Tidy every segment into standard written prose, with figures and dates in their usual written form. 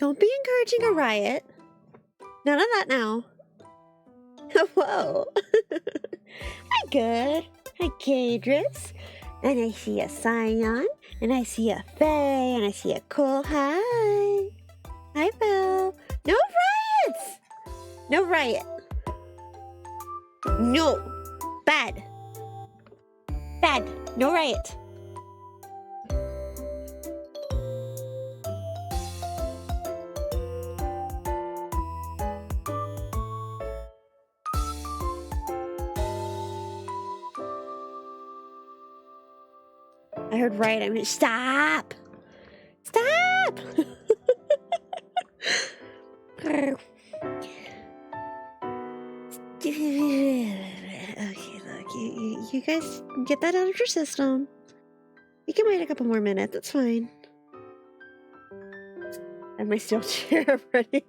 Don't be encouraging a riot. None of that now. Whoa. Hi, good. Hi, Cadris. And I see a Scion. And I see a Faye. And I see a Cool. Hi. Hi, Belle. No riots. No riot. No. Bad. Bad. No riot. I heard riot. I mean, stop. Stop. Okay, look, you guys get that out of your system. You can wait a couple more minutes. That's fine. I have my steel chair ready.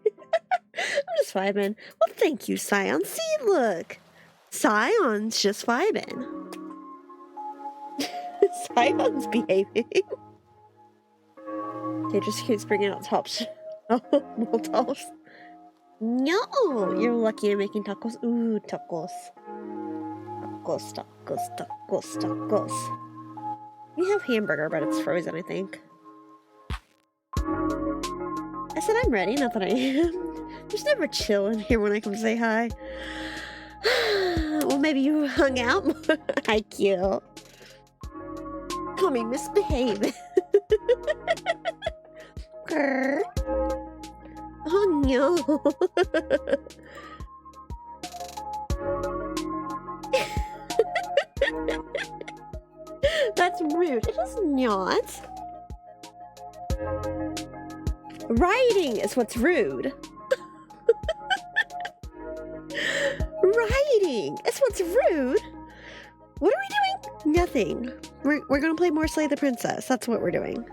I'm just vibing. Well, thank you, Scion. See, look. Scion's just vibing. Scion's behaving. Okay, just keeps bringing out tops. Molotovs. No! You're lucky I'm making tacos. Ooh, tacos. Tacos. We have hamburger, but it's frozen, I think. I said I'm ready, not that I am. There's never chill in here when I come to say hi. Well, maybe you hung out more. Hi, cute. Call me misbehave. Oh no. That's rude. It is not. Writing is what's rude. Writing is what's rude. What are we doing? Nothing. We're gonna play more Slay the Princess. That's what we're doing.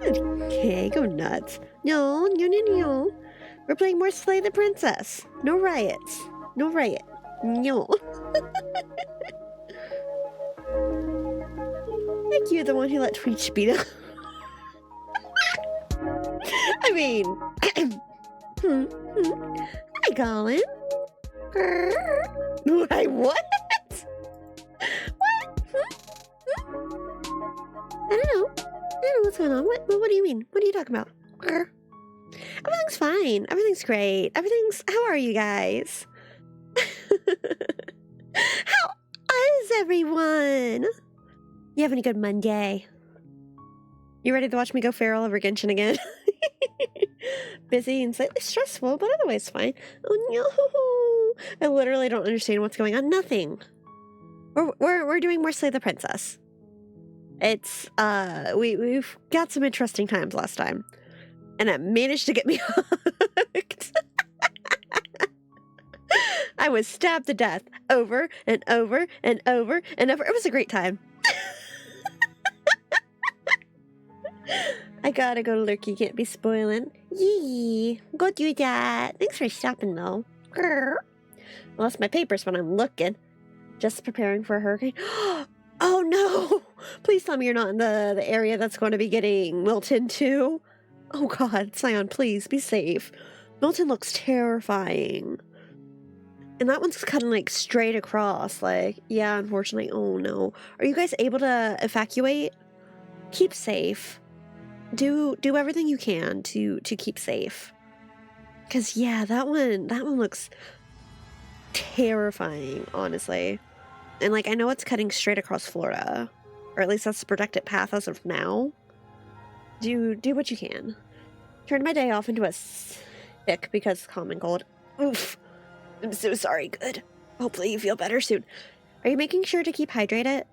Okay, go nuts. No. We're playing more Slay the Princess. No riots. No riot. No. Thank you, the one who let Twitch beat up. I mean, hi, Colin. Wait, what? What? I don't know what's going on. What do you mean? What are you talking about? Everything's fine. Everything's great. How are you guys? How is everyone? You having a good Monday? You ready to watch me go feral over Genshin again? Busy and slightly stressful, but otherwise fine. Oh no! I literally don't understand what's going on. Nothing. We're doing more Slay the Princess. It's we've got some interesting times last time, and it managed to get me hooked. I was stabbed to death over and over and over and over. It was a great time. I gotta go to Lurky, can't be spoiling. Yee, go do that. Thanks for stopping though. I lost my papers when I'm looking. Just preparing for a hurricane. Oh no! Please tell me you're not in the area that's going to be getting Milton too. Oh god, Scion, please be safe. Milton looks terrifying. And that one's cutting like straight across. Like, yeah, unfortunately. Oh no. Are you guys able to evacuate? Keep safe. Do everything you can to keep safe. Cause yeah, that one looks terrifying, honestly. And like I know it's cutting straight across Florida. Or at least that's the projected path as of now. Do what you can. Turn my day off into a sick because common cold. Oof. I'm so sorry, good. Hopefully you feel better soon. Are you making sure to keep hydrated?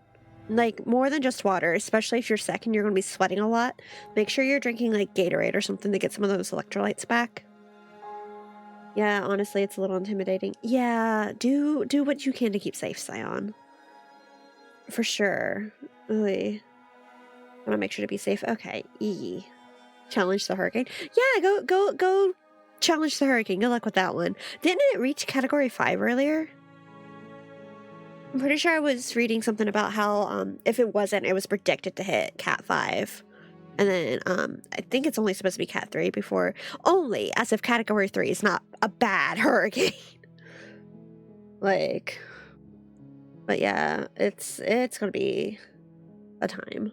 Like, more than just water, especially if you're sick and you're going to be sweating a lot. Make sure you're drinking, like, Gatorade or something to get some of those electrolytes back. Yeah, honestly, it's a little intimidating. Yeah, do what you can to keep safe, Scion. For sure. Really. I want to make sure to be safe. Okay, challenge the hurricane. Yeah, go challenge the hurricane. Good luck with that one. Didn't it reach category 5 earlier? I'm pretty sure I was reading something about how if it wasn't, it was predicted to hit Cat 5. And then I think it's only supposed to be Cat 3 before, only as if Category 3 is not a bad hurricane. Like, but yeah, it's gonna be a time.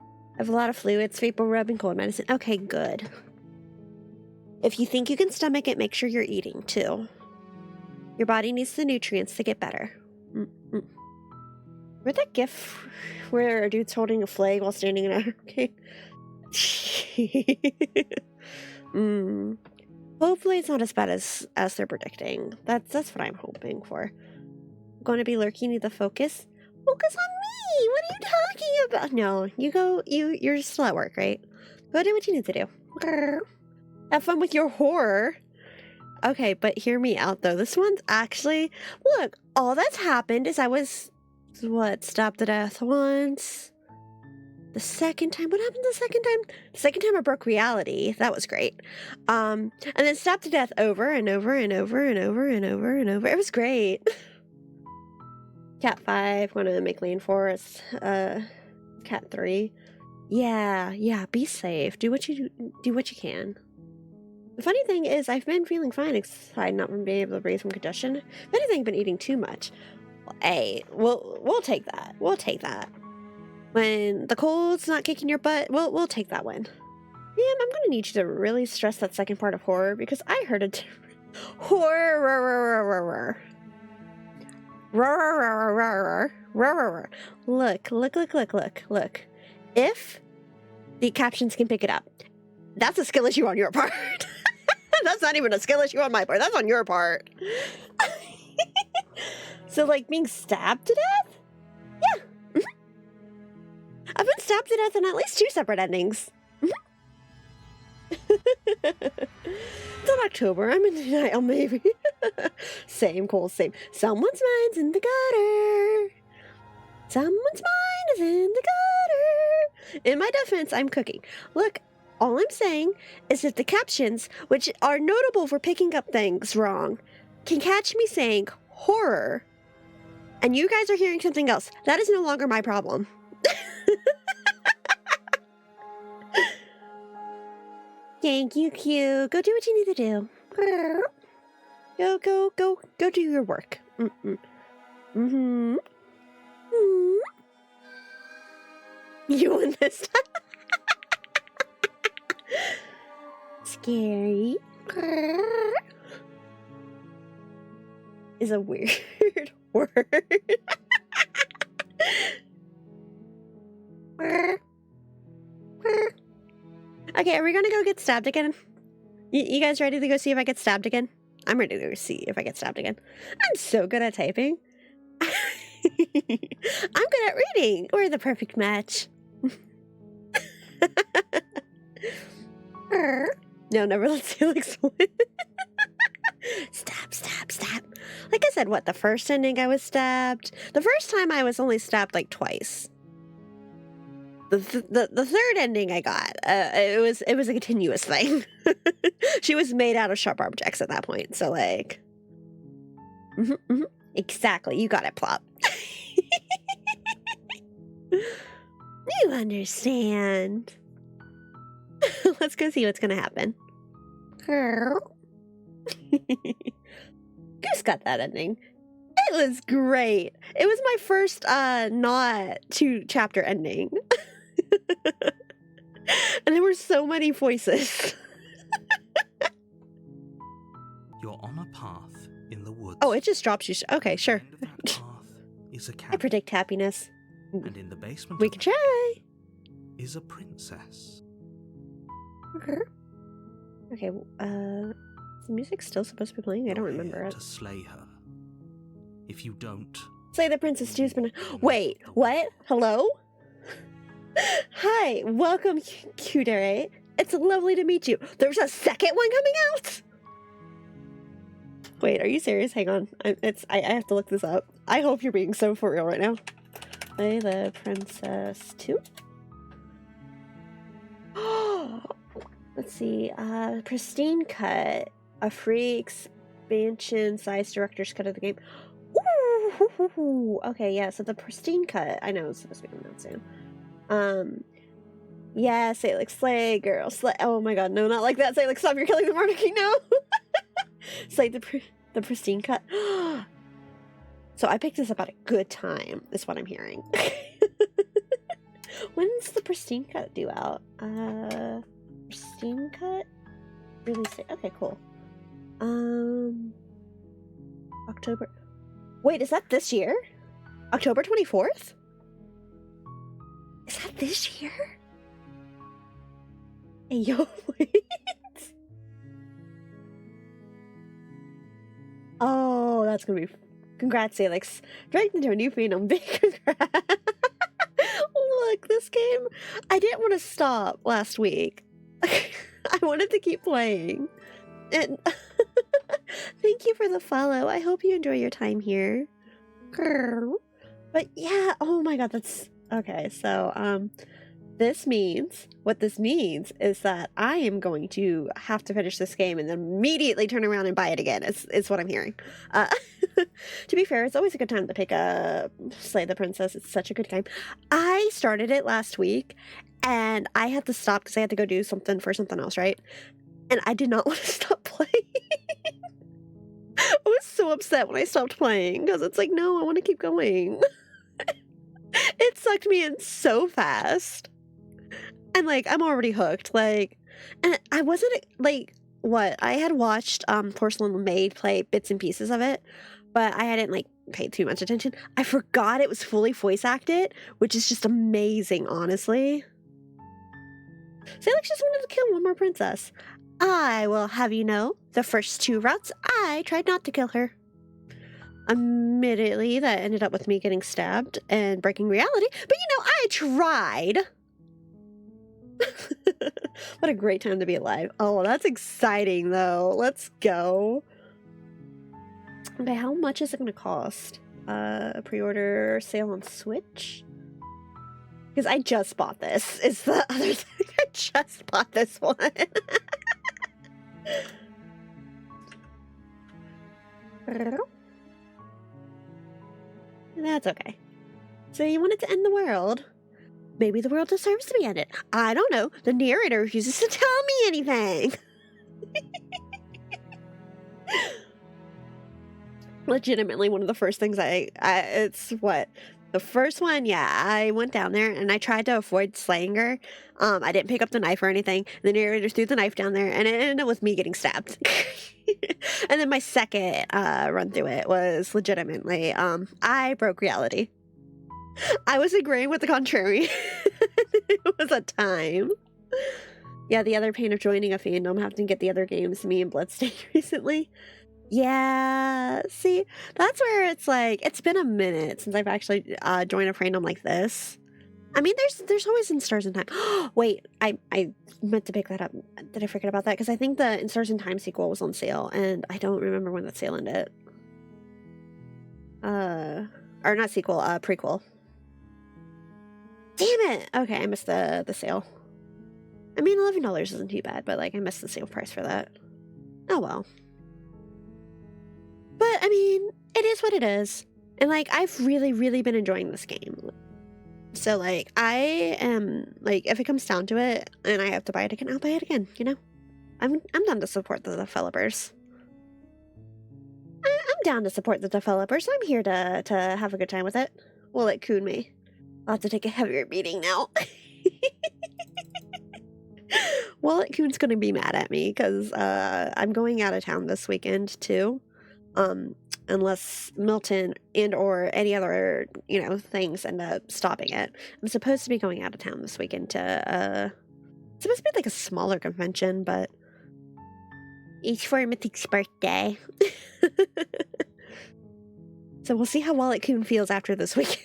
I have a lot of flu. It's vapor rub and cold medicine. Okay, good. If you think you can stomach it, make sure you're eating too. Your body needs the nutrients to get better. Where'd that gif where a dude's holding a flag while standing in a hurricane? Hopefully it's not as bad as they're predicting. That's what I'm hoping for. I'm going to be lurking. Need the focus. Focus on me! What are you talking about? No, you go. You're still at work, right? Go do what you need to do. Have fun with your horror. Okay, but hear me out though. This one's actually, look, all that's happened is I was, stabbed to death once. The second time, what happened the second time? The second time I broke reality. That was great. And then stabbed to death over and over and over and over and over and over. It was great. Cat 5, going to make lane 4. It's Cat 3. Yeah, be safe. Do what you can. The funny thing is, I've been feeling fine aside not from being able to breathe from congestion. If anything, I've been eating too much. Well, hey, we'll take that. We'll take that. When the cold's not kicking your butt, we'll take that one. Yeah, I'm gonna need you to really stress that second part of horror because I heard it. Horror. Look. If the captions can pick it up, that's a skill issue on your part. That's not even a skill issue on my part. That's on your part. So, like, being stabbed to death? Yeah. I've been stabbed to death in at least 2 separate endings. It's in October. I'm in denial, maybe. Same, Cole, same. Someone's mind's in the gutter. Someone's mind is in the gutter. In my defense, I'm cooking. Look, all I'm saying is that the captions, which are notable for picking up things wrong, can catch me saying horror, and you guys are hearing something else. That is no longer my problem. Thank you, Q. Go do what you need to do. Go do your work. You win this time. Scary is a weird word. Okay, are we gonna go get stabbed again? You guys ready to go see if I get stabbed again? I'm ready to go see if I get stabbed again. I'm so good at typing. I'm good at reading. We're the perfect match. No, never let's see like stab. Like I said, the first ending I was stabbed. The first time I was only stabbed like twice. The third ending I got, it was a continuous thing. She was made out of sharp objects at that point, so like, exactly, you got it, Plop. You understand. Let's go see what's gonna happen. Goose got that ending. It was great. It was my first not 2-chapter ending. And there were so many voices. You're on a path in the woods. Oh, it just drops you. Okay, sure. At the end of that path is a cabin. I predict happiness. And in the basement We can try. is a princess. Okay, is the music still supposed to be playing? I don't remember it. To slay her. If you don't... Slay the Princess 2's been... Wait, what? Hello? Hi, welcome, Cudere. It's lovely to meet you. There's a second one coming out? Wait, are you serious? Hang on. I have to look this up. I hope you're being so for real right now. Slay the Princess 2? Let's see. Pristine cut. A free expansion size director's cut of the game. Ooh, okay, yeah, so the pristine cut. I know it's supposed to be coming out soon. Yeah, say like slay, girl, slay. Oh my god, no, not like that. Say like stop, you're killing the monarchy. No. Slay the pristine cut. So I picked this up at a good time, is what I'm hearing. When's the pristine cut due out? Pristine cut? Release it. Okay, cool. October. Wait, is that this year? October 24th? Is that this year? Hey, yo, wait. Oh, that's gonna be. Congrats, Alex. Dragged into a new phenom. Big congrats. Look, this game. I didn't want to stop last week. I wanted to keep playing. And thank you for the follow. I hope you enjoy your time here. Girl. But yeah, oh my god, that's okay. So what this means is that I am going to have to finish this game and then immediately turn around and buy it again. It's what I'm hearing. To be fair, it's always a good time to pick a Slay the Princess. It's such a good game. I started it last week and I had to stop because I had to go do something for something else, right? And I did not want to stop playing. I was so upset when I stopped playing because it's like, no, I want to keep going. It sucked me in so fast. And like, I'm already hooked. Like, and I wasn't like, what? I had watched Porcelain Maid play bits and pieces of it, but I hadn't like paid too much attention. I forgot it was fully voice acted, which is just amazing, honestly. Salix just wanted to kill one more princess. I will have you know, the first 2 routes, I tried not to kill her. Admittedly, that ended up with me getting stabbed and breaking reality, but you know, I tried. What a great time to be alive. Oh, that's exciting, though. Let's go. Okay, how much is it going to cost? Pre-order sale on Switch? Because I just bought this. Is the other thing. I just bought this one. That's okay. So you wanted to end the world? Maybe the world deserves to be ended. I don't know. The narrator refuses to tell me anything. Legitimately, one of the first things it's what? The first one, yeah, I went down there and I tried to avoid slaying her. I didn't pick up the knife or anything. The narrator threw the knife down there and it ended up with me getting stabbed. And then my second run through it was legitimately, I broke reality. I was agreeing with the contrary. It was a time. Yeah, the other pain of joining a fandom, having to get the other games me and Bloodstained recently. Yeah, see, that's where it's like, it's been a minute since I've actually joined a fandom like this. I mean, there's always In Stars in Time. Wait, I meant to pick that up. Did I forget about that? Because I think the In Stars in Time sequel was on sale, and I don't remember when that sale ended. Or not sequel, prequel. Damn it! Okay, I missed the sale. I mean, $11 isn't too bad, but like, I missed the sale price for that. Oh well. But, I mean, it is what it is. And, like, I've really, really been enjoying this game. So, like, I am, like, if it comes down to it, and I have to buy it again, I'll buy it again, you know? I'm down to support the developers. I'm down to support the developers. I'm here to have a good time with it. Will it coon me? I'll have to take a heavier beating now. Wallet Coon's gonna be mad at me, because I'm going out of town this weekend, too. Unless Milton and or any other, you know, things end up stopping it. I'm supposed to be going out of town this weekend to, it's supposed to be like a smaller convention, but it's for Mythic's birthday. So we'll see how Wallet Coon feels after this weekend.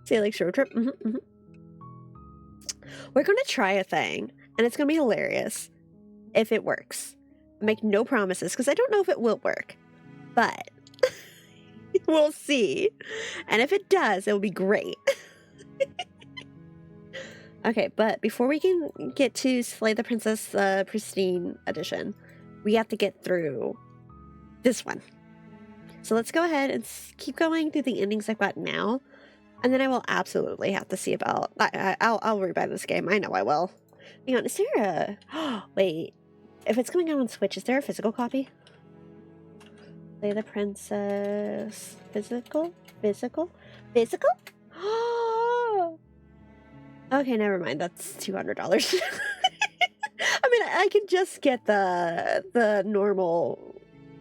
Say like road trip. We're going to try a thing, and it's going to be hilarious if it works. Make no promises, because I don't know if it will work, but we'll see. And if it does, it will be great. Okay, but before we can get to Slay the Princess Pristine Edition, we have to get through this one. So let's go ahead and keep going through the endings I've got now. And then I will absolutely have to see about... I'll rebuy this game. I know I will. Hang on, is there a... wait. If it's coming out on Switch, is there a physical copy? Slay the Princess... Physical? Physical? Physical? Okay, never mind. That's $200. I mean, I can just get the normal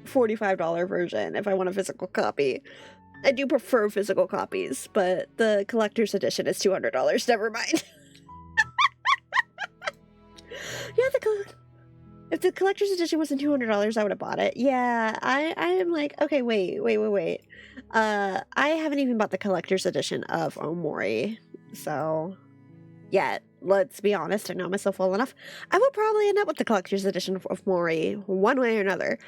$45 version if I want a physical copy. I do prefer physical copies, but the collector's edition is $200. Never mind. Yeah, if the collector's edition wasn't $200, I would have bought it. Yeah, I am like, okay, wait. I haven't even bought the collector's edition of Omori, so yet. Let's be honest, I know myself well enough. I will probably end up with the collector's edition of Mori, one way or another.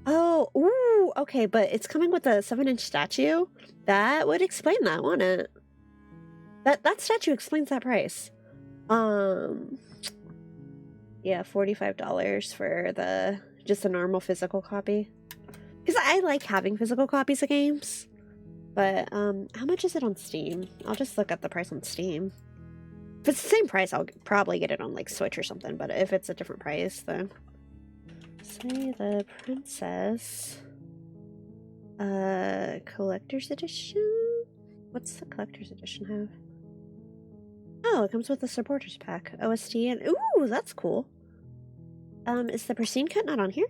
Oh, ooh, okay, but it's coming with a 7-inch statue. That would explain that, wouldn't it? That statue explains that price. Yeah, $45 for just a normal physical copy. Because I like having physical copies of games. But, how much is it on Steam? I'll just look up the price on Steam. If it's the same price, I'll probably get it on, like, Switch or something. But if it's a different price, then... Slay the Princess... Collector's Edition? What's the Collector's Edition have? Oh, it comes with a Supporters Pack. OST and... Ooh, that's cool. Is the Pristine Cut not on here?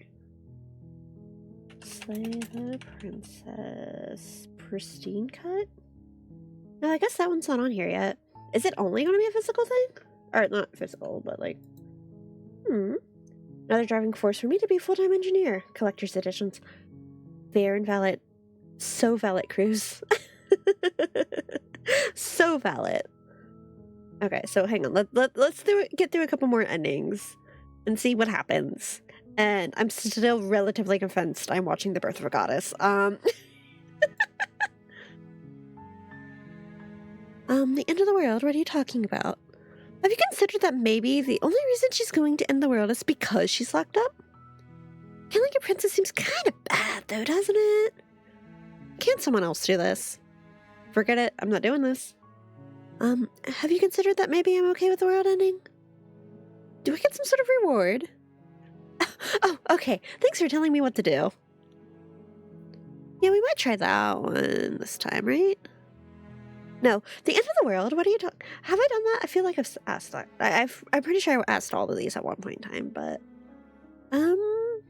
Slay the Princess... Pristine Cut? No, I guess that one's not on here yet. Is it only going to be a physical thing? Or not physical, but like... Another driving force for me to be a full-time engineer. Collector's editions. Fair and valid. So valid, Cruz. So valid. Okay, so hang on. Let's get through a couple more endings and see what happens. And I'm still relatively convinced I'm watching The Birth of a Goddess. The end of the world? What are you talking about? Have you considered that maybe the only reason she's going to end the world is because she's locked up? Killing a princess seems kind of bad, though, doesn't it? Can't someone else do this? Forget it. I'm not doing this. Have you considered that maybe I'm okay with the world ending? Do I get some sort of reward? Oh, okay. Thanks for telling me what to do. Yeah, we might try that one this time, right? No, the end of the world? What are you talking... Have I done that? I feel like I've asked that. I'm pretty sure I asked all of these at one point in time, but... Oh,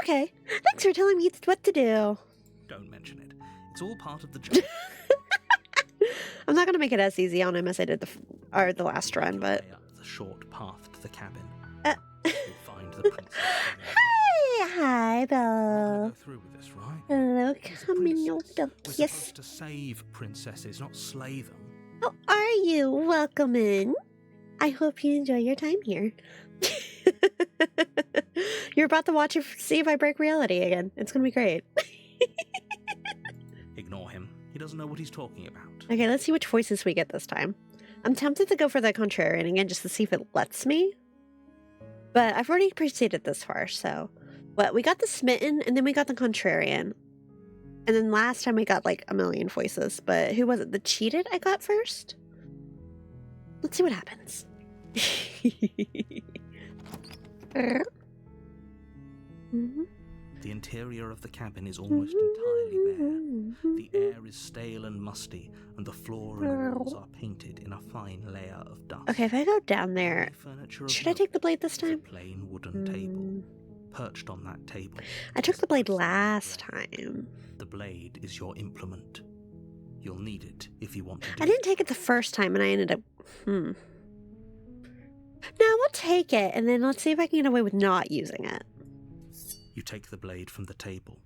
okay. Thanks for telling me what to do. Don't mention it. It's all part of the job. I'm not going to make it as easy on him as I did the last run, but... Up the short path to the cabin. You'll find the princess. Hi, Bill. Go through with this, right? Hello, come in, your We're kiss. supposed to save princesses, not slay them. How are you? Welcome in. I hope you enjoy your time here. You're about to watch it, see if I break reality again. It's going to be great. Ignore him. He doesn't know what he's talking about. Okay, let's see which voices we get this time. I'm tempted to go for the contrarian again just to see if it lets me. But I've already proceeded this far, so... But we got the smitten, and then we got the contrarian. And then last time we got, like, a million voices. But who was it? The cheated I got first? Let's see what happens. The interior of the cabin is almost entirely bare. The air is stale and musty, and the floor and walls are painted in a fine layer of dust. Okay, if I go down there, should I take the blade this time? A plain wooden table. Perched on that table. I took the blade last time. The blade is your implement. You'll need it if you want to I didn't take it the first time, and I ended up... No, we'll take it, and then let's see if I can get away with not using it. You take the blade from the table.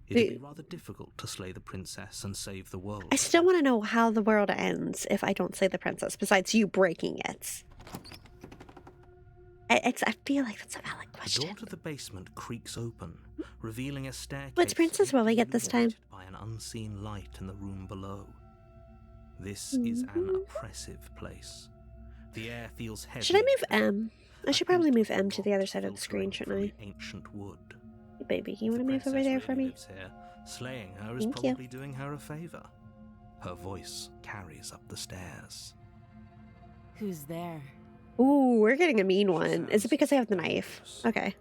It'd be rather difficult to slay the princess and save the world. I still want to know how the world ends if I don't slay the princess, besides you breaking it. I feel like that's a valid question. The door to the basement creaks open, revealing a staircase. Which princess will we get this time? By an unseen light in the room below. This is an oppressive place. The air feels heavy. Should I move M? I should probably move M to the other side of the screen, shouldn't I? Ancient wood. Hey, baby, you want to move over there for me? Here, slaying her is Thank probably doing her a favor. Her voice carries up the stairs. Who's there? Ooh, we're getting a mean one. Is it because I have the knife? Okay.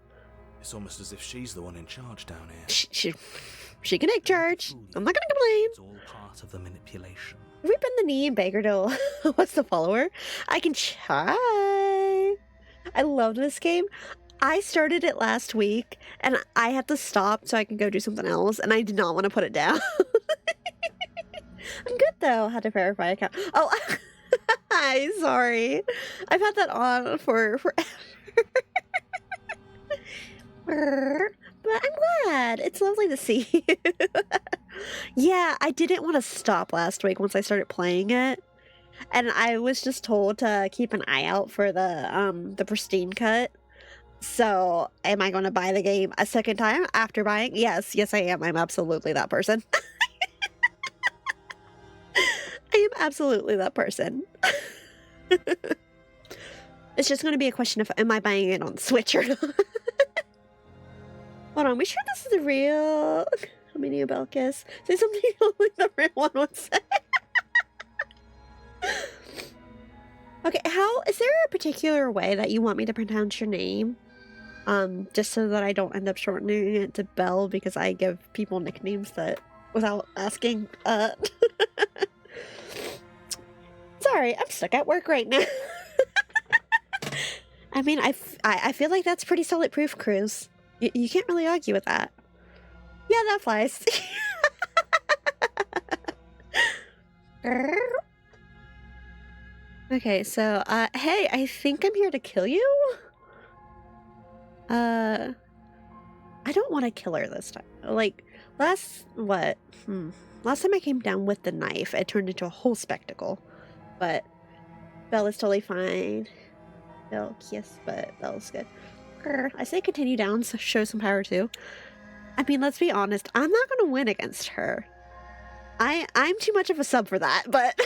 It's almost as if she's the one in charge down here. She can take charge. I'm not gonna complain. It's all part of the manipulation. Have we been the knee and beggar to what's the follower? I can try. I love this game. I started it last week and I had to stop so I could go do something else, and I did not want to put it down. I'm good though. Had to verify account. Oh, hi. Sorry. I've had that on for forever. But I'm glad. It's lovely to see you. Yeah, I didn't want to stop last week once I started playing it. And I was just told to keep an eye out for the pristine cut. So, am I going to buy the game a second time after buying? Yes, I am. I'm absolutely that person. I am absolutely that person. It's just going to be a question of, am I buying it on Switch or not? Hold on, we sure this is the real Mini Belkis? Say something only the real one would say. Okay, is there a particular way that you want me to pronounce your name? Just so that I don't end up shortening it to Belle, because I give people nicknames that without asking. Sorry, I'm stuck at work right now. I mean, I feel like that's pretty solid proof, Cruz. You can't really argue with that. Yeah, that flies. Okay, so, hey, I think I'm here to kill you? I don't want to kill her this time. Like, last time I came down with the knife, it turned into a whole spectacle. But Belle is totally fine. Belle, yes, but Belle's good. I say continue down, so show some power too. I mean, let's be honest, I'm not gonna win against her. I'm too much of a sub for that, but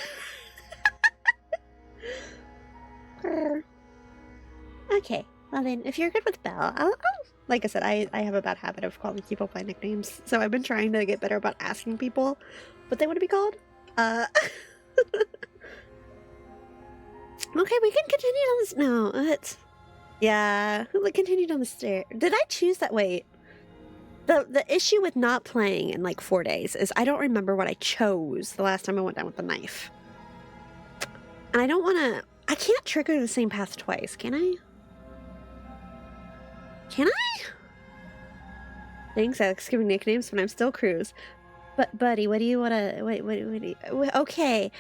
okay, well then, if you're good with Belle, I'll like I said, I have a bad habit of calling people by nicknames, so I've been trying to get better about asking people what they want to be called. Okay, we can continue on this. No, it's... Yeah, we continued on the stair. Did I choose that? Wait. The issue with not playing in like 4 days is I don't remember what I chose the last time I went down with the knife. And I don't want to... I can't trigger the same path twice, can I? Can I? Thanks, Alex, giving nicknames when I'm still Cruz. But, buddy, what do you want to... Wait, okay,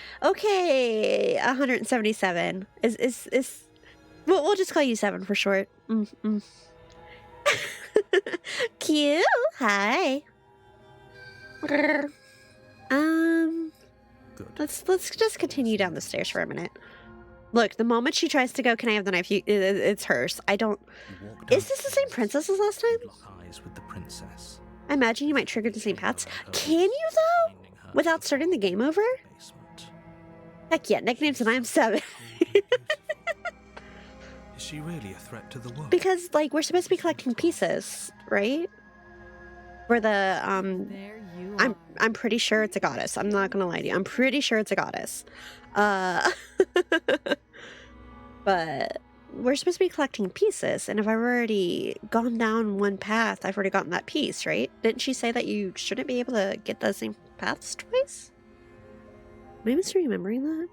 177 is... We'll just call you 7 for short. Cute. Hi. Good. Let's just continue down the stairs for a minute. Look, the moment she tries to go, can I have the knife? It's hers. I don't... Is this the same princess as last time? Lock eyes with the princess. I imagine you might trigger the same paths. Can you, though? Without starting the game over? Heck yeah, nicknames and I'm 7. Is she really a threat to the world? Because, like, we're supposed to be collecting pieces, right? For the, There you are. I'm pretty sure it's a goddess. I'm not gonna lie to you. I'm pretty sure it's a goddess. But we're supposed to be collecting pieces, and if I've already gone down one path, I've already gotten that piece, right? Didn't she say that you shouldn't be able to get the same paths twice? Am I misremembering that?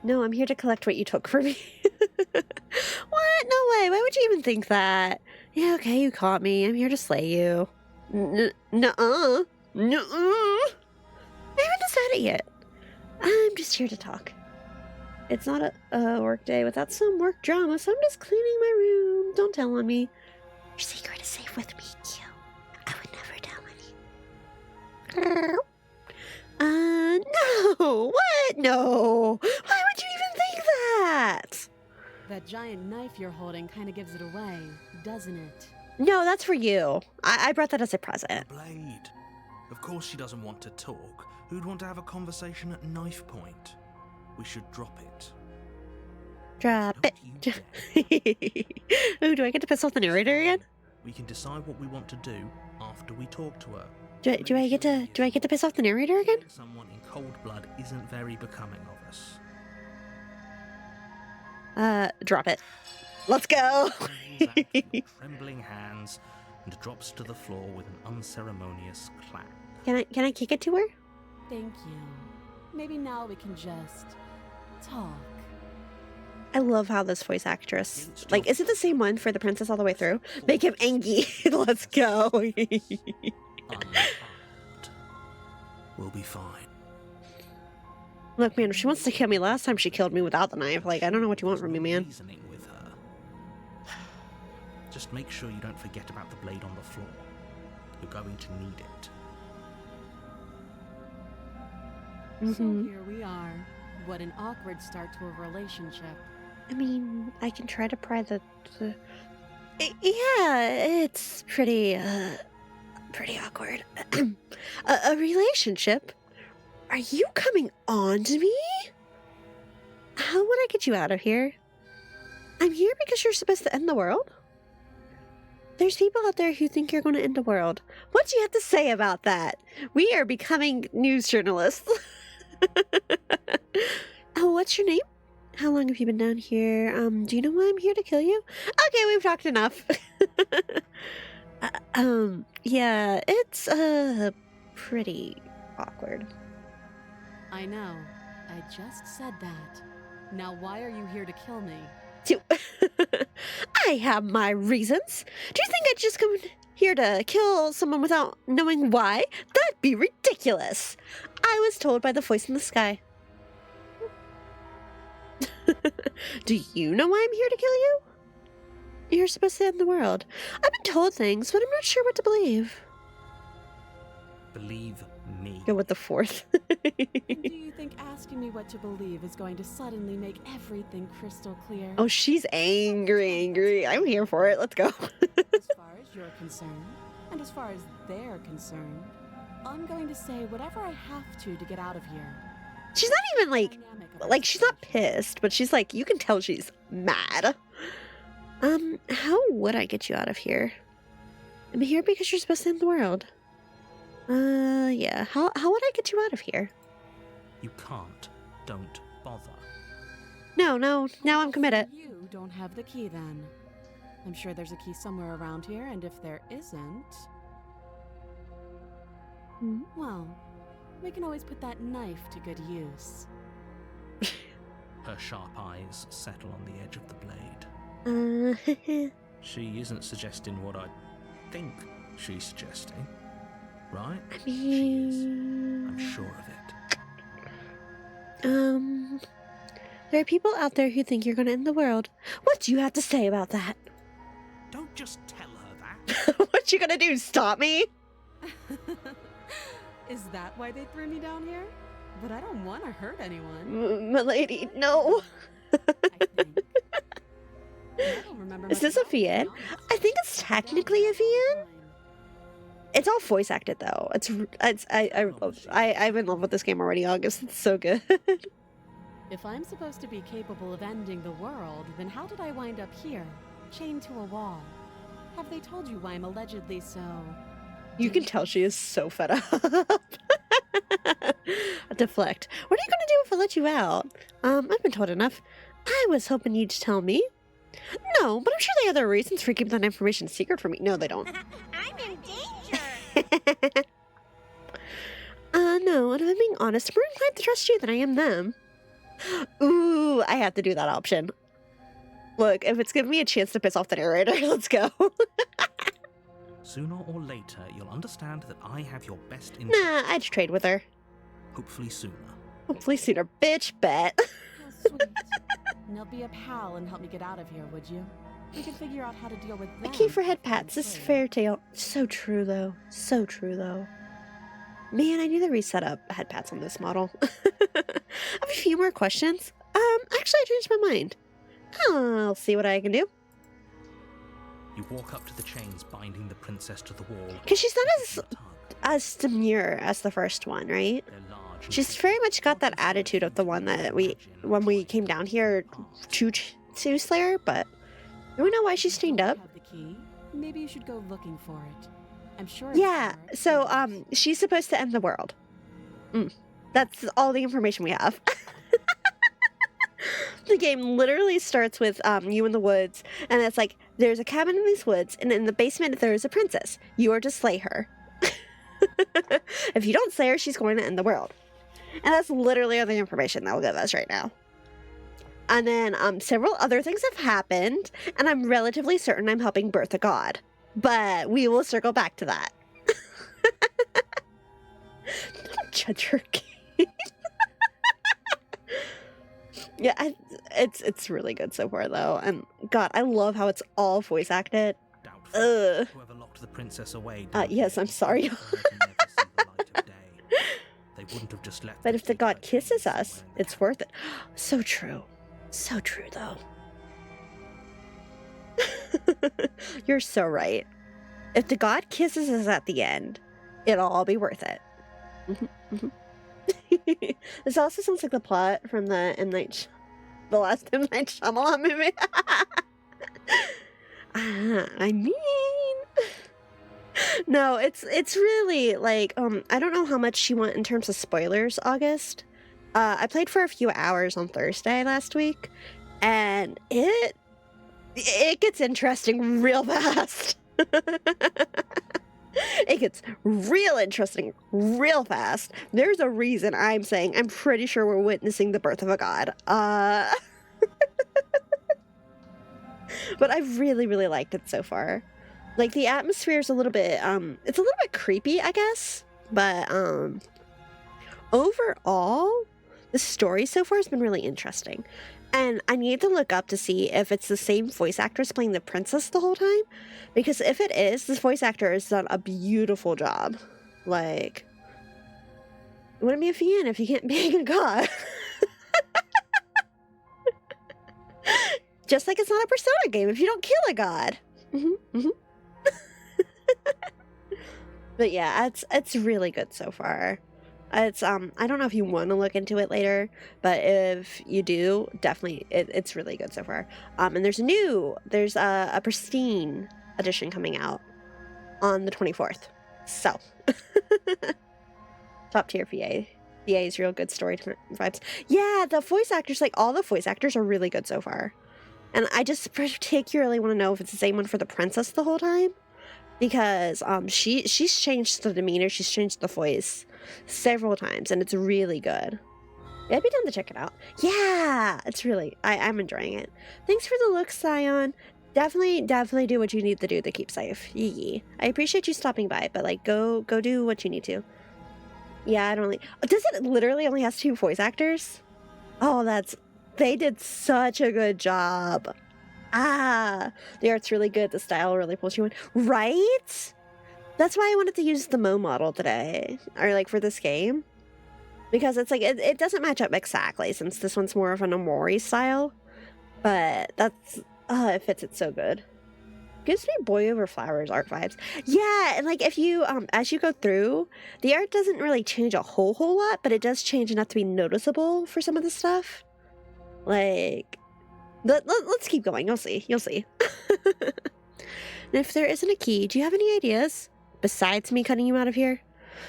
No, I'm here to collect what you took from me. What? No way. Why would you even think that? Yeah, okay, you caught me. I'm here to slay you. Nuh-uh. Nuh-uh. I haven't decided yet. I'm just here to talk. It's not a work day without some work drama, so I'm just cleaning my room. Don't tell on me. Your secret is safe with me, Q. I would never tell anyone. No! What? No! Why would you even think that? That giant knife you're holding kind of gives it away, doesn't it? No, that's for you. I brought that as a A present. blade. Of course she doesn't want to talk. Who'd want to have a conversation at knife point? We should drop it. Drop Don't it. you dare. Ooh, do I get to piss off the narrator again? We can decide what we want to do after we talk to her. Do I get to piss off the narrator again? Killing someone in cold blood isn't very becoming of us. Drop it. Let's go. Pulls out your trembling hands and drops to the floor with an unceremonious clap. Can I kick it to her? Thank you. Maybe now we can just talk. I love how this voice actress, like, is it the same one for the princess all the way through? Make him angry. Let's go. Unharmed. We'll be fine. Look, man, if she wants to kill me, last time she killed me without the knife. Like, I don't know what you want from me, man. Reasoning with her. Just make sure you don't forget about the blade on the floor. You're going to need it. So here we are. What an awkward start to a relationship. I mean, I can try to pry the... Yeah, it's pretty awkward. A relationship? Are you coming on to me? How would I get you out of here? I'm here because you're supposed to end the world? There's people out there who think you're going to end the world. What do you have to say about that? We are becoming news journalists. Oh, what's your name? How long have you been down here? Do you know why I'm here to kill you? Okay, we've talked enough. Yeah, it's, pretty awkward. I know. I just said that. Now why are you here to kill me? I have my reasons. Do you think I'd just come here to kill someone without knowing why? That'd be ridiculous. I was told by the voice in the sky. Do you know why I'm here to kill you? You're supposed to end the world. I've been told things, but I'm not sure what to believe. Believe me. Go with the fourth. And do you think asking me what to believe is going to suddenly make everything crystal clear? Oh, she's angry. I'm here for it. Let's go. As far as you're concerned, and as far as they're concerned, I'm going to say whatever I have to get out of here. She's not even Dynamic of like she's not situation. pissed, but she's like, you can tell she's mad. How would I get you out of here? I'm here because you're supposed to end the world. Yeah. How would I get you out of here? You can't. Don't bother. No, now I'm committed. You don't have the key then. I'm sure there's a key somewhere around here, and if there isn't, well, we can always put that knife to good use. Her sharp eyes settle on the edge of the blade. I She isn't suggesting what I think she's suggesting, right? mean, She is. I'm sure of it. there are people out there who think you're going to end the world. What do you have to say about that? Don't just tell her that. What you gonna do? Stop me? Is that why they threw me down here? But I don't want to hurt anyone. Milady, no. I think. I don't remember Is much this a about it, to be Fian? honest. I think it's technically a Fian. It's all voice acted though. I'm in love with this game already, August. It's so good. If I'm supposed to be capable of ending the world, then how did I wind up here, chained to a wall? Have they told you why I'm allegedly so... You can tell she is so fed up. Deflect. What are you gonna do if I let you out? I've been told enough. I was hoping you'd tell me. No, but I'm sure they have their reasons for keeping that information secret from me. No, they don't. I'm in danger. No, and if I'm being honest, I'm more inclined to trust you than I am them. Ooh, I have to do that option. Look, if it's giving me a chance to piss off the narrator, let's go. Sooner or later, you'll understand that I have your best interest. Nah, I'd trade with her. Hopefully sooner. Hopefully sooner, bitch, bet. How sweet. Now be a pal and help me get out of here, would you? We could figure out how to deal with A them. key for head before pats. we This trade. fairy tale. So true, though. So true, though. Man, I need to reset up head pats on this model. I have a few more questions. Actually, I changed my mind. I'll see what I can do. You walk up to the chains binding the princess to the wall. Because she's not Give it a tug. as demure as the first one, right? They're large unfortunately, She's very much got that attitude of the one that when we came down here to Slayer, but do we know why she's chained up? Have the key. Maybe you should go looking for it. I'm sure. it's Yeah, there. so she's supposed to end the world. That's all the information we have. The game literally starts with you in the woods, and it's like, there's a cabin in these woods, and in the basement there is a princess. You are to slay her. If you don't slay her, she's going to end the world. And that's literally all the information that will give us right now. And then several other things have happened, and I'm relatively certain I'm helping birth a god. But we will circle back to that. Don't judge her game. Yeah, it's really good so far, though. And God, I love how it's all voice acted. doubtful. Ugh. Whoever locked the princess away. Yes, I'm sorry. They wouldn't have just left. But if the god kisses us, it's worth it. So true. So true, though. You're so right. If the god kisses us at the end, it'll all be worth it. This also sounds like the plot from the last M. Night Shyamalan movie. I mean, no, it's really like I don't know how much you want in terms of spoilers, August. I played for a few hours on Thursday last week, and it gets interesting real fast. It gets real interesting real fast. There's a reason I'm saying I'm pretty sure we're witnessing the birth of a god. But I've really, really liked it so far. Like, the atmosphere is a little bit, it's a little bit creepy, I guess. But, overall, the story so far has been really interesting. And I need to look up to see if it's the same voice actress playing the princess the whole time. Because if it is, this voice actor has done a beautiful job. Like, wouldn't be a fan if you can't bang a god. Just like it's not a Persona game if you don't kill a god. But yeah, it's really good so far. It's I don't know if you want to look into it later, but if you do, definitely it's really good so far. And there's a pristine edition coming out on the 24th. So top tier VA. VA's real good story vibes. Yeah, the voice actors, like all the voice actors are really good so far. And I just particularly want to know if it's the same one for the princess the whole time. Because she's changed the demeanor, she's changed the voice several times, and it's really good. Yeah, I'd be down to check it out. Yeah, it's really, I'm enjoying it. Thanks for the look, Scion. Definitely do what you need to do to keep safe. Yee. I appreciate you stopping by, but like, go do what you need to. Yeah, I don't really, does it literally only has 2 voice actors? Oh, they did such a good job. The art's really good. The style really pulls you in. Right? That's why I wanted to use the Mo model today. Or like for this game. Because it's like, it doesn't match up exactly since this one's more of an Omori style. But that's, it fits it so good. Gives me Boy Over Flowers art vibes. Yeah, and like if you, as you go through, the art doesn't really change a whole lot, but it does change enough to be noticeable for some of the stuff. Like, let's keep going. You'll see. And if there isn't a key, do you have any ideas? Besides me cutting you out of here?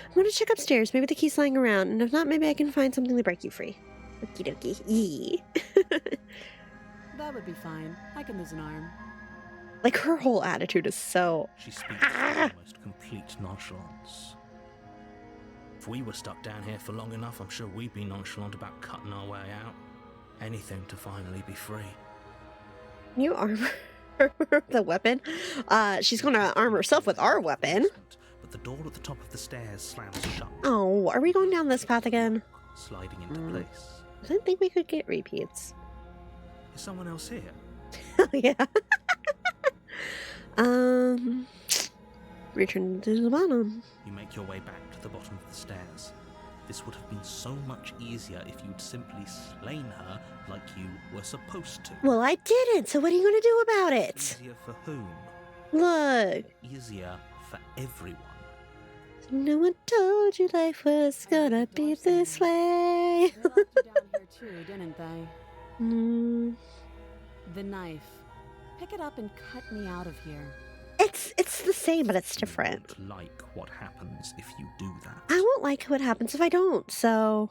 I'm gonna check upstairs. Maybe the key's lying around. And if not, maybe I can find something to break you free. Okie dokie. Yee. That would be fine. I can lose an arm. Like, her whole attitude is so... She speaks with almost complete nonchalance. If we were stuck down here for long enough, I'm sure we'd be nonchalant about cutting our way out. Anything to finally be free. You arm her with the weapon? She's gonna arm herself with our weapon. But the door at the top of the stairs slams shut. Oh, are we going down this path again? Sliding into place. I didn't think we could get repeats. Is someone else here? Oh, yeah. Return to the bottom. You make your way back to the bottom of the stairs. This would have been so much easier if you'd simply slain her like you were supposed to. Well, I didn't, so what are you going to do about it? Easier for whom? Look. Easier for everyone. No one told you life was gonna be this way. They locked you down here too, didn't they? Mm, The knife. Pick it up and cut me out of here. it's the same, but it's You different. won't like what happens if you do that. I won't like what happens if I don't, so...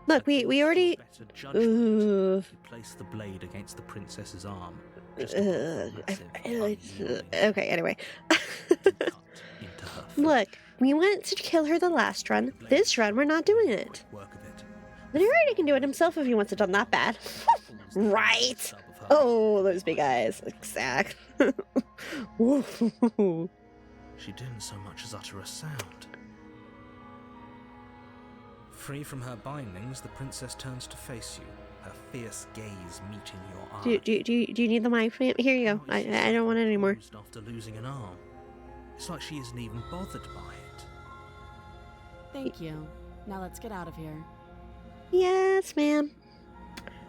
Look, we Against already... your better judgment, Ooh. you place the blade against the princess's arm. Just Uh, above the massive, unyielding okay, anyway. cut into her flesh. Look, we went to kill her the last run. This run, we're not doing it. Work of it. The narrator can do it himself if he wants it done that bad. Pulls the Right. stub of her Oh, those big eyes. Exact. Ooh. She didn't so much as utter a sound. Free from her bindings, the princess turns to face you, her fierce gaze meeting your eye. Do you need the mic? Here you go. Now it's I don't want it anymore. bruised after losing an arm. It's like she isn't even bothered by it. Thank you. Now let's get out of here. Yes, ma'am.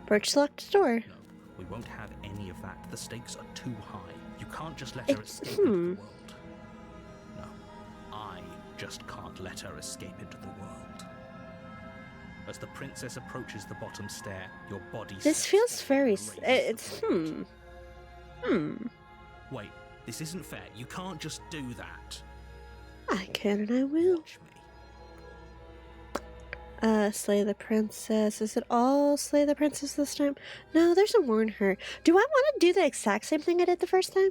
Birch locked the door. No, we won't have any of that. The stakes are too high. You can't just let her It's- escape into the world. No, I just can't let her escape into the world. As the princess approaches the bottom stair, your body This sets feels forward very... and raises the It's... blade. Wait, this isn't fair. You can't just do that. I can and I will. Watch me. Slay the princess. Is it all slay the princess this time? No, there's a warn her. Do I want to do the exact same thing I did the first time?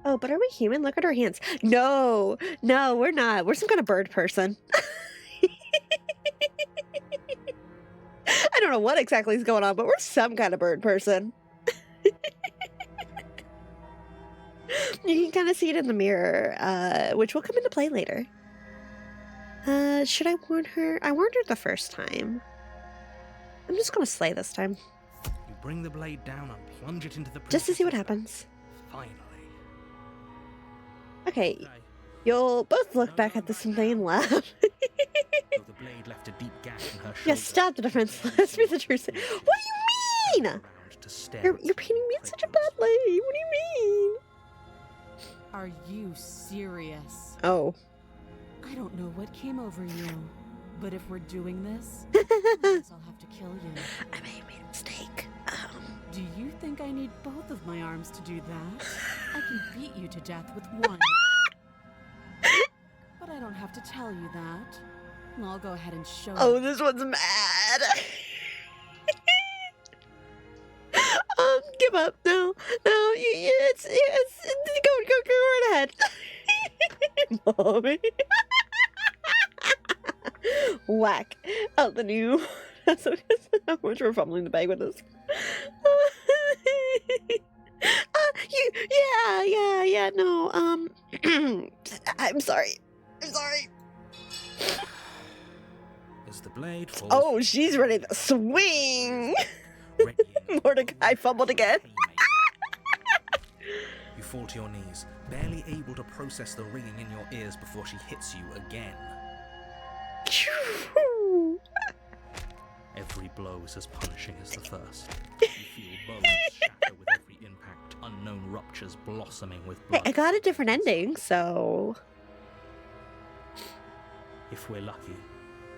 Oh, but are we human? Look at our hands. No, we're not. We're some kind of bird person. I don't know what exactly is going on, but we're some kind of bird person. You can kind of see it in the mirror, which will come into play later. Should I warn her? I warned her the first time. I'm just gonna slay this time, You bring the blade down and plunge it into the just to see what princess's happens. back. Finally. Okay, Okay. you'll both look back at this and they laugh. Though the blade left a deep gash in her shoulder. Yes, stop the defense. Let's be the truth. What do you mean? Around to stare You're at painting me in such a incredulous. bad light. What do you mean? Are you serious? Oh. I don't know what came over you, but if we're doing this, I guess I'll have to kill you. I may have made a mistake. Do you think I need both of my arms to do that? I can beat you to death with one. But I don't have to tell you that. I'll go ahead and show Oh, you. this one's mad. Give up. No, it's go right ahead. Mommy. Whack out the new. So how much we're fumbling the bag with this. Yeah. No. I'm sorry. As the blade falls. Oh, she's ready to swing. ready Mordecai fumbled again. You fall to your knees, barely able to process the ringing in your ears before she hits you again. Every blow is as punishing as the first. You feel bones shatter with every impact, unknown ruptures blossoming with Hey, blood. I got a different ending, so. If we're lucky,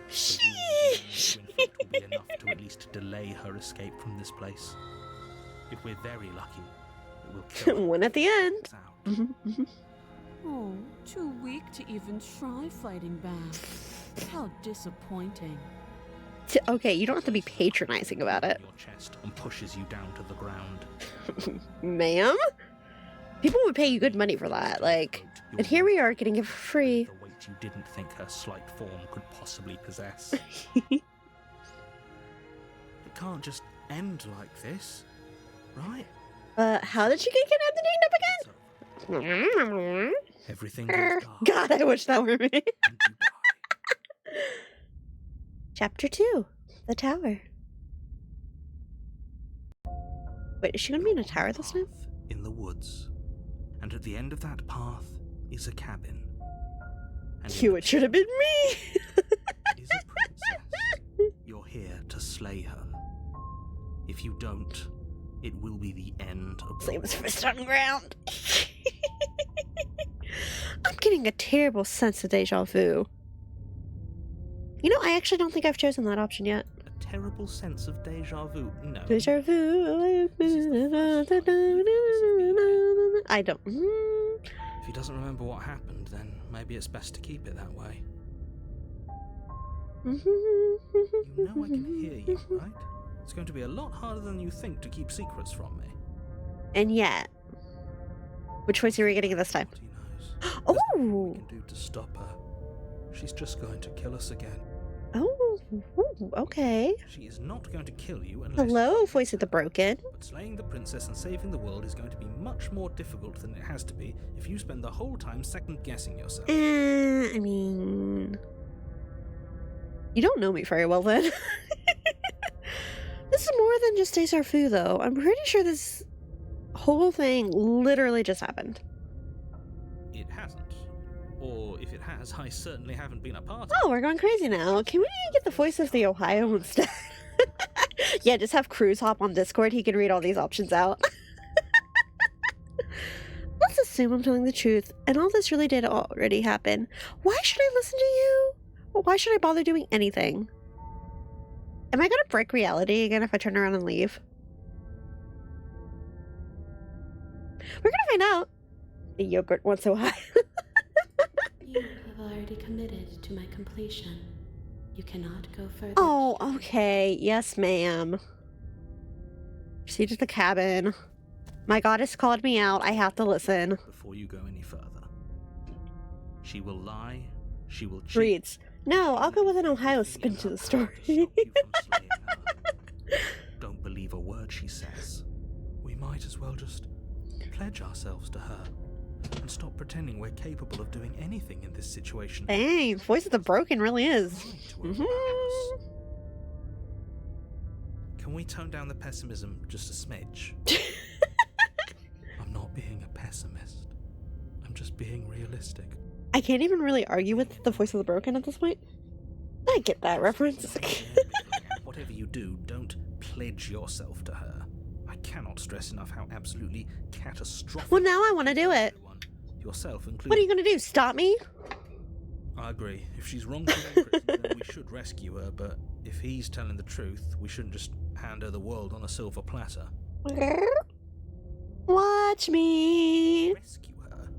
the Sheesh. wound inflict will be enough to at least delay her escape from this place. If we're very lucky, it will kill her. One at the end. It's out. Oh, too weak to even try fighting back. How disappointing. Okay, you don't have to be patronizing about it. Your chest and pushes you down to the ground. Ma'am? People would pay you good money for that, like. And here we are getting it for free. The weight you didn't think her slight form could possibly possess. It can't just end like this, right? How did she get kidnapped and eaten up again? Everything goes dark. God, I wish that were me. and you die. Chapter 2. The Tower. Wait, is she gonna be in a tower this time? Path in the woods, and at the end of that path is a cabin. And in You, it should have been me! is a princess. You're here to slay her. If you don't, it will be the end of the Slay was world. first on ground. I'm getting a terrible sense of deja vu. You know, I actually don't think I've chosen that option yet. A terrible sense of deja vu. No. Deja vu. I don't. If he doesn't remember what happened, then maybe it's best to keep it that way. You know I can hear you, right? It's going to be a lot harder than you think to keep secrets from me. And yet, which choice are we getting this time? What he knows. There's Oh! nothing we can do to stop her. She's just going to kill us again. Oh, okay. She is not going to kill you unless... Hello, voice of the broken. But slaying the princess and saving the world is going to be much more difficult than it has to be if you spend the whole time second-guessing yourself. I mean... You don't know me very well, then. This is more than just deja vu, though. I'm pretty sure this whole thing literally just happened. It hasn't. Or if it has, I certainly haven't been a part of it. Oh, we're going crazy now. Can we get the voice of the Ohio instead? Yeah, just have Cruz hop on Discord. He can read all these options out. Let's assume I'm telling the truth, and all this really did already happen. Why should I listen to you? Why should I bother doing anything? Am I gonna break reality again if I turn around and leave? We're gonna find out. The yogurt went so high. You have already committed to my completion. You cannot go further. Oh, okay. Yes, ma'am. Proceed to the cabin. My goddess called me out. I have to listen. Before you go any further. She will lie. She will cheat. Reads. No, I'll go with an Ohio spin to the story. Don't believe a word she says. We might as well just pledge ourselves to her and stop pretending we're capable of doing anything in this situation. Dang, voice of the broken really is. Can we tone down the pessimism just a smidge? I'm not being a pessimist. I'm just being realistic. I can't even really argue with the voice of the broken at this point. I get that reference. Whatever you do, don't pledge yourself to her. I cannot stress enough how absolutely catastrophic. Well, now I want to do it. Yourself included. What are you going to do? Stop me? I agree. If she's wrong for being pretty, then we should rescue her, but if he's telling the truth, we shouldn't just hand her the world on a silver platter. Watch me. Rescue her?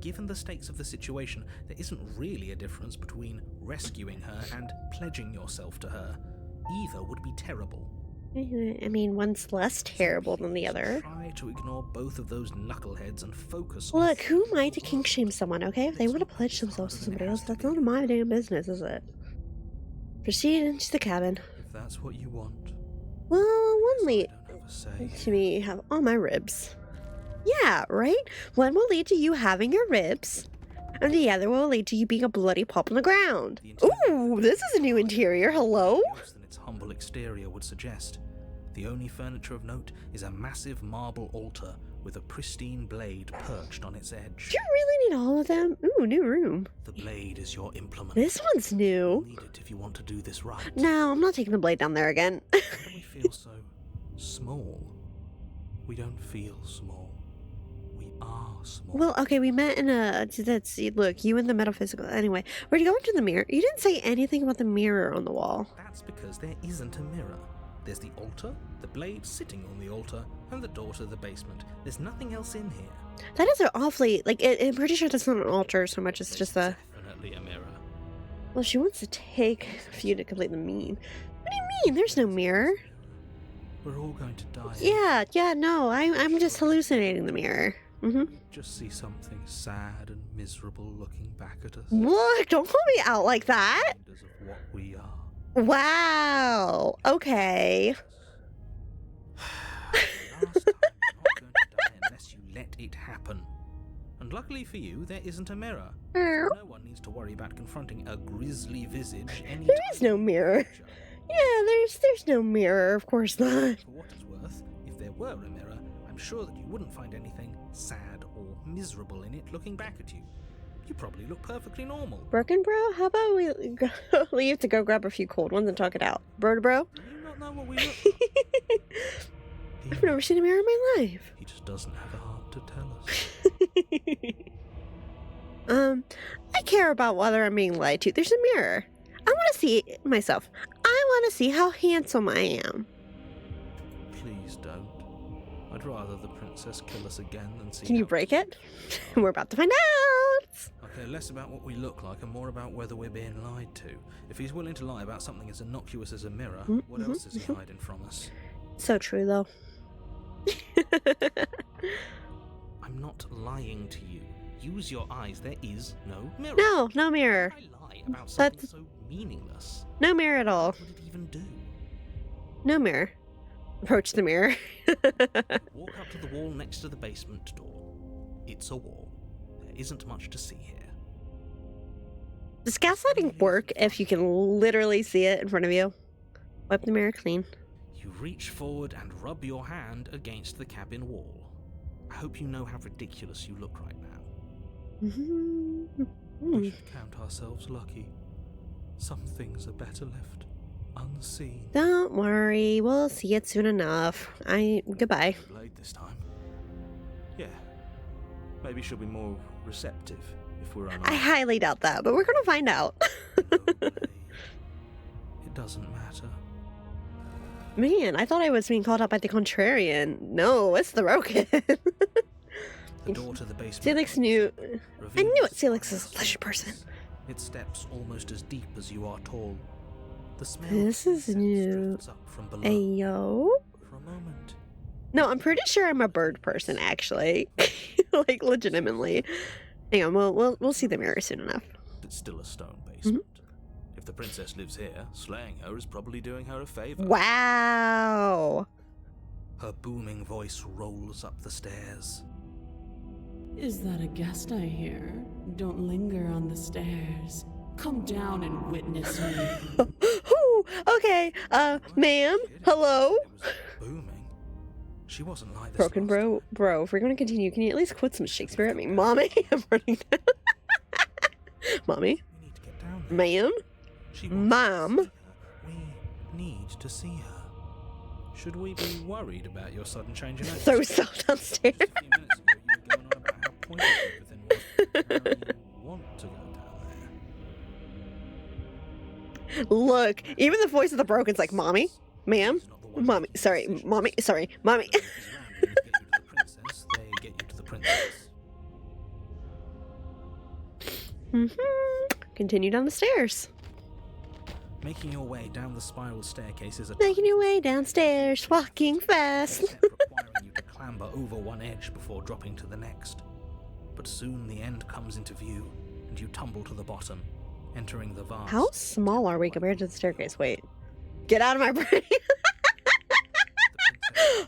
Given the stakes of the situation, there isn't really a difference between rescuing her and pledging yourself to her. Either would be terrible. I mean, one's less terrible than the other. Try to ignore both of those knuckleheads and focus on... Look, who am I to kink shame someone, okay? If they want to pledge themselves to somebody else, that's none of my damn business, is it? Proceed into the cabin. If that's what you want. Well, one lead I don't have a say. to me have all my ribs. Yeah, right? One will lead to you having your ribs, and the other will lead to you being a bloody pop on the ground. Ooh, this is a new interior. Hello? Worse than its humble exterior would suggest. The only furniture of note is a massive marble altar with a pristine blade perched on its edge. Do you really need all of them? Ooh, new room. The blade is your implement. This one's You'll new. need it if you want to do this right. No, I'm not taking the blade down there again. Why do we feel so small? We don't feel small. We are small. Well, okay, we met in a... Let's see, look, you and the metaphysical... Anyway, we're going to the mirror. You didn't say anything about the mirror on the wall. That's because there isn't a mirror. There's the altar, the blade sitting on the altar, and the door to the basement. There's nothing else in here. That is an awfully... Like, I'm pretty sure that's not an altar so much as just a... Definitely a mirror. Well, she wants to take for you to complete the mean. What do you mean? There's no mirror. We're all going to die. Yeah, no, I'm just hallucinating the mirror. Just see something sad and miserable looking back at us. Look, don't call me out like that. Reminders of what we are. Wow. Okay. Last time, you're not going to die unless you let it happen. And luckily for you, there isn't a mirror. So no one needs to worry about confronting a grisly visage any There is no mirror. Yeah, there's no mirror, of course not. For what it's worth, if there were a mirror, I'm sure that you wouldn't find anything sad or miserable in it looking back at you. You probably look perfectly normal. Broken bro, how about we go leave to go grab a few cold ones and talk it out? Bro to bro? Do you not know what we look like? I've never seen a mirror in my life. He just doesn't have a heart to tell us. I care about whether I'm being lied to. There's a mirror. I want to see myself. I want to see how handsome I am. Please don't. I'd rather the princess kill us again than see. Can you how break it? cute we are. We're about to find out. I care less about what we look like and more about whether we're being lied to. If he's willing to lie about something as innocuous as a mirror, what else is he hiding from us? So true, though. I'm not lying to you. Use your eyes. There is no mirror. No mirror. Why lie about something That's- so meaningless? No mirror at all. What would it even do? No mirror. Approach the mirror. Walk up to the wall next to the basement door. It's a wall. There isn't much to see here. Does gaslighting work if you can literally see it in front of you? Wipe the mirror clean. You reach forward and rub your hand against the cabin wall. I hope you know how ridiculous you look right now. We should count ourselves lucky. Some things are better left unseen. Don't worry, we'll see it soon enough. Goodbye. Blade this time. Yeah. Maybe she'll be more receptive if we're I unarmed. highly doubt that, but we're gonna find out. No way. It doesn't matter. Man, I thought I was being called out by the contrarian. No, it's the Roken. The door to the basement. Felix knew. I knew it. Felix is a pleasure person. It steps almost as deep as you are tall. The smell This of is incense new. drifts up from below. Ayo. For a moment, No, I'm pretty sure I'm a bird person, actually. Like, legitimately. Hang on, we'll see the mirror soon enough. It's still a stone basement. If the princess lives here, slaying her is probably doing her a favor. Wow. her booming voice rolls up the stairs. Is that a guest I hear? Don't linger on the stairs. Come down and witness me. Ooh, okay, ma'am, hello? It was booming. She wasn't like this. Broken last bro, if we're gonna continue, can you at least quote some Shakespeare at me? Mommy, I'm running down. Mommy, time. We need to get down there. ma'am, She wants Mom. to see her. We need to see her. Should we be worried about your sudden change in throw attitude? yourself downstairs. Just a few minutes ago, you were going on about how pointless everything was. Now you want to go down there. Look, even the voice of the broken's like, Mommy, ma'am, She's not the one Mommy, making sorry, decisions. Mommy, sorry, Mommy. Those around you to get you to the princess, they get you to the princess. Continue down the stairs. Making your way down the spiral staircase is a Making your way downstairs, walking fast. step requiring you to clamber over one edge before dropping to the next. But soon the end comes into view, and you tumble to the bottom, entering the vast. How small are we compared to the staircase? Wait. Get out of my brain.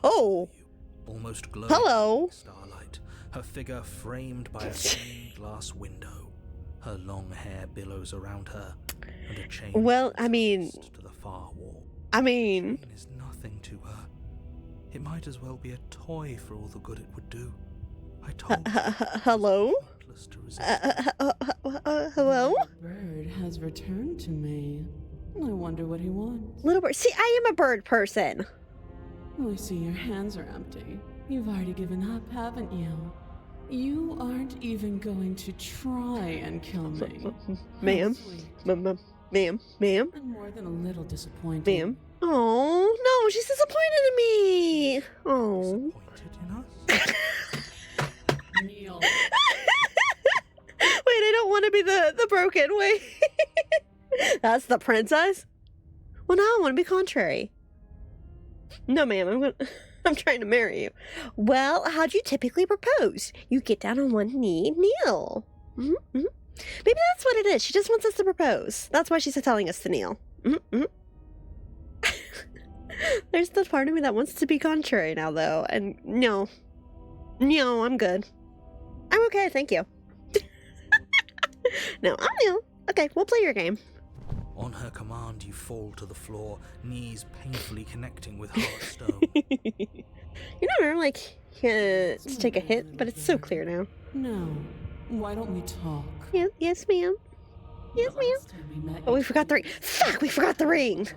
Oh, Almost glowing hello. in starlight, her figure framed by a stained glass window. Her long hair billows around her, and a chain Well, I is mean- fast to the far wall. I mean, Chain is nothing to her. It might as well be a toy for all the good it would do. I told you. hello? Pointless to resist. Hello? The bird has returned to me. I wonder what he wants. Little bird. See, I am a bird person. I see your hands are empty. You've already given up, haven't you? You aren't even going to try and kill me. How Ma'am. sweet. Ma'am. Ma'am. I'm more than a little disappointed. Ma'am. Oh, no, she's disappointed in me. Oh. Disappointed in us? Kneel. Wait, I don't want to be the broken. Wait. That's the princess? Well, now I want to be contrary. No, ma'am, I'm trying to marry you. Well, how do you typically propose? You get down on one knee, kneel. Mm-hmm. Maybe that's what it is. She just wants us to propose. That's why she's telling us to kneel. Mm-hmm. There's the part of me that wants to be contrary now, though. And no, I'm good. I'm okay, thank you. No, I'm new. Okay, we'll play your game. On her command, you fall to the floor, knees painfully connecting with hard stone. You never like to take a hit, but it's so clear now. No. Why don't we talk? Yes, ma'am. Yes, The ma'am. last time we met, Oh, you we forgot the ring. Fuck, we forgot the ring.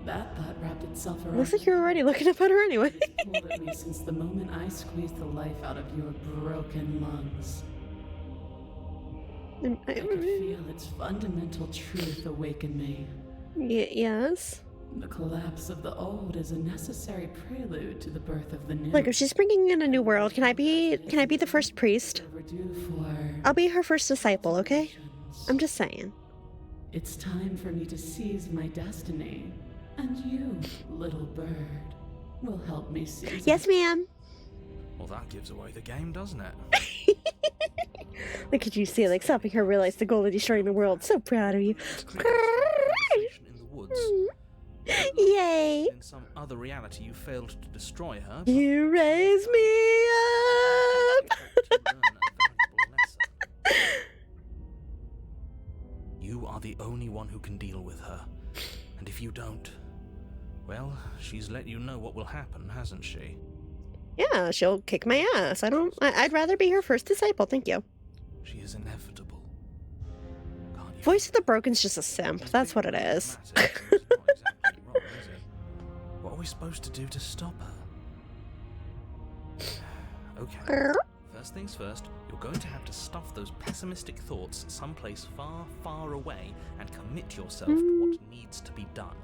That thought wrapped itself around Looks like you're already looking up at her anyway. It's pulled at me since the moment I squeezed the life out of your broken lungs. I could feel its fundamental truth awaken me. Yes. The collapse of the old is a necessary prelude to the birth of the new. Look, if she's bringing in a new world, can I be the first priest? Overdue for I'll be her first disciple, okay? I'm just saying. It's time for me to seize my destiny, and you, little bird, will help me seize Yes, ma'am. Well, that gives away the game, doesn't it? Look at you, see, like, helping her realize the goal of destroying the world. So proud of you. Conversation in the woods. Yay! In some other reality, you failed to destroy her. but You raise me up! to learn a valuable lesson. You are the only one who can deal with her. And if you don't, well, she's let you know what will happen, hasn't she? Yeah, she'll kick my ass. I'd rather be her first disciple, thank you. She is inevitable. Can't you? Voice of the Broken's just a simp. That's what it is. It's not exactly wrong, is it? What are we supposed to do to stop her? Okay. First things first, you're going to have to stuff those pessimistic thoughts someplace far, far away and commit yourself to what needs to be done.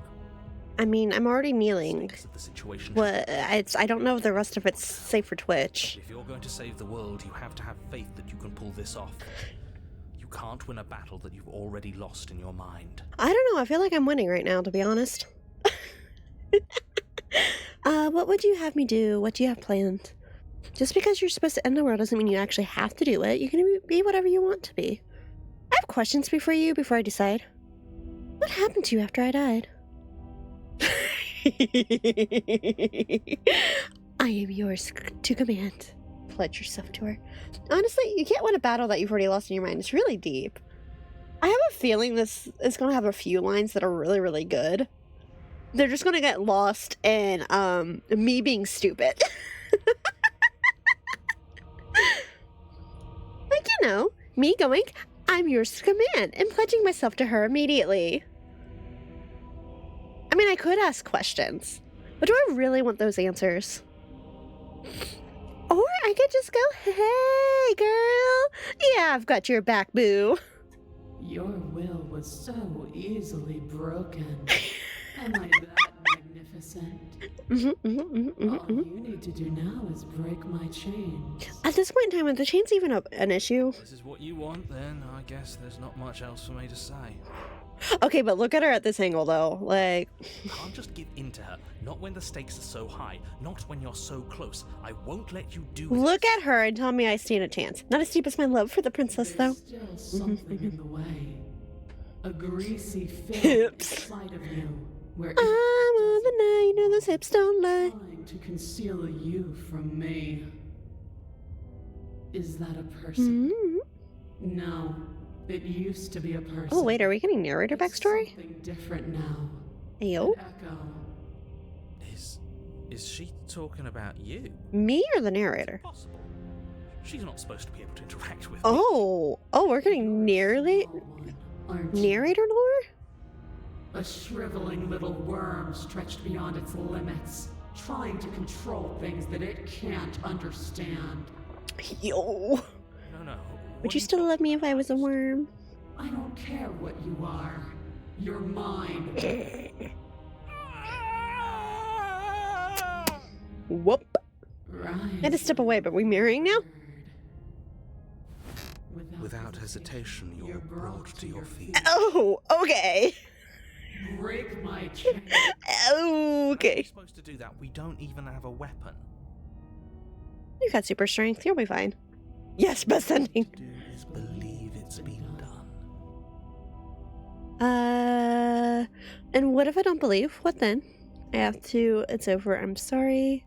I mean, I'm already kneeling. Stakes of the situation. What? I don't know if the rest of it's safe for Twitch. If you're going to save the world, you have to have faith that you can pull this off. You can't win a battle that you've already lost in your mind. I don't know. I feel like I'm winning right now, to be honest. What would you have me do? What do you have planned? Just because you're supposed to end the world doesn't mean you actually have to do it. You can be whatever you want to be. I have questions before I decide. What happened to you after I died? I am yours to command. Pledge yourself to her. Honestly, you can't win a battle that you've already lost in your mind. It's really deep. I have a feeling this is going to have a few lines that are really, really good. They're just going to get lost in me being stupid. Like, you know, me going, I'm yours to command, and pledging myself to her immediately. I mean, I could ask questions, but do I really want those answers? Or I could just go, hey, girl. Yeah, I've got your back, boo. Your will was so easily broken. Am I that magnificent? All you need to do now is break my chains. At this point in time, are the chains even an issue? This is what you want, then I guess there's not much else for me to say. Okay, but look at her at this angle, though. Like, You can't just give in to her. Not when the stakes are so high. Not when you're so close. I won't let you do this. look at her and tell me I stand a chance. Not as deep as my love for the princess, though. There's still something in the way. A greasy film Hips. inside of you, where I'm on the night, and those hips don't lie. trying to conceal you from me. Is that a person? No, it used to be a person. Oh, wait, are we getting narrator It's backstory? something different now. Ayo. An echo. Is she talking about you? Me or the narrator? Possible. She's not supposed to be able to interact with me. Oh, we're getting nearly Small one, aren't you? narrator lore? A shriveling little worm stretched beyond its limits, trying to control things that it can't understand. Yo. No. Would you still love me if I was a worm? I don't care what you are. You're mine. Whoop. Rise. I had to step away, but we marrying now? Without hesitation, you're brought to your feet. Oh, okay. Break my chain. How are we Okay. supposed to do that? We don't even have a weapon. You got super strength. You'll be fine. Yes, best ending. Do is believe it's been done. And what if I don't believe? What then? I have to. It's over. I'm sorry.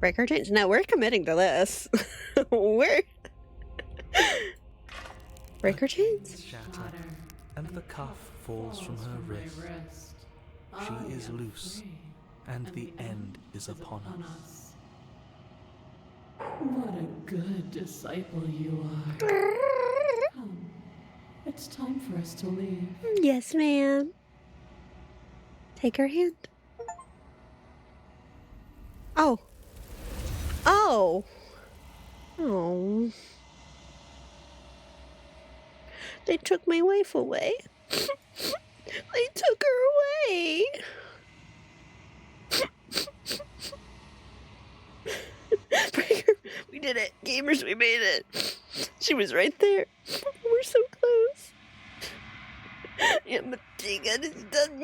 Break our chains. No, we're committing to this. We're. Break our chains? Shatter, and the cuff falls from her wrist. She is loose, and the end is upon us. What a good disciple you are. Come, it's time for us to leave. Yes, ma'am. Take her hand. Oh. Oh. Oh. They took my wife away. They took her away. Breaker, we did it. Gamers, we made it. She was right there. We're so close. Yeah, but Tiga is done.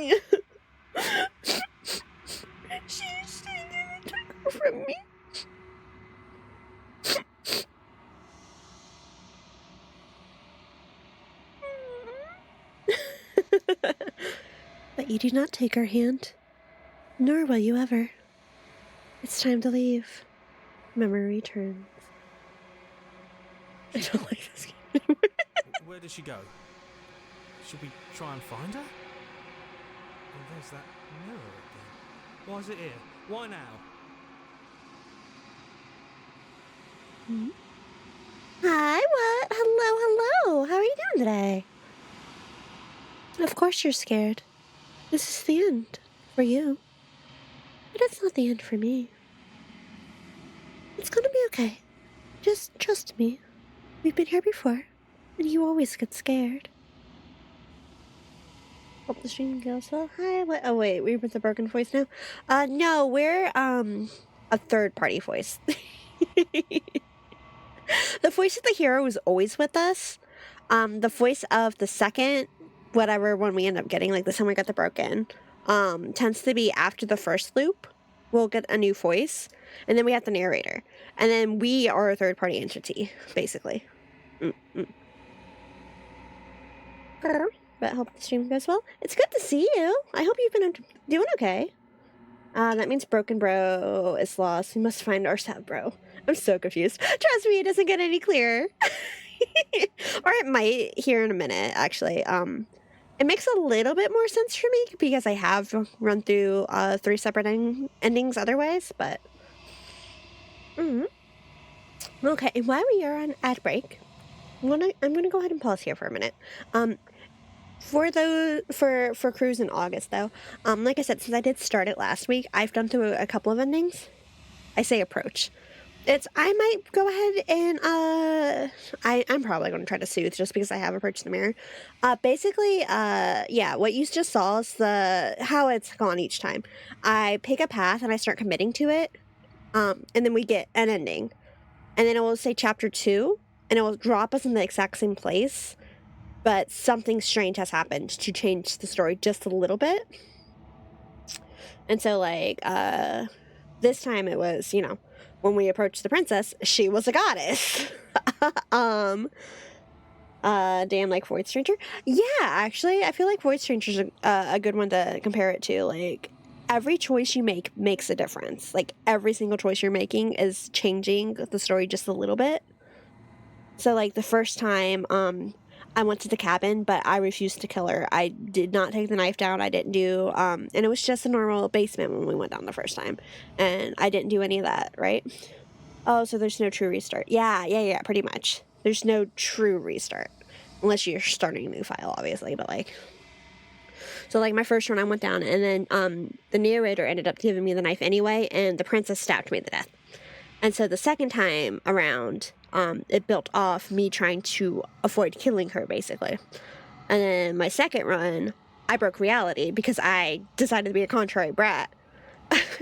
She stayed there and took her from me. But you do not take her hand, nor will you ever. It's time to leave. Memory returns. I don't like this game anymore. Where did she go? Should we try and find her? Oh, there's that mirror again. Why is it here? Why now? Hi, what? Hello. How are you doing today? Of course you're scared. This is the end for you. But it's not the end for me. It's gonna be okay. Just trust me. We've been here before, and you always get scared. Hope the stream goes well. Hi, what? Oh wait, we're with the broken voice now? No, we're, a third-party voice. The voice of the hero is always with us. The voice of the second, whatever one we end up getting, like this time we got the broken, tends to be after the first loop. We'll get a new voice, and then we have the narrator. And then we are a third-party entity, basically. But I hope the stream goes well. It's good to see you. I hope you've been doing okay. That means broken bro is lost. We must find our sad bro. I'm so confused. Trust me, it doesn't get any clearer. Or it might here in a minute, actually. It makes a little bit more sense for me because I have run through 3 separate endings otherwise, but... Okay, while we are on ad break, I'm gonna go ahead and pause here for a minute. For Cruise in August though, like I said, since I did start it last week, I've done through a couple of endings. I say approach. I might go ahead and I'm probably going to try to soothe just because I have approached the mirror. Basically, yeah, what you just saw is how it's gone each time. I pick a path and I start committing to it, and then we get an ending, and then it will say chapter 2, and it will drop us in the exact same place, but something strange has happened to change the story just a little bit. And so, like, this time it was, when we approached the princess, she was a goddess. Damn, like Void Stranger. Yeah, actually, I feel like Void Stranger's a good one to compare it to. Like, every choice you make makes a difference. Like, every single choice you're making is changing the story just a little bit. So, like, the first time, I went to the cabin, but I refused to kill her. I did not take the knife down. I didn't do, and it was just a normal basement when we went down the first time. And I didn't do any of that, right? Oh, so there's no true restart. Yeah, pretty much. There's no true restart. Unless you're starting a new file, obviously, but like... So, like, my first run, I went down, and then, the narrator ended up giving me the knife anyway, and the princess stabbed me to death. And so the second time around... it built off me trying to avoid killing her, basically. And then my second run, I broke reality because I decided to be a contrary brat.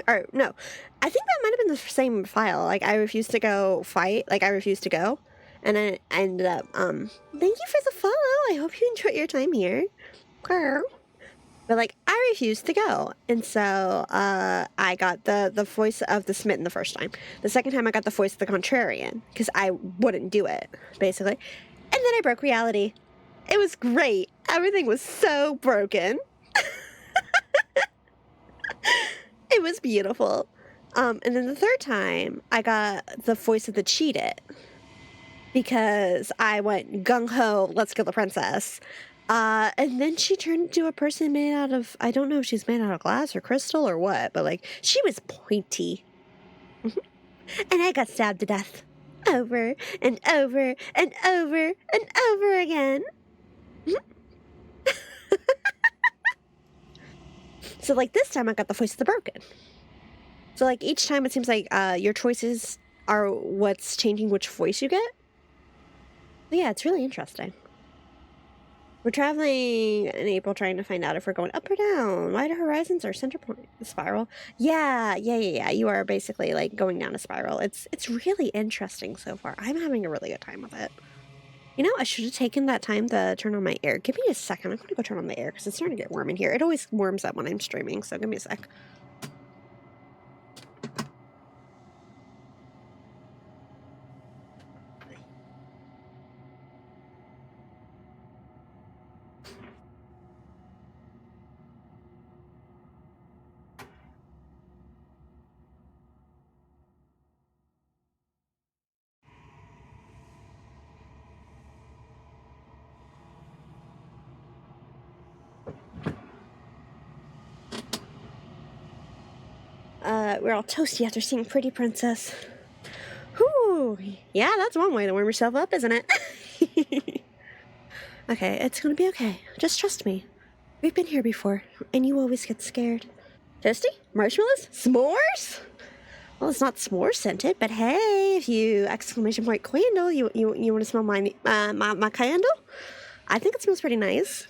Or, no. I think that might have been the same file. Like, I refused to go fight. Like, I refused to go. And I ended up, thank you for the follow. I hope you enjoyed your time here. Girl. But, like, I refused to go. And so, I got the voice of the smitten the first time. The second time, I got the voice of the contrarian. Because I wouldn't do it, basically. And then I broke reality. It was great. Everything was so broken. It was beautiful. And then the third time, I got the voice of the cheated. Because I went gung-ho, let's kill the princess. And then she turned into a person made out of, I don't know if she's made out of glass or crystal or what, but like, she was pointy. And I got stabbed to death. Over and over and over and over again. So like this time I got the voice of the broken. So like each time it seems like your choices are what's changing which voice you get. But yeah, it's really interesting. We're traveling in April trying to find out if we're going up or down. Wider horizons or center point spiral? Yeah. You are basically like going down a spiral. It's really interesting so far. I'm having a really good time with it. You know, I should have taken that time to turn on my air. Give me a second. I'm going to go turn on the air because it's starting to get warm in here. It always warms up when I'm streaming, so give me a sec. We're all toasty after seeing Pretty Princess. Whew. Yeah, that's one way to warm yourself up, isn't it? Okay, it's gonna be okay. Just trust me. We've been here before, and you always get scared. Toasty? Marshmallows? S'mores? Well, it's not s'more scented, but hey, if you exclamation point candle, you want to smell my candle? I think it smells pretty nice.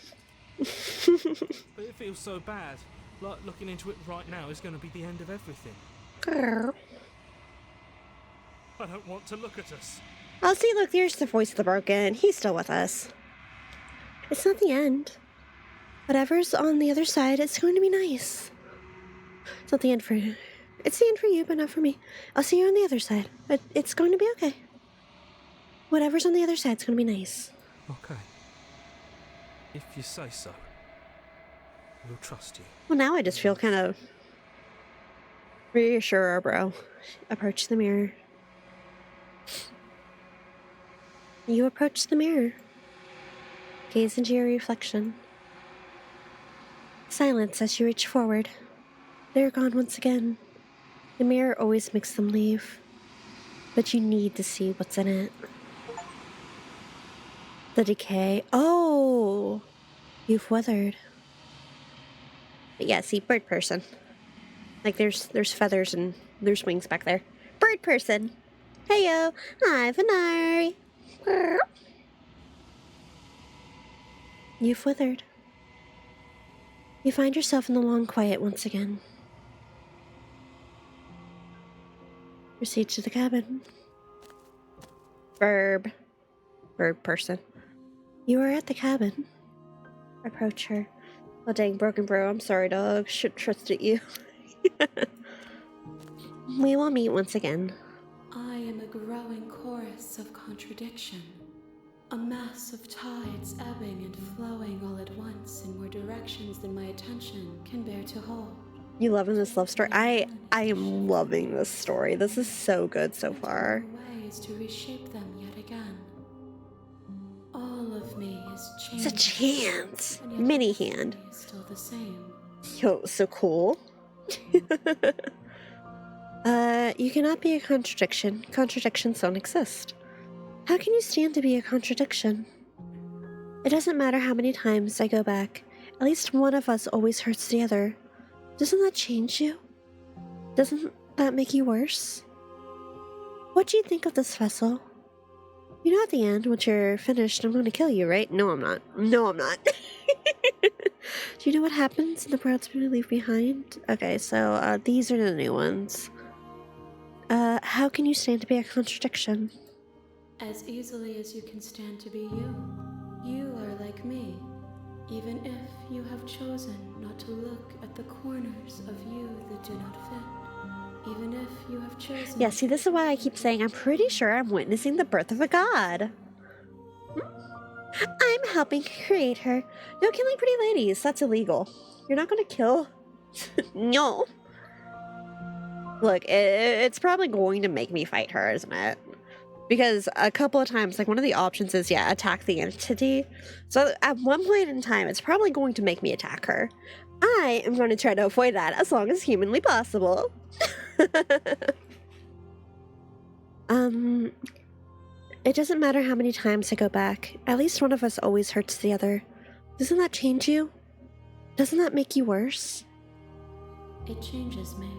But it feels so bad. Like looking into it right now is going to be the end of everything. Girl. I don't want to look at us. Oh, see, look, there's the voice of the broken. He's still with us. It's not the end. Whatever's on the other side, it's going to be nice. It's not the end for you. It's the end for you, but not for me. I'll see you on the other side. But it's going to be okay. Whatever's on the other side, it's going to be nice. Okay. If you say so. We'll trust you. Well, now I just feel kind of reassure, bro. Approach the mirror. You approach the mirror. Gaze into your reflection. Silence as you reach forward. They're gone once again. The mirror always makes them leave. But you need to see what's in it. The decay. Oh! You've weathered. But yeah, see, bird person. Like there's feathers and there's wings back there. Bird person. Heyo, I'm Venari. You've withered. You find yourself in the long quiet once again. Proceed to the cabin. Bird person. You are at the cabin. Approach her. Oh dang, broken bro, I'm sorry dog. Should trusted you. We will meet once again. I am a growing chorus of contradiction. A mass of tides ebbing and flowing all at once in more directions than my attention can bear to hold. You loving this love story? I am loving this story. This is so good so far. Ways to reshape them yet again. All of me is changing. It's a chance. Mini hand. Is still the same. Yo, so cool. You cannot be a contradiction. Contradictions don't exist. How can you stand to be a contradiction? It doesn't matter how many times I go back. At least one of us always hurts the other. Doesn't that change you? Doesn't that make you worse? What do you think of this vessel? You know at the end, once you're finished, I'm going to kill you, right? No, I'm not. No, I'm not. Do you know what happens in the worlds we leave behind? Okay, so these are the new ones. How can you stand to be a contradiction? As easily as you can stand to be you. You are like me. Even if you have chosen not to look at the corners of you that do not fit. Even if you have chosen... Yeah, see, this is why I keep saying I'm pretty sure I'm witnessing the birth of a god. I'm helping create her. No killing pretty ladies. That's illegal. You're not going to kill... No. Look, it's probably going to make me fight her, isn't it? Because a couple of times, like one of the options is, yeah, attack the entity. So at one point in time, it's probably going to make me attack her. I am going to try to avoid that as long as humanly possible. It doesn't matter how many times I go back. At least one of us always hurts the other. Doesn't that change you? Doesn't that make you worse? It changes me,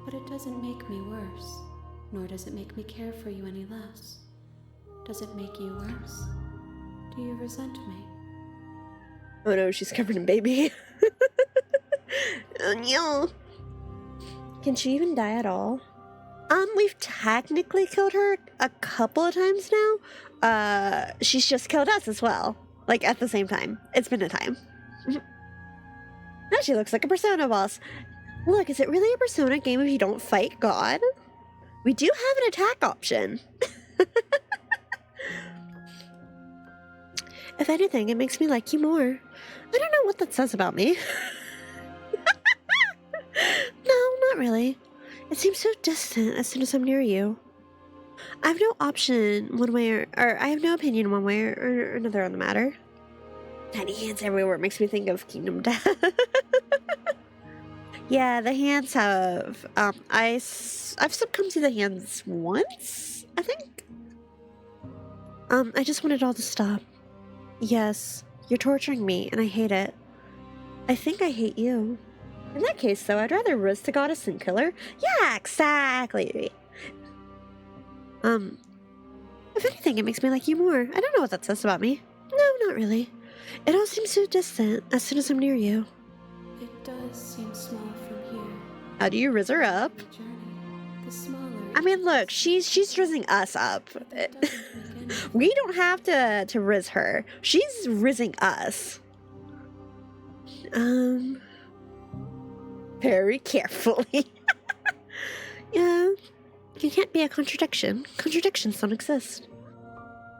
but it doesn't make me worse. Nor does it make me care for you any less. Does it make you worse? Do you resent me? Oh no, she's covered in baby. Oh no. Can she even die at all? We've technically killed her a couple of times now. She's just killed us as well. Like, at the same time. It's been a time. Now she looks like a Persona boss. Look, is it really a Persona game if you don't fight God? We do have an attack option. If anything, it makes me like you more. I don't know what that says about me. No, not really. It seems so distant as soon as I'm near you. I have no option one way or I have no opinion one way or another on the matter. Tiny hands everywhere makes me think of Kingdom Death. Yeah, the hands have, I've succumbed to the hands once, I think. I just want it all to stop. Yes, you're torturing me, and I hate it. I think I hate you. In that case, though, I'd rather risk the goddess than kill her. Yeah, exactly. If anything, it makes me like you more. I don't know what that says about me. No, not really. It all seems so distant as soon as I'm near you. It does seem small from here. How do you riz her up? The journey, the smaller I mean, look, she's rizzing us up. it doesn't make any We don't have to riz her. She's rizzing us. Very carefully. Yeah. You can't be a contradiction. Contradictions don't exist.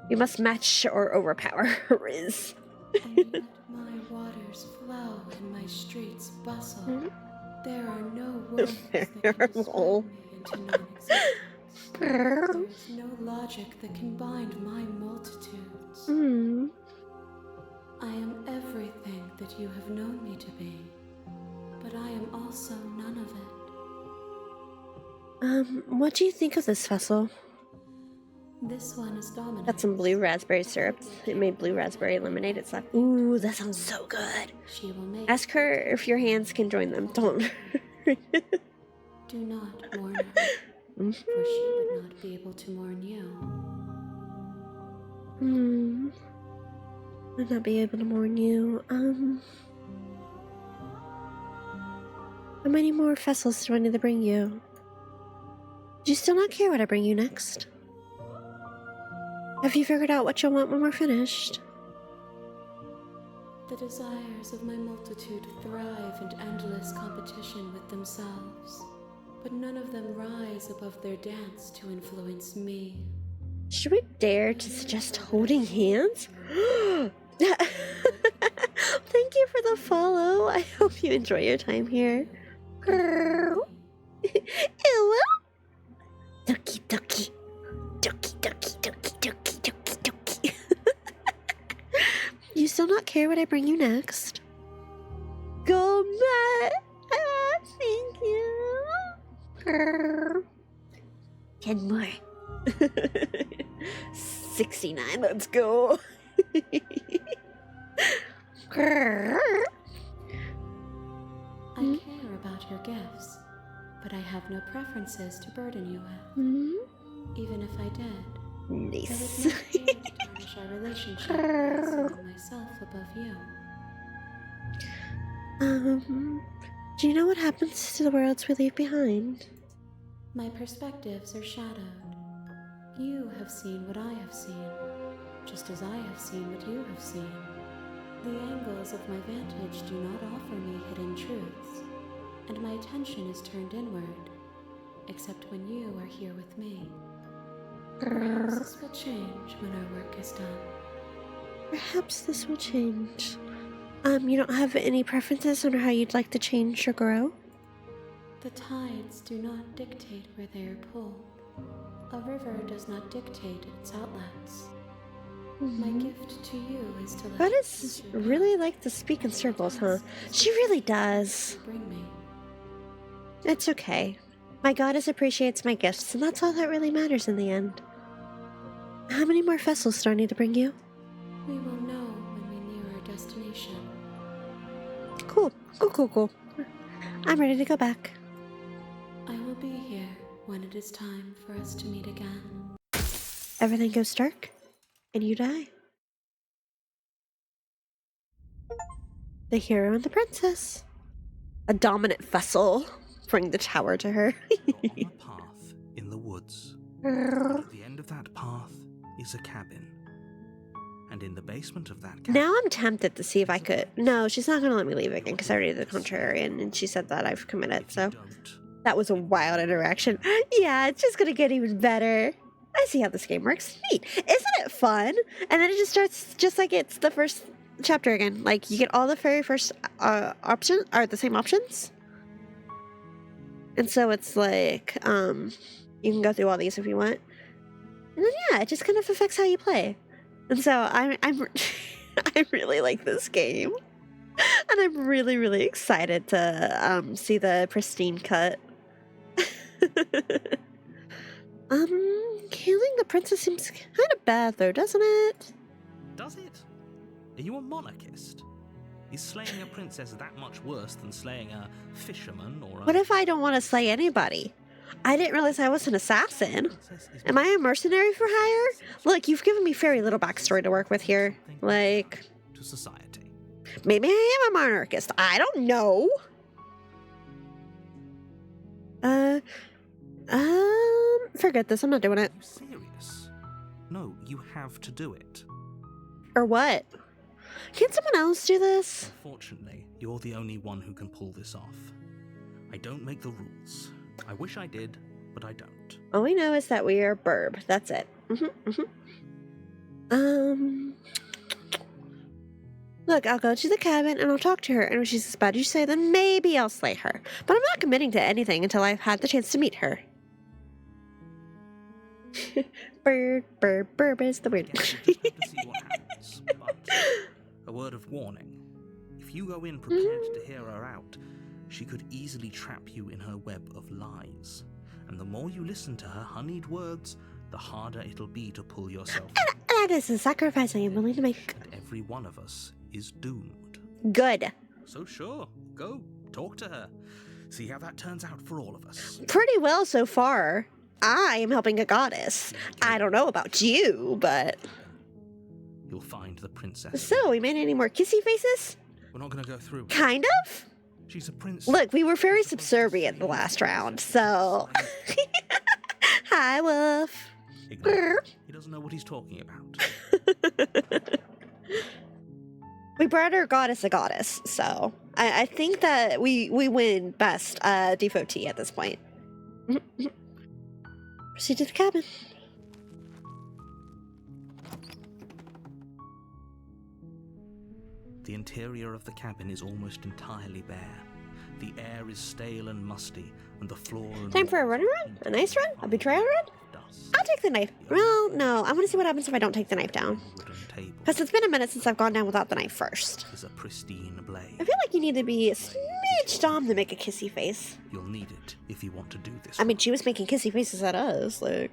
You must match or overpower riz. and let my waters flow and my streets bustle. Mhm. There are no words that can Terrible. describe me into non-existence. There is no logic that can bind my multitudes. Hmm. I am everything that you have known me to be, but I am also none of it. What do you think of this vessel? This one is dominant. Got some blue raspberry syrup. It made blue raspberry lemonade. It's like, ooh, that sounds so good. She will make. Ask her if your hands can join them. Don't. Do not mourn her, for she would not be able to mourn you. I'd not be able to mourn you. How many more vessels do I need to bring you? Do you still not care what I bring you next? Have you figured out what you'll want when we're finished? The desires of my multitude thrive in endless competition with themselves, but none of them rise above their dance to influence me. Should we dare to suggest holding hands? Thank you for the follow. I hope you enjoy your time here. Girl. Hello? Doki doki. Doki doki doki doki doki doki. You still not care what I bring you next? Go back. Thank you. Girl. 10 more. 69, let's go. I care about your gifts, but I have no preferences to burden you with. Even if I did, there would Nice. not be to tarnish our relationship by setting myself above you. Do you know what happens to the worlds we leave behind? My perspectives are shadowed. You have seen what I have seen, just as I have seen what you have seen. The angles of my vantage do not offer me hidden truths, and my attention is turned inward, except when you are here with me. Perhaps this will change when our work is done. Perhaps this will change. You don't have any preferences on how you'd like to change or grow? The tides do not dictate where they are pulled. A river does not dictate its outlets. My gift to you is to let Goddess really like to speak in circles, huh? She really does. bring me. It's okay. My goddess appreciates my gifts, and that's all that really matters in the end. How many more vessels do I need to bring you? We will know when we near our destination. Cool. Cool. I'm ready to go back. I will be here when it is time for us to meet again. Everything goes dark, and you die. The hero and the princess. A dominant vessel. Bring the tower to her. You're on a path in the woods. And at the end of that path is a cabin. And in the basement of that cabin... Now I'm tempted to see if I could... No, she's not going to let me leave again because I already did the contrarian and she said that I've committed, so... That was a wild interaction. Yeah, it's just going to get even better. I see how this game works. Neat. Isn't it fun? And then it just starts just like it's the first chapter again. Like, you get all the very first options, or the same options. And so it's like, you can go through all these if you want. And then, yeah, it just kind of affects how you play. And so I'm I really like this game. And I'm really, really excited to see the pristine cut. Killing the princess seems kind of bad though, doesn't it? Does it? Are you a monarchist? Is slaying a princess that much worse than slaying a fisherman or a... What if I don't want to slay anybody? I didn't realize I was an assassin. Am I a mercenary for hire? Look, you've given me very little backstory to work with here. Like... to society. Maybe I am a monarchist. I don't know. Forget this. I'm not doing it. Are you serious? No, you have to do it. Or what? Can't someone else do this? Unfortunately, you're the only one who can pull this off. I don't make the rules. I wish I did, but I don't. All we know is that we are Burb. That's it. Look, I'll go to the cabin and I'll talk to her, and if she's as bad as you say, then maybe I'll slay her. But I'm not committing to anything until I've had the chance to meet her. Burb is the weird. Yes, you just have to see what happens. But a word of warning. If you go in prepared to hear her out, she could easily trap you in her web of lies. And the more you listen to her honeyed words, the harder it'll be to pull yourself out. That is a sacrifice I am willing to make. And every one of us is doomed. Good. So sure, go, talk to her. See how that turns out for all of us. Pretty well so far. I am helping a goddess. I don't know about you, but... You'll find the princess. So, we made any more kissy faces? We're not going to go through. Kind of? She's a princess. Look, we were very subservient the last round, so... Hi, Wolf. Ignore. He doesn't know what he's talking about. We brought our goddess a goddess, so... I think that we win best devotee at this point. Proceed to the cabin. The interior of the cabin is almost entirely bare. The air is stale and musty, and the floor and Time for a run around? A nice run? A betrayal run? I'll take the knife. Well, no, I want to see what happens if I don't take the knife down. Because it's been a minute since I've gone down without the knife first. Is a pristine blade. I feel like you need to be a smidge dumb to make a kissy face. You'll need it if you want to do this. I mean, she was making kissy faces at us, like...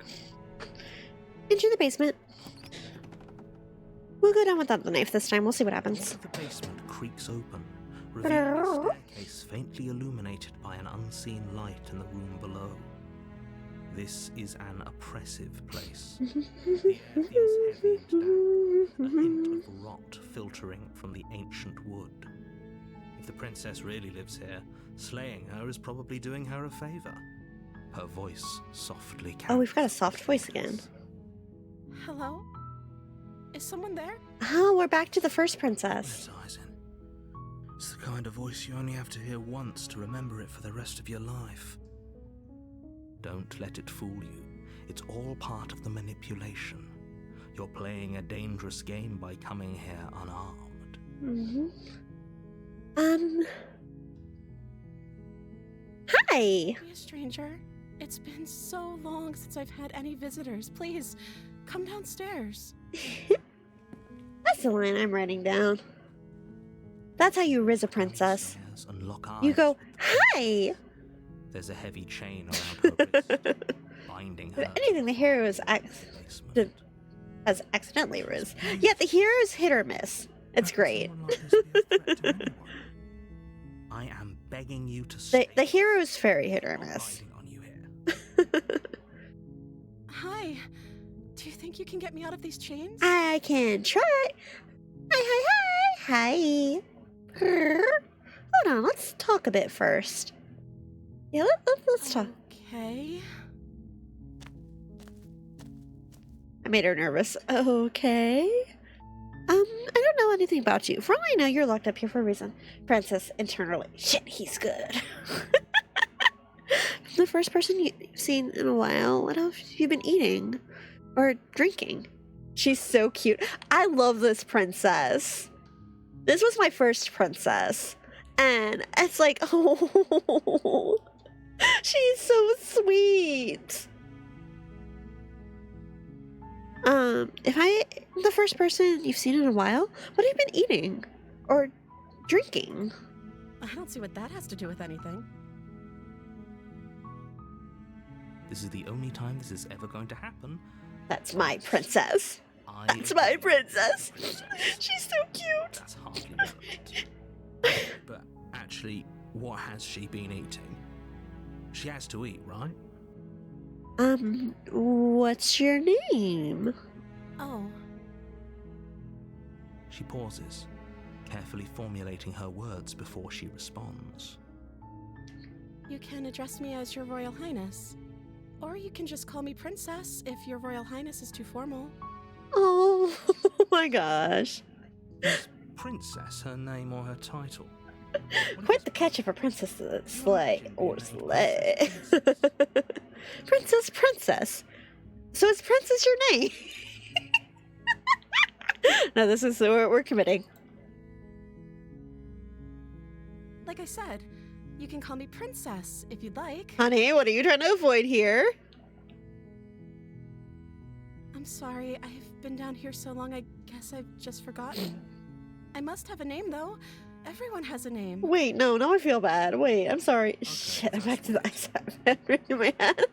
Enter the basement. We'll go down without the knife this time. We'll see what happens. The basement creaks open, revealing a staircase faintly illuminated by an unseen light in the room below. This is an oppressive place. The air feels heavy and damp, a hint of rot filtering from the ancient wood. If the princess really lives here, slaying her is probably doing her a favor. Her voice softly Oh, we've got a soft voice again. Hello? Is someone there? Oh, we're back to the first princess. It's the kind of voice you only have to hear once to remember it for the rest of your life. Don't let it fool you. It's all part of the manipulation. You're playing a dangerous game by coming here unarmed. Hi! Be a stranger. It's been so long since I've had any visitors. Please, come downstairs. That's the line I'm writing down. That's how you riz a princess. You go, hi! There's a heavy chain around her wrist, binding her. If anything, the hero has accidentally riz. Yeah, the hero's hit or miss. It's great. I am begging you to stay. The hero's very hit or miss. On you here. Hi. Do you think you can get me out of these chains? I can try. Hi. Hold on, let's talk a bit first. Yeah, let's talk. Okay. I made her nervous. Okay. I don't know anything about you. For all I know, you're locked up here for a reason. Princess internally. Shit, he's good. The first person you've seen in a while. What else have you been eating? Or drinking? She's so cute. I love this princess. This was my first princess. And it's like, oh, she's so sweet. If I'm the first person you've seen in a while, what have you been eating? Or drinking? I don't see what that has to do with anything. This is the only time this is ever going to happen. That's my princess. That's agree my with princess. princess. She's so cute. That's hardly relevant. But actually, what has she been eating? She has to eat, right? What's your name? Oh, She pauses, carefully formulating her words before she responds. you can address me as Your Royal Highness. Or you can just call me Princess if Your Royal Highness is too formal. Oh my gosh. Is princess her name or her title? Quite the catch of a princess to slay or slay. Princess. So is Princess your name? No, this is we're committing. Like I said, you can call me Princess if you'd like. Honey, what are you trying to avoid here? I'm sorry, I've been down here so long I guess I've just forgotten. I must have a name though. Everyone has a name. Wait, no, now I feel bad. Wait, I'm sorry. Shit, I'm back to the ice in my head.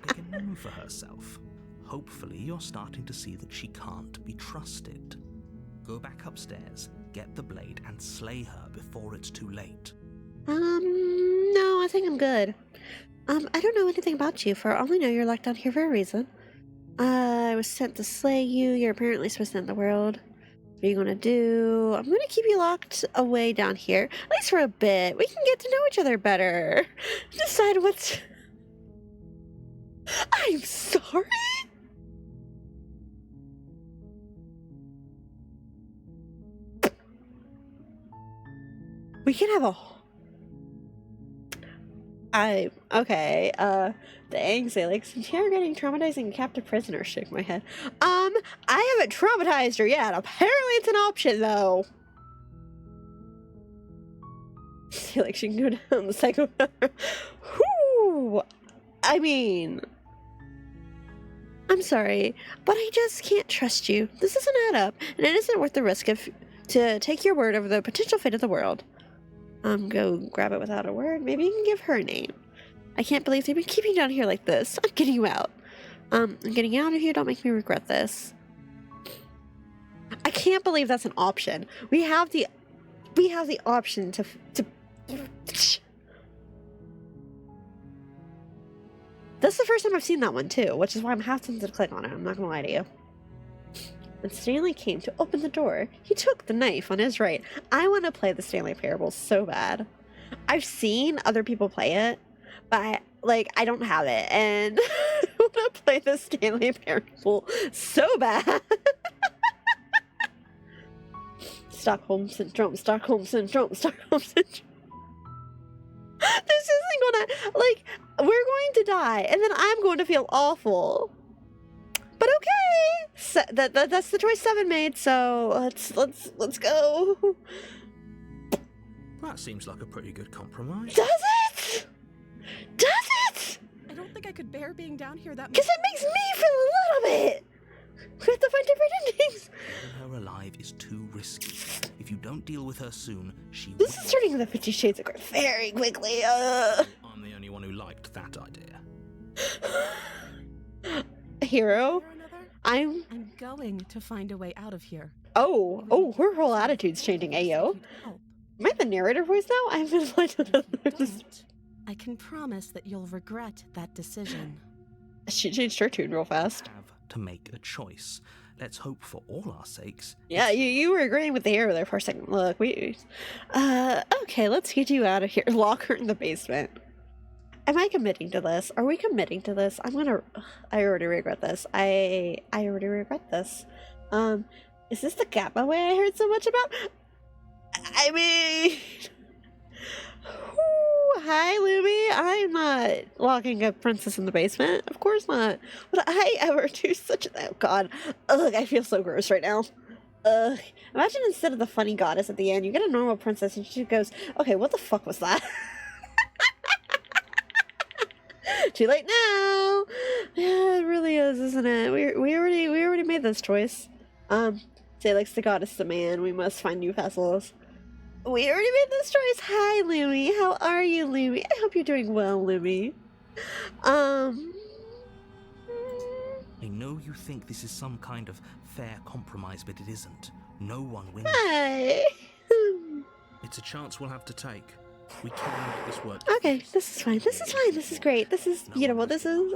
Make a name for herself. Hopefully you're starting to see that she can't be trusted. Go back upstairs, get the blade, and slay her before it's too late. No, I think I'm good. I don't know anything about you. For all I know, you're locked down here for a reason. I was sent to slay you. You're apparently supposed to end the world. What are you gonna do? I'm gonna keep you locked away down here, at least for a bit. We can get to know each other better. Decide what's... I'm sorry? We can have a... Okay, thanks, Alex. Interrogating traumatizing a captive prisoner shook my head. I haven't traumatized her yet. Apparently it's an option, though. Feel like she can go down the cycle. Whew! I mean... I'm sorry, but I just can't trust you. This doesn't add up, and it isn't worth the risk to take your word over the potential fate of the world. Go grab it without a word. Maybe you can give her a name. I can't believe they've been keeping you down here like this. I'm getting you out. I'm getting you out of here. Don't make me regret this. I can't believe that's an option. We have the option to That's the first time I've seen that one too, which is why I'm half tempted to click on it. I'm not gonna lie to you. When Stanley came to open the door, he took the knife on his right. I want to play the Stanley Parable so bad. I've seen other people play it, but I don't have it, and I want to play the Stanley Parable so bad. Stockholm Syndrome, Stockholm Syndrome, Stockholm Syndrome. This isn't gonna, we're going to die, and then I'm going to feel awful. But okay, so that's the choice 7 made. So let's go. That seems like a pretty good compromise. Does it? Does it? I don't think I could bear being down here that much. Because it makes me feel a little bit. We have to find different endings. Leaving her alive is too risky. If you don't deal with her soon, she This will... is turning into 50 Shades of Grey very quickly. I'm the only one who liked that idea. Hero. I'm going to find a way out of here. Oh, her whole attitude's changing, ayo. Help. Am I the narrator voice now? I've been like Don't. I can promise that you'll regret that decision. She changed her tune real fast. have to make a choice. let's hope for all our sakes. Yeah, you were agreeing with the hero there for a second. Look, okay, let's get you out of here. Lock her in the basement. Am I committing to this? Are we committing to this? I already regret this. I already regret this. Is this the Kappa way I heard so much about? I mean... Hi, Lumi. I'm not locking a princess in the basement. Of course not. Would I ever do such a... Oh, God. Ugh, I feel so gross right now. Ugh. Imagine instead of the funny goddess at the end, you get a normal princess and she goes, okay, what the fuck was that? Too late now. Yeah, it really is, isn't it? We already made this choice. Say likes the goddess to man. We must find new vessels. We already made this choice. Hi, Lumi. How are you, Lumi? I hope you're doing well, Lumi. I know you think this is some kind of fair compromise, but it isn't. No one wins. Hi. It's a chance we'll have to take. We can make this work. Okay, this is fine. This is fine. This is great. This is beautiful. This is,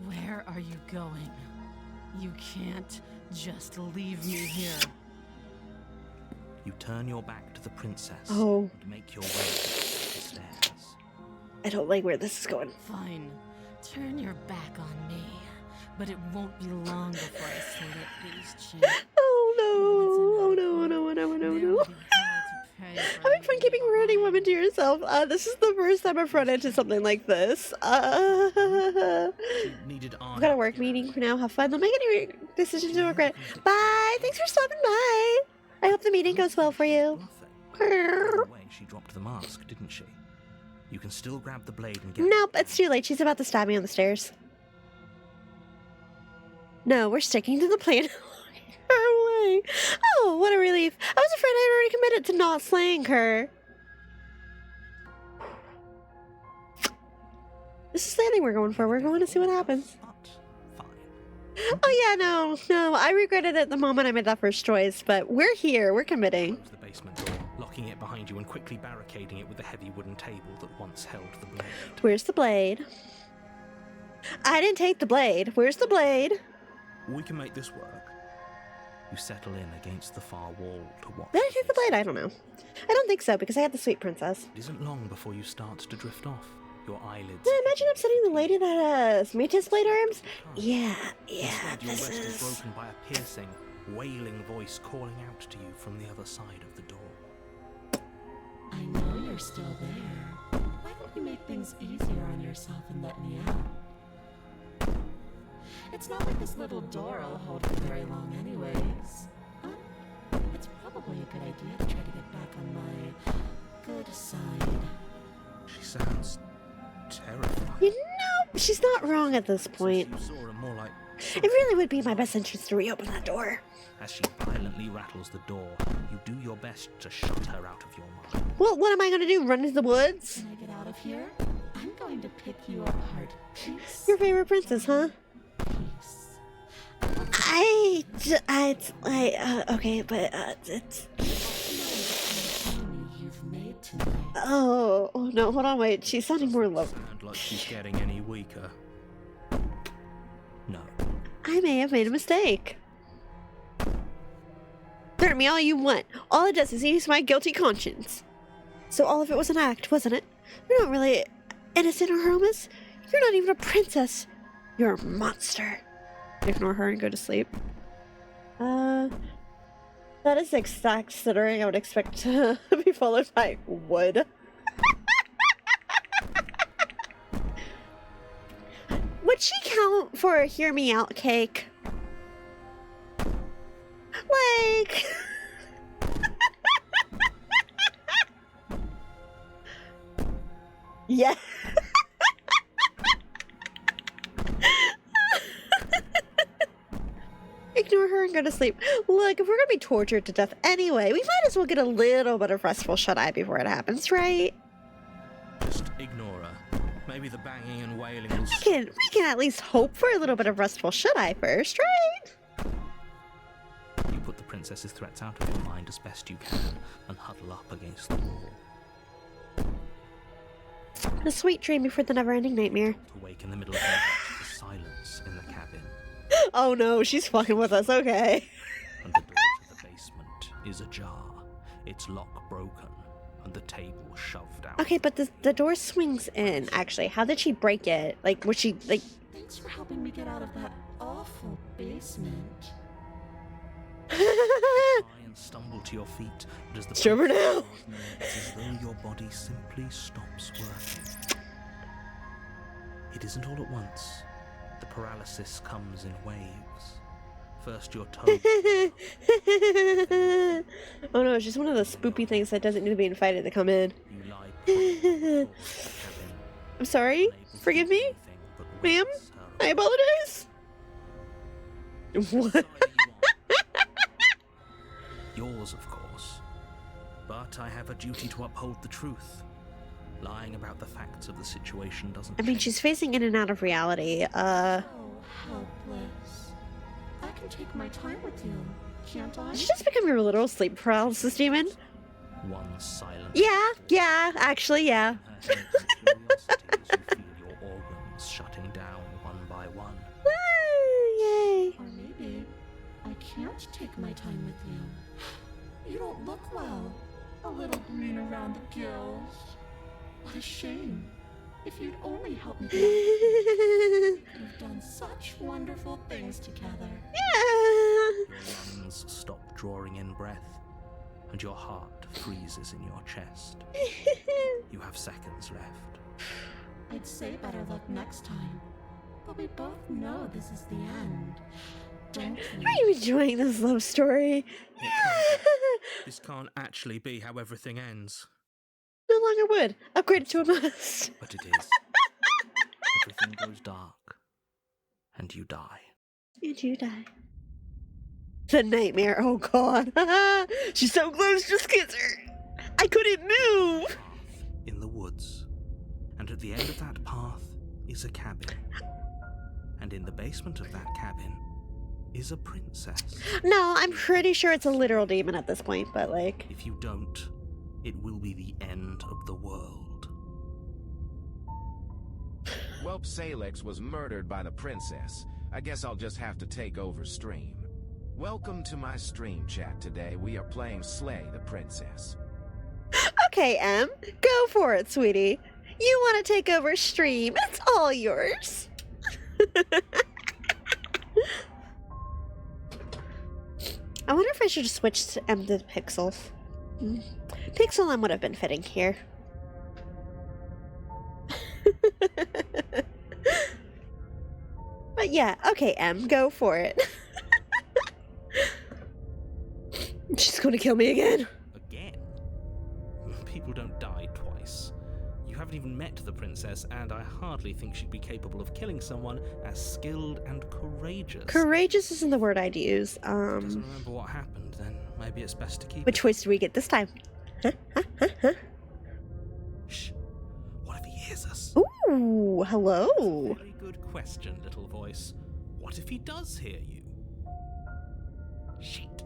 Where are you going? You can't just leave me here. You turn your back to the princess Oh. and make your way up the stairs. I don't like where this is going. Fine. Turn your back on me. But it won't be long before I slit these chains. Oh no. Oh no, oh no, oh no, oh no, oh no. Having fun keeping rowdy women to yourself. This is the first time I've run into something like this. She needed I've got a work meeting for now. Have fun. Don't make any decisions to regret. Bye. Thanks for stopping by. I hope the meeting goes well for you. Way she dropped the mask, didn't she? You can still grab the blade and get... Nope, it's too late. She's about to stab me on the stairs. No, we're sticking to the plan. Her way. Oh, what a relief. I was afraid I'd already committed to not slaying her. This is the ending we're going for. We're going to see what happens. Oh yeah, no. I regretted it the moment I made that first choice, but we're here. We're committing. Close the basement door, locking it behind you and quickly barricading it with the heavy wooden table that once held the blade. Where's the blade? I didn't take the blade. Where's the blade? We can make this work. You settle in against the far wall to watch. Did I take the blade? I don't know. I don't think so, because I had the sweet princess. It isn't long before you start to drift off. Your eyelids... Imagine upsetting the lady that has Metis blade arms. Yeah, Instead, your this rest is is... broken by a piercing, wailing voice calling out to you from the other side of the door. I know you're still there. Why don't you make things easier on yourself and let me out? It's not like this little door will hold for very long anyways. It's probably a good idea to try to get back on my good side. She sounds terrifying. You know, she's not wrong at this point. You saw her more like... It really would be in my best interest to reopen that door. As she violently rattles the door, you do your best to shut her out of your mind. Well, what am I going to do? Run into the woods? When I get out of here, I'm going to pick you apart piece Your favorite princess, huh? piece. Okay, but, it's... You've made tonight. Oh, no, hold on, wait. She's sounding more low. Sound like she's getting any weaker. No. I may have made a mistake. Threaten me all you want. All it does is ease my guilty conscience. So all of it was an act, wasn't it? You're not really innocent or harmless. You're not even a princess. You're a monster. Ignore her and go to sleep. That is the exact stuttering I would expect to be followed by wood. Would she count for a hear me out cake? Like... yeah. Ignore her and go to sleep. Look, if we're gonna be tortured to death anyway, we might as well get a little bit of restful shut-eye before it happens, right? Just ignore her. Maybe the banging and wailing will... We can at least hope for a little bit of restful shut-eye first, right? You put the princess's threats out of your mind as best you can and huddle up against the wall. A sweet dream before the never-ending nightmare. To wake in the middle of the night to silence in the cabin. Oh no, she's fucking with us, okay. And the door to the basement is ajar, its lock broken, and the table shoved out. Okay, but the door swings in, actually. How did she break it? Like, was she, like... Thanks for helping me get out of that awful basement. Try and stumble to your feet, but as the It's over now. it's as though your body simply stops working. It isn't all at once. The paralysis comes in waves. First your toes. Oh no, it's just one of those spoopy things that doesn't need to be invited to come in. You lie prone on the floor of the cabin, I'm sorry? unable to Forgive do me? anything but Ma'am? witness her I apologize. What? side you on. Yours, of course. But I have a duty to uphold the truth. Lying about the facts of the situation doesn't I mean, change. she's phasing in and out of reality. Oh, helpless. I can take my time with you, can't I? Did you just become your literal sleep paralysis demon? One silent. Yeah, actually, yeah. Her head in curiosity as you feel your organs shutting down one by one. Yay. Or maybe I can't take my time with you. You don't look well. A little green around the gills. What a shame. If you'd only helped me get out. We've done such wonderful things together. Yeah. Your lungs stop drawing in breath, and your heart freezes in your chest. You have seconds left. I'd say better luck next time. But we both know this is the end. Don't we? Are you enjoying this love story? This can't actually be how everything ends. No longer would. Upgrade it to a must. But it is. Everything goes dark, and you die. And you die. The nightmare. Oh god. She's so close, just kiss her. I couldn't move. Path in the woods, and at the end of that path is a cabin. And in the basement of that cabin is a princess. No, I'm pretty sure it's a literal demon at this point, but like... If you don't, it will be the end of the world. Whelp Salix was murdered by the princess. I guess I'll just have to take over stream. Welcome to my stream chat today. We are playing Slay the Princess. Okay, Em. Go for it, sweetie. You want to take over stream. It's all yours. I wonder if I should switch to M to Pixel. Pixel M would have been fitting here. But yeah, okay, M, go for it. She's gonna kill me again. Again? People don't die twice. You haven't even met the princess, and I hardly think she'd be capable of killing someone as skilled and courageous. Courageous isn't the word I'd use. Doesn't remember what happened, then maybe it's best to keep Which it. choice do we get this time? Shh. What if he hears us? Ooh, hello. Very good question, little voice. What if he does hear you? Shit.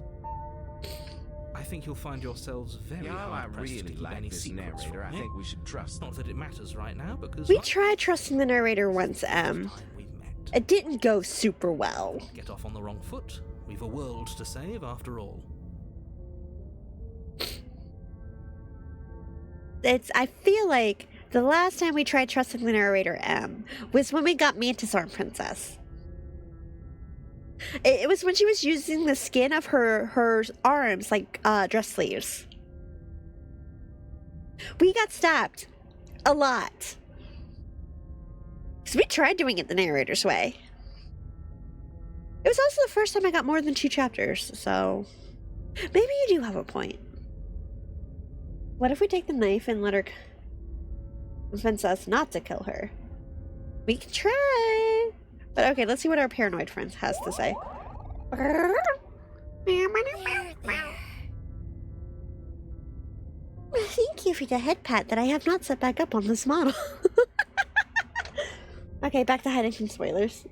I think you'll find yourselves very Y'all, I hard-pressed to really keep like any this secrets narrator. I from me. think we should trust Not that it matters right now, because We last tried trusting the narrator once, time we've met. It didn't go super well. Get off on the wrong foot. We've a world to save, after all. I feel like the last time we tried trusting the narrator M was when we got Mantis Arm Princess. It was when she was using the skin of her arms like dress sleeves. We got stabbed a lot. Because we tried doing it the narrator's way. It was also the first time I got more than 2 chapters, so maybe you do have a point. What if we take the knife and let her convince us not to kill her? We can try. But okay, let's see what our paranoid friend has to say. Thank you for the head pat that I have not set back up on this model. Okay, back to hiding from spoilers.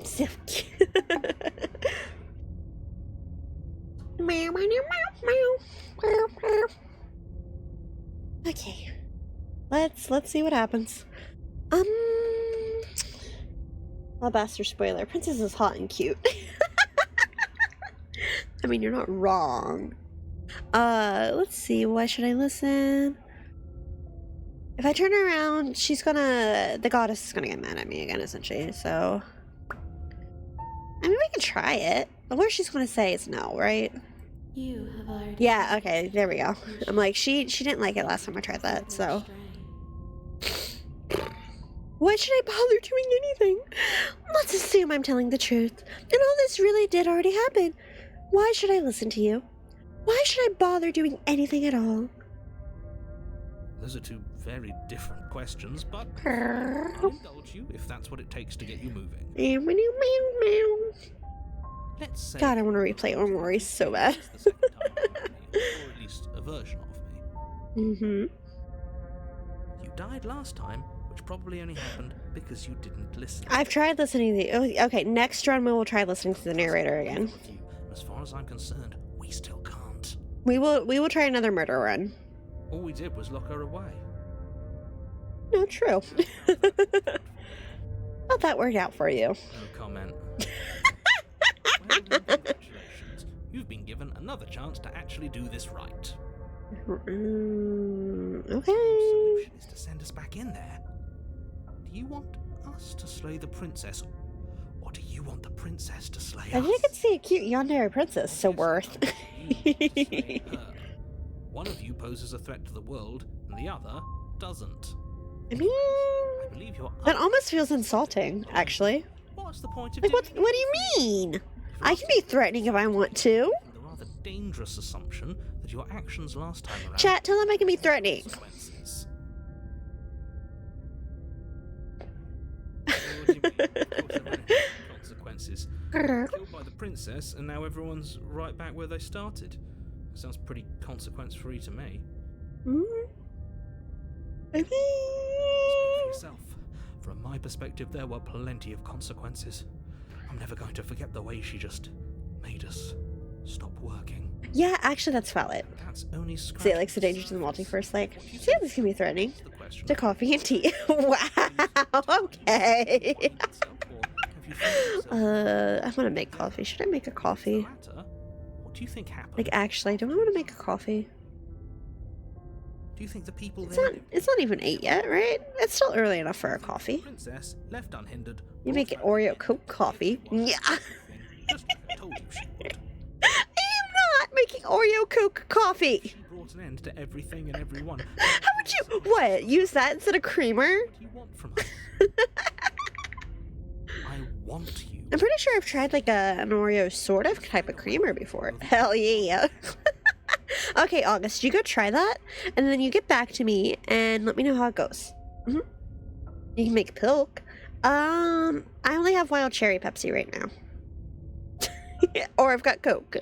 So cute. Okay. Let's see what happens. Alabaster spoiler. Princess is hot and cute. I mean, you're not wrong. Let's see. Why should I listen? If I turn around, the goddess is gonna get mad at me again, essentially, so. I mean, we can try it. The worst she's gonna say is no, right? You have already. Yeah, okay, there we go. I'm like, she didn't like it last time I tried that, so. Why should I bother doing anything? Let's assume I'm telling the truth. And all this really did already happen. Why should I listen to you? Why should I bother doing anything at all? Those are two very different questions, but I'll indulge you if that's what it takes to get you moving. Let's say God, I want to replay Omori so bad. it's the second time around me, or at least a version of me. Mm-hmm. You died last time, which probably only happened because you didn't listen. I've tried listening to the... Okay, next run we will try listening to the narrator again. As far as I'm concerned, we still can't. We will try another murder run. All we did was lock her away. No, true. Well, that worked out for you. No comment. Well, then, congratulations. You've been given another chance to actually do this right. Okay. The solution is to send us back in there. Do you want us to slay the princess, or do you want the princess to slay I us? think I could see a cute yandere princess, so worth. You to slay her. One of you poses a threat to the world, and the other doesn't. I mean, I believe you're that almost feels insulting, actually. What's the point of Like, what doing do you mean? I can be threatening if I want to. the rather dangerous assumption that your actions last time around Chat, tell them I can be threatening. consequences. What do you mean? Of course there are consequences. Killed by the princess, and now everyone's right back where they started. Sounds pretty consequence-free to me. I Speak for yourself. From my perspective, there were plenty of consequences. I'm never going to forget the way she just made us stop working. Yeah, actually, that's valid. That's only See, like, the dangers in the multiverse, like, see, this can be threatening. the question. To coffee and tea. Wow, okay. I want to make coffee. Should I make a coffee? What do you think happened? Like, actually, do I want to make a coffee? Do you think the people It's not even 8 yet, right? It's still early enough for a coffee. Princess left unhindered? You make an Oreo Coke coffee. Yeah. Just like I told you she would. I am not making Oreo Coke coffee. She brought an end to everything and everyone. How would you, what, use that instead of creamer? What do you want from us? I want you. I'm pretty sure I've tried like an Oreo sort of type of creamer before. Hell yeah. Okay, August, you go try that, and then you get back to me and let me know how it goes. You can make Pilk. I only have wild cherry Pepsi right now. Or I've got Coke.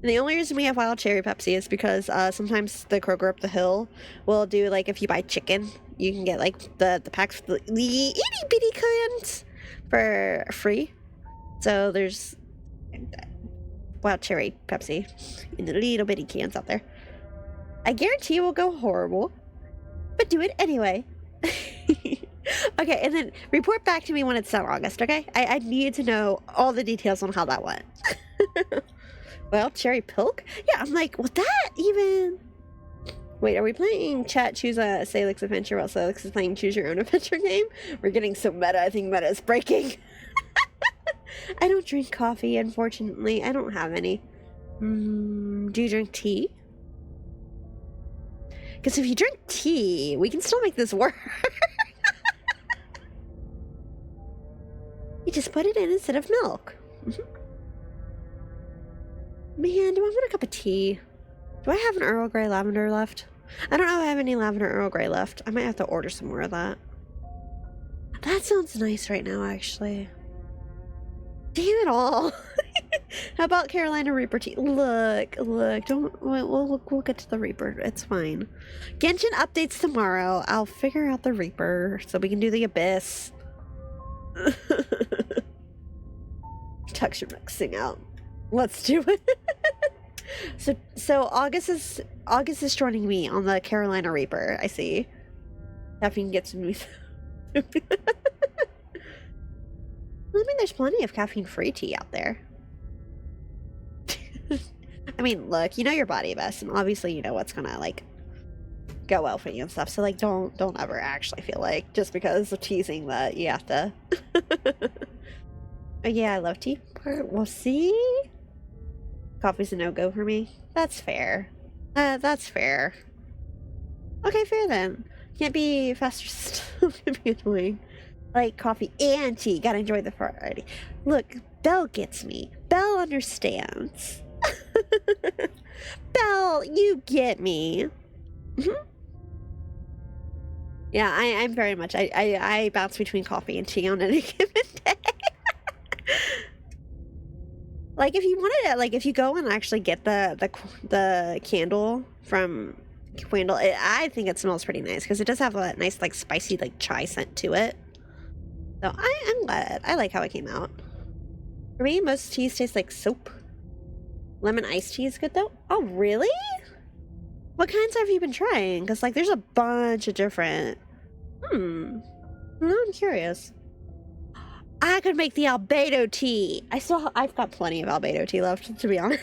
The only reason we have wild cherry Pepsi is because sometimes the Kroger up the hill will do, like, if you buy chicken, you can get, like, the packs with the itty bitty cans for free. So there's wild cherry Pepsi in the little bitty cans out there. I guarantee it will go horrible, but do it anyway. Okay, and then report back to me when it's done, August, okay? I need to know all the details on how that went. Well, cherry Pilk? Yeah, I'm like, what that even? Wait, are we playing chat choose a Salix adventure while Salix is playing choose your own adventure game? We're getting so meta, I think meta is breaking. I don't drink coffee, unfortunately. I don't have any. Do you drink tea? Because if you drink tea, we can still make this work. You just put it in instead of milk. Man, do I want a cup of tea? Do I have an Earl Grey lavender left? I don't know if I have any lavender Earl Grey left. I might have to order some more of that. That sounds nice right now, actually. Damn it all. How about Carolina Reaper tea? Look, don't, we'll get to the Reaper. It's fine. Genshin updates tomorrow. I'll figure out the Reaper so we can do the Abyss. Texture mixing out. Let's do it. So August is joining me on the Carolina Reaper. I see. If you can get some new I mean, there's plenty of caffeine-free tea out there. I mean, look, you know your body best, and obviously you know what's gonna, like, go well for you and stuff, so, like, don't ever actually feel like, just because of teasing, that you have to. Oh, yeah, I love tea. Well, see? Coffee's a no-go for me. That's fair. That's fair. Okay, fair then. Can't be faster still. Can't be annoying. Like coffee and tea. Gotta enjoy the variety. Look, Belle gets me. Belle understands. Belle, you get me. Yeah, I'm very much. I bounce between coffee and tea on any given day. Like, if you wanted to, like, if you go and actually get the candle from Candle, I think it smells pretty nice, because it does have a nice, like, spicy, like, chai scent to it. So I'm glad. I like how it came out. For me, most teas taste like soap. Lemon iced tea is good, though. Oh, really? What kinds have you been trying? Because, like, there's a bunch of different... Now I'm curious. I could make the albedo tea. I've got plenty of albedo tea left, to be honest.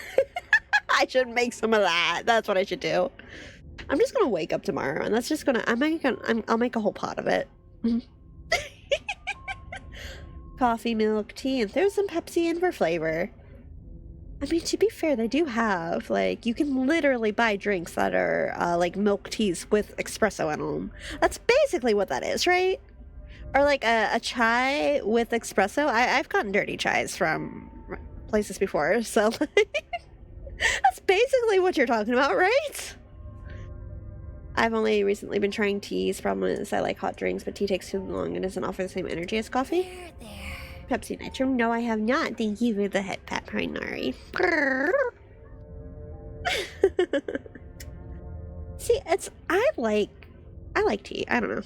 I should make some of that. That's what I should do. I'm just gonna wake up tomorrow, and that's just gonna... I'll make a whole pot of it. Coffee, milk, tea, and throw some Pepsi in for flavor. I mean, to be fair, they do have, like, you can literally buy drinks that are, like, milk teas with espresso in them. That's basically what that is, right? Or, like, a chai with espresso. I've gotten dirty chais from places before, so, like, that's basically what you're talking about, right? I've only recently been trying teas. Problem is, I like hot drinks, but tea takes too long and doesn't offer the same energy as coffee. Pepsi Nitro. No, I have not. Thank you for the head pat, Prinari. See, I like tea. I don't know.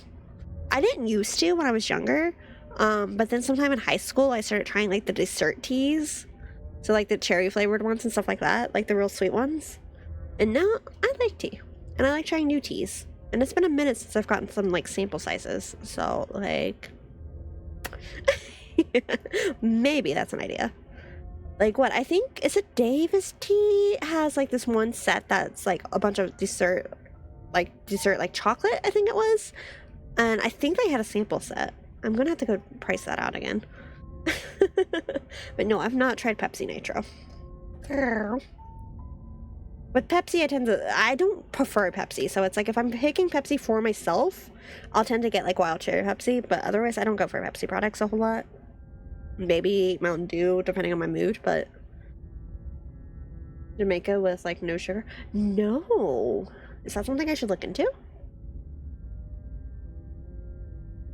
I didn't used to when I was younger, but then sometime in high school I started trying, like, the dessert teas. So, like, the cherry flavored ones and stuff like that, like the real sweet ones. And now I like tea, and I like trying new teas. And it's been a minute since I've gotten some, like, sample sizes. So, like, maybe that's an idea. Like, what I think is it Davis Tea has, like, this one set that's like a bunch of dessert like chocolate, I think it was. And I think they had a sample set. I'm gonna have to go price that out again. But no, I've not tried Pepsi Nitro. With Pepsi, I don't prefer Pepsi. So it's like, if I'm picking Pepsi for myself, I'll tend to get, like, wild cherry Pepsi. But otherwise, I don't go for Pepsi products a whole lot. Maybe Mountain Dew, depending on my mood, but... Jamaica with, like, no sugar? No! Is that something I should look into?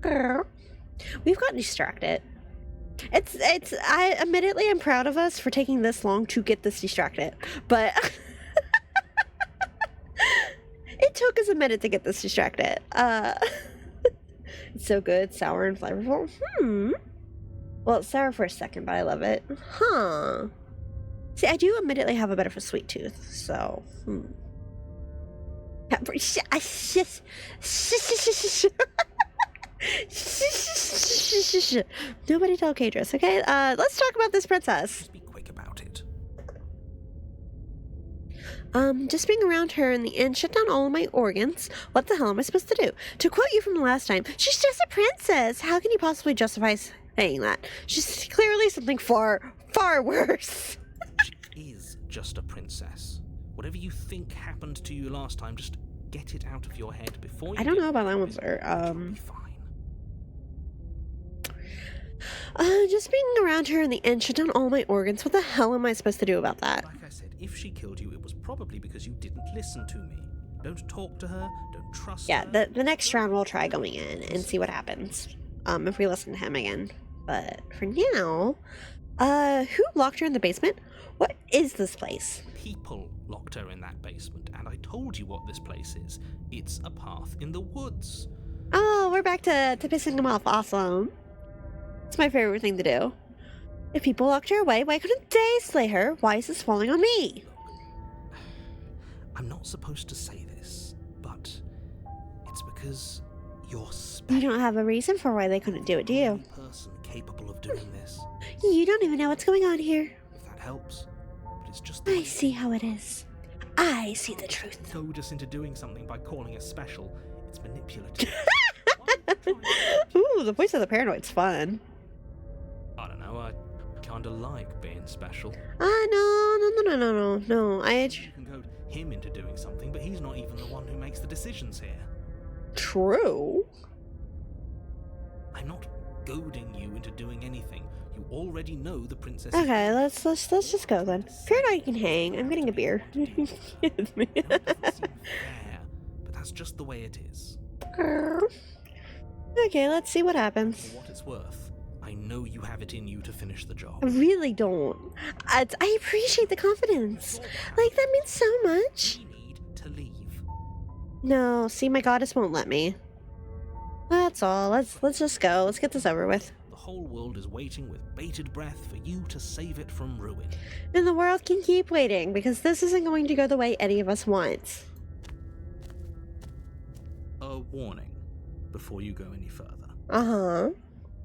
Girl. We've gotten distracted. Admittedly, I'm proud of us for taking this long to get this distracted, but it took us a minute to get this distracted. It's so good, sour and flavorful. Well, it's sour for a second, but I love it. Huh. See, I do admittedly have a bit of a sweet tooth, so... Nobody tell Kadris, okay? Let's talk about this princess. Just be quick about it. Just being around her in the inn shut down all of my organs. What the hell am I supposed to do? To quote you from the last time, she's just a princess. How can you possibly justify saying that? She's clearly something far, far worse. She is just a princess. Whatever you think happened to you last time, just get it out of your head before you... I don't know about that one, sir. It'll be fine. Just being around her in the inn shut down all my organs. What the hell am I supposed to do about that? Like I said, if she killed you, it was probably because you didn't listen to me. Don't talk to her, don't trust Yeah, her. the next round we'll try going in and see what happens. If we listen to him again. But for now, who locked her in the basement? What is this place? People locked her in that basement, and I told you what this place is. It's a path in the woods. Oh, we're back to pissing him off. Awesome. It's my favorite thing to do. If people locked her away, why couldn't they slay her? Why is this falling on me? I'm not supposed to say this, but it's because You're special. You don't have a reason for why they couldn't do it, do The you? only person capable of doing this. You don't even know what's going on here. If that helps. But it's just the I way see how it is. I see the truth. goad us into doing something by calling us special. It's manipulative. Ooh, the voice of the paranoid's fun. I don't know, I kinda like being special. No. You can goad him into doing something, but he's not even the one who makes the decisions here. True. I'm not goading you into doing anything. You already know the princess. Okay, let's just go then. Paranoid can hang. I'm getting a beer. Excuse me. That doesn't seem fair, but that's just the way it is. Okay, let's see what happens. For what it's worth, I know you have it in you to finish the job. I really don't. I appreciate the confidence. Like, that means so much. We need to leave. No, see, my goddess won't let me. That's all. Let's just go. Let's get this over with. The whole world is waiting with bated breath for you to save it from ruin. And the world can keep waiting, because this isn't going to go the way any of us want. A warning before you go any further. Uh-huh.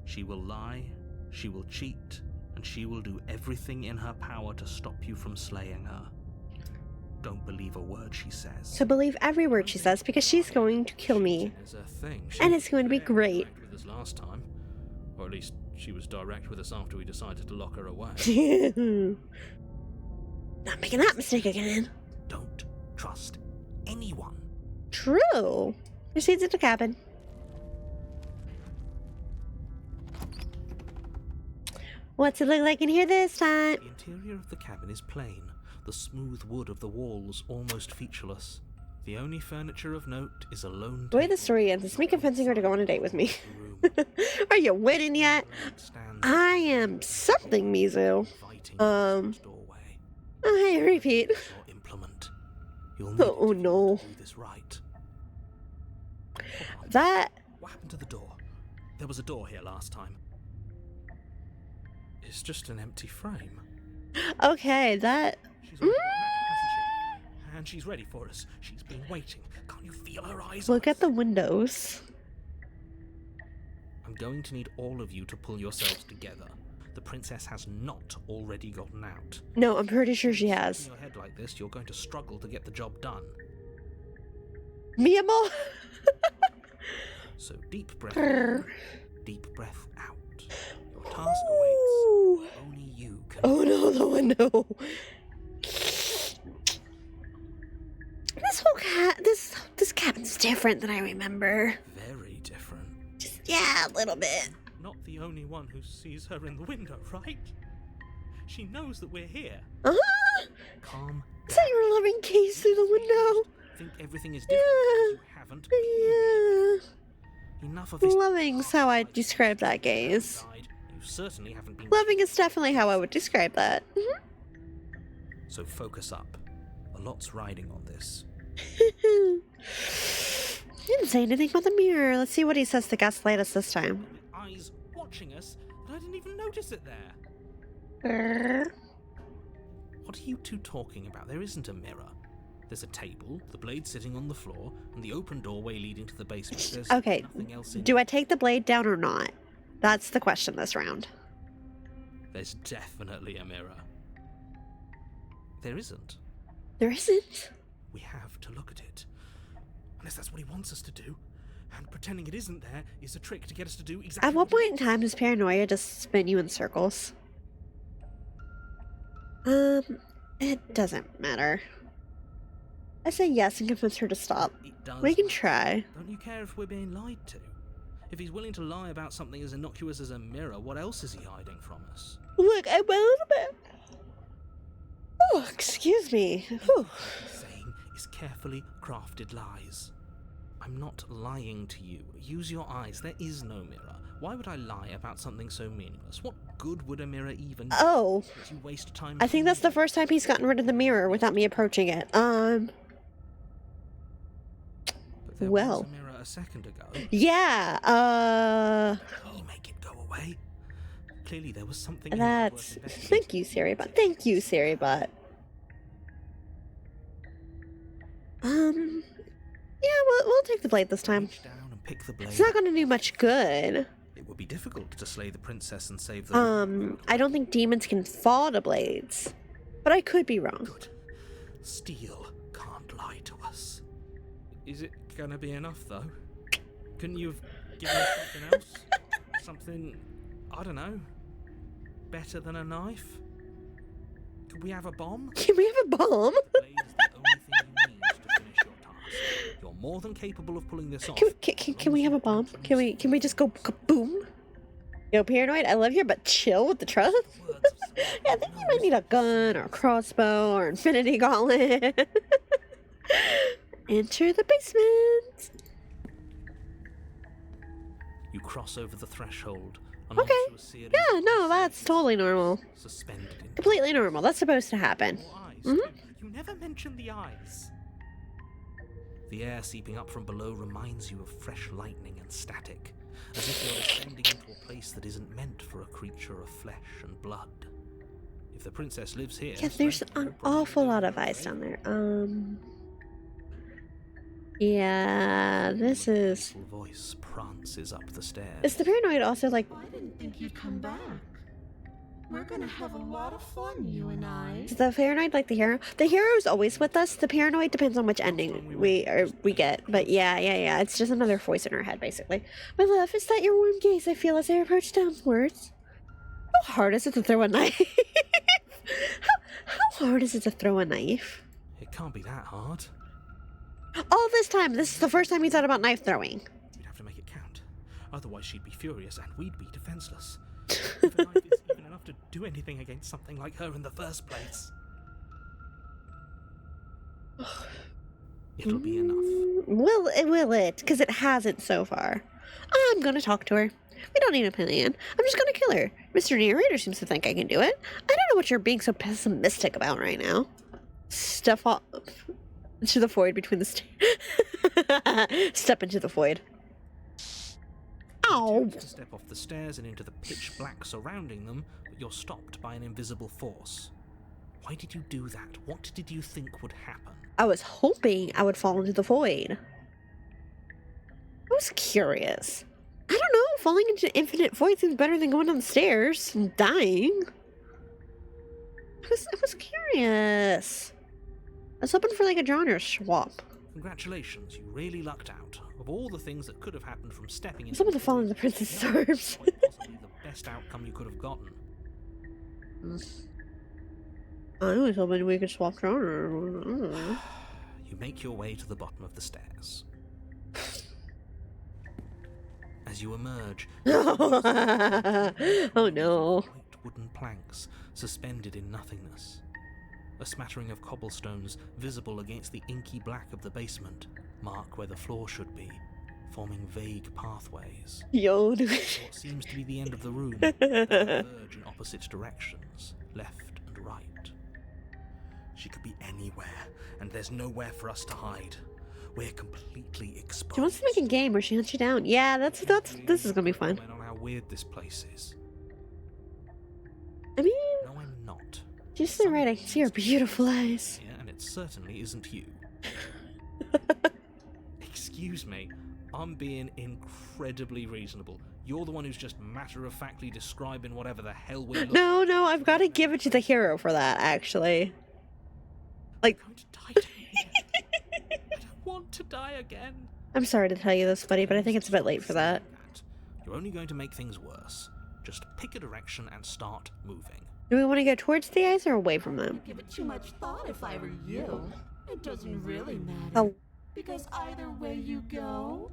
She will lie, she will cheat, and she will do everything in her power to stop you from slaying her. Don't believe a word she says. So believe every word she says, because she's going to kill me. Is a thing. And it's going to be great. Direct with us last time, or at least she was direct with us after we decided to lock her away. Not making that mistake again. Don't trust anyone. True. Proceeds at the cabin. What's it look like in here this time? The interior of the cabin is plain, the smooth wood of the walls almost featureless. The only furniture of note is a lone The way the table. story ends is me convincing her to go on a date with me. The room Are you winning yet? stands I am something, Mizu. inviting doorway. I repeat. Your implement. You'll need Oh, it no. to do this right. That... What happened to the door? There was a door here last time. It's just an empty frame. Okay, that... She's already gone now, hasn't she? And she's ready for us. She's been waiting. Can't you feel her eyes? Look at the windows. I'm going to need all of you to pull yourselves together. The princess has not already gotten out. No, I'm pretty sure she In has. your head like this, you're going to struggle to get the job done. Me and Mo... So deep breath in, deep breath out. Your task awaits. Ooh. Only you can. Oh no, the window. This cabin's different than I remember. Very different. Just, yeah, a little bit. Not the only one who sees her in the window, right? She knows that we're here. Uh-huh. Calm Is that your loving gaze through the window? Think everything is different because you haven't been here. Yeah. Enough of this. Loving's how I describe that gaze. Side. You certainly haven't been. Loving is definitely how I would describe that. So focus up. A lot's riding on this. He didn't say anything about the mirror. Let's see what he says to gaslight us this time. With eyes watching us, and I didn't even notice it there. What are you two talking about? There isn't a mirror. There's a table, the blade sitting on the floor, and the open doorway leading to the basement. There's Okay, nothing else in do it. I take the blade down or not? That's the question this round. There's definitely a mirror. There isn't. There isn't. We have to look at it. Unless that's what he wants us to do. And pretending it isn't there is a trick to get us to do exactly At what he point in time does paranoia just spin you in circles? It doesn't matter. I say yes and convince her to stop. It does. We can try. Don't you care if we're being lied to? If he's willing to lie about something as innocuous as a mirror, what else is he hiding from us? Look, I'm a little bit... Oh, excuse me. Whew. What he's saying is carefully crafted lies. I'm not lying to you. Use your eyes. There is no mirror. Why would I lie about something so meaningless? What good would a mirror even do? Oh, Would you waste time? I think that's the first time he's gotten rid of the mirror without me approaching it. But there well. was a mirror a second ago. Yeah, He make it go away. Clearly there was something. that's... Thank you, Siribot. Thank you, Siribot. Yeah, we'll take the blade this time. Reach down and pick the blade. It's not going to do much good. It would be difficult to slay the princess and save the I don't think demons can fall to blades. But I could be wrong. Good. Steel can't lie to us. Is it gonna be enough, though? Couldn't you have given us something else? Something, I don't know, better than a knife? Could we have a bomb? Can we have a bomb? Blade is the only thing you need to finish your task. You're more than capable of pulling this off. Can we have a bomb? Can we just go kaboom? Yo, Paranoid, I love you, but chill with the trust. Yeah, I think you might need a gun or a crossbow or infinity gauntlet. Enter the basement. You cross over the threshold. And Okay. onto a series Yeah, no, of that's totally normal. suspended in Completely normal. That's supposed to happen. your eyes. Mhm. You never mention the eyes. The air seeping up from below reminds you of fresh lightning and static, as if you're descending into a place that isn't meant for a creature of flesh and blood. If the princess lives here, Yeah, there's Slay will an probably awful do lot her of eyes favor. down there. Yeah, this is... A voice prances up the stairs. Is the Paranoid also like... I didn't think you'd come back. We're gonna have a lot of fun, you and I. Is the Paranoid like the hero? The hero's always with us. The Paranoid depends on which ending we get. But yeah. It's just another voice in our head, basically. My love, is that your warm gaze I feel as I approach downwards? How hard is it to throw a knife? how hard is it to throw a knife? It can't be that hard. All this time, this is the first time you thought about knife throwing. We'd have to make it count. Otherwise she'd be furious and we'd be defenseless. If a knife is even enough to do anything against something like her in the first place. It'll be enough. Will it? Because it hasn't so far. I'm gonna talk to her. We don't need a plan. I'm just gonna kill her. Mr. Narrator seems to think I can do it. I don't know what you're being so pessimistic about right now. Step off into the void between the stairs. Step into the void. You Ow! attempt to step off the stairs and into the pitch black surrounding them, but you're stopped by an invisible force. Why did you do that? What did you think would happen? I was hoping I would fall into the void. I was curious. I don't know, falling into infinite void seems better than going down the stairs and dying. I was curious. I was hoping for like a genre swap. Congratulations, you really lucked out. Of all the things that could have happened from stepping into Someone to fall in the princess' arms. quite possibly the best outcome you could have gotten. I was hoping we could swap genre. You make your way to the bottom of the stairs. As you emerge, Oh no. white wooden planks suspended in nothingness. A smattering of cobblestones visible against the inky black of the basement mark where the floor should be, forming vague pathways. Yo, dude. What seems to be the end of the room diverge in opposite directions, left and right. She could be anywhere, and there's nowhere for us to hide. We're completely exposed. She wants to make a game where she hunts you down. Yeah, that's this is gonna be fun. Comment on how weird this place is. I mean, No, I'm not. she's so right. I can see her beautiful eyes. Yeah, and it certainly isn't you. Excuse me, I'm being incredibly reasonable. You're the one who's just matter-of-factly describing whatever the hell we're looking No, I've got to give it to the hero for that. Actually, like, I'm going to die down here. I don't want to die again. I'm sorry to tell you this, buddy, but I think it's a bit late for that. You're only going to make things worse. Just pick a direction and start moving. Do we want to go towards the eyes or away from them? Give it too much thought if I were you. It doesn't really matter. Oh. Because either way you go,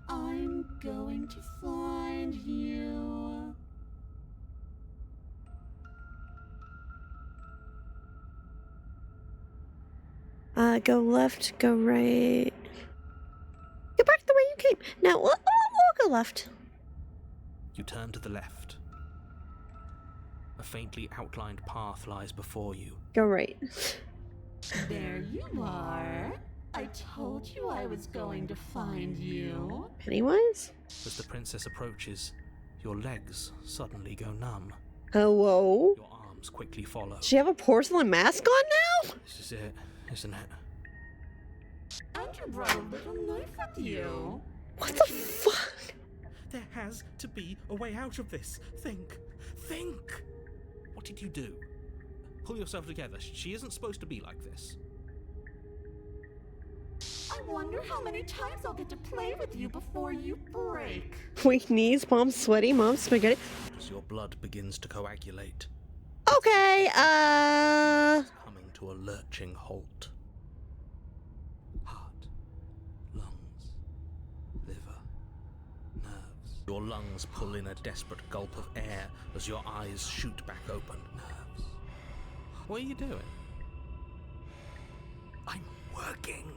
I'm going to find you. Go left, go right. Go back the way you came. Now, we'll go left. You turn to the left. A faintly outlined path lies before you. Go right. There you are. I told you I was going to find you. Pennywise? As the princess approaches, your legs suddenly go numb. Hello? Your arms quickly follow. Does she have a porcelain mask on now? This is it, isn't it? And you brought a little knife with you. What the fuck? There has to be a way out of this. Think. Think! What did you do? Pull yourself together. She isn't supposed to be like this. I wonder how many times I'll get to play with you before you break. Weak knees, palms sweaty, mom's spaghetti. As your blood begins to coagulate, Okay, coming to a lurching halt. Heart, lungs, liver, nerves. Your lungs pull in a desperate gulp of air as your eyes shoot back open. Nerves. What are you doing? I'm working.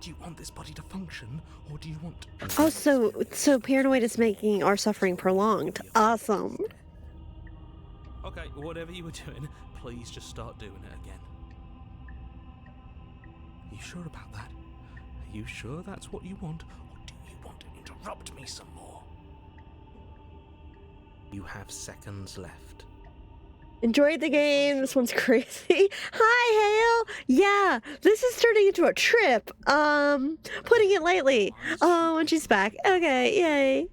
Do you want this body to function, or do you want... oh, so paranoid is making our suffering prolonged. Awesome. Okay, whatever you were doing, please just start doing it again. Are you sure about that? Are you sure that's what you want, or do you want to interrupt me some more? You have seconds left. Enjoyed the game. This one's crazy. Hi, Hale. Yeah, this is turning into a trip. Putting it lightly. Oh, and she's back. Okay, yay.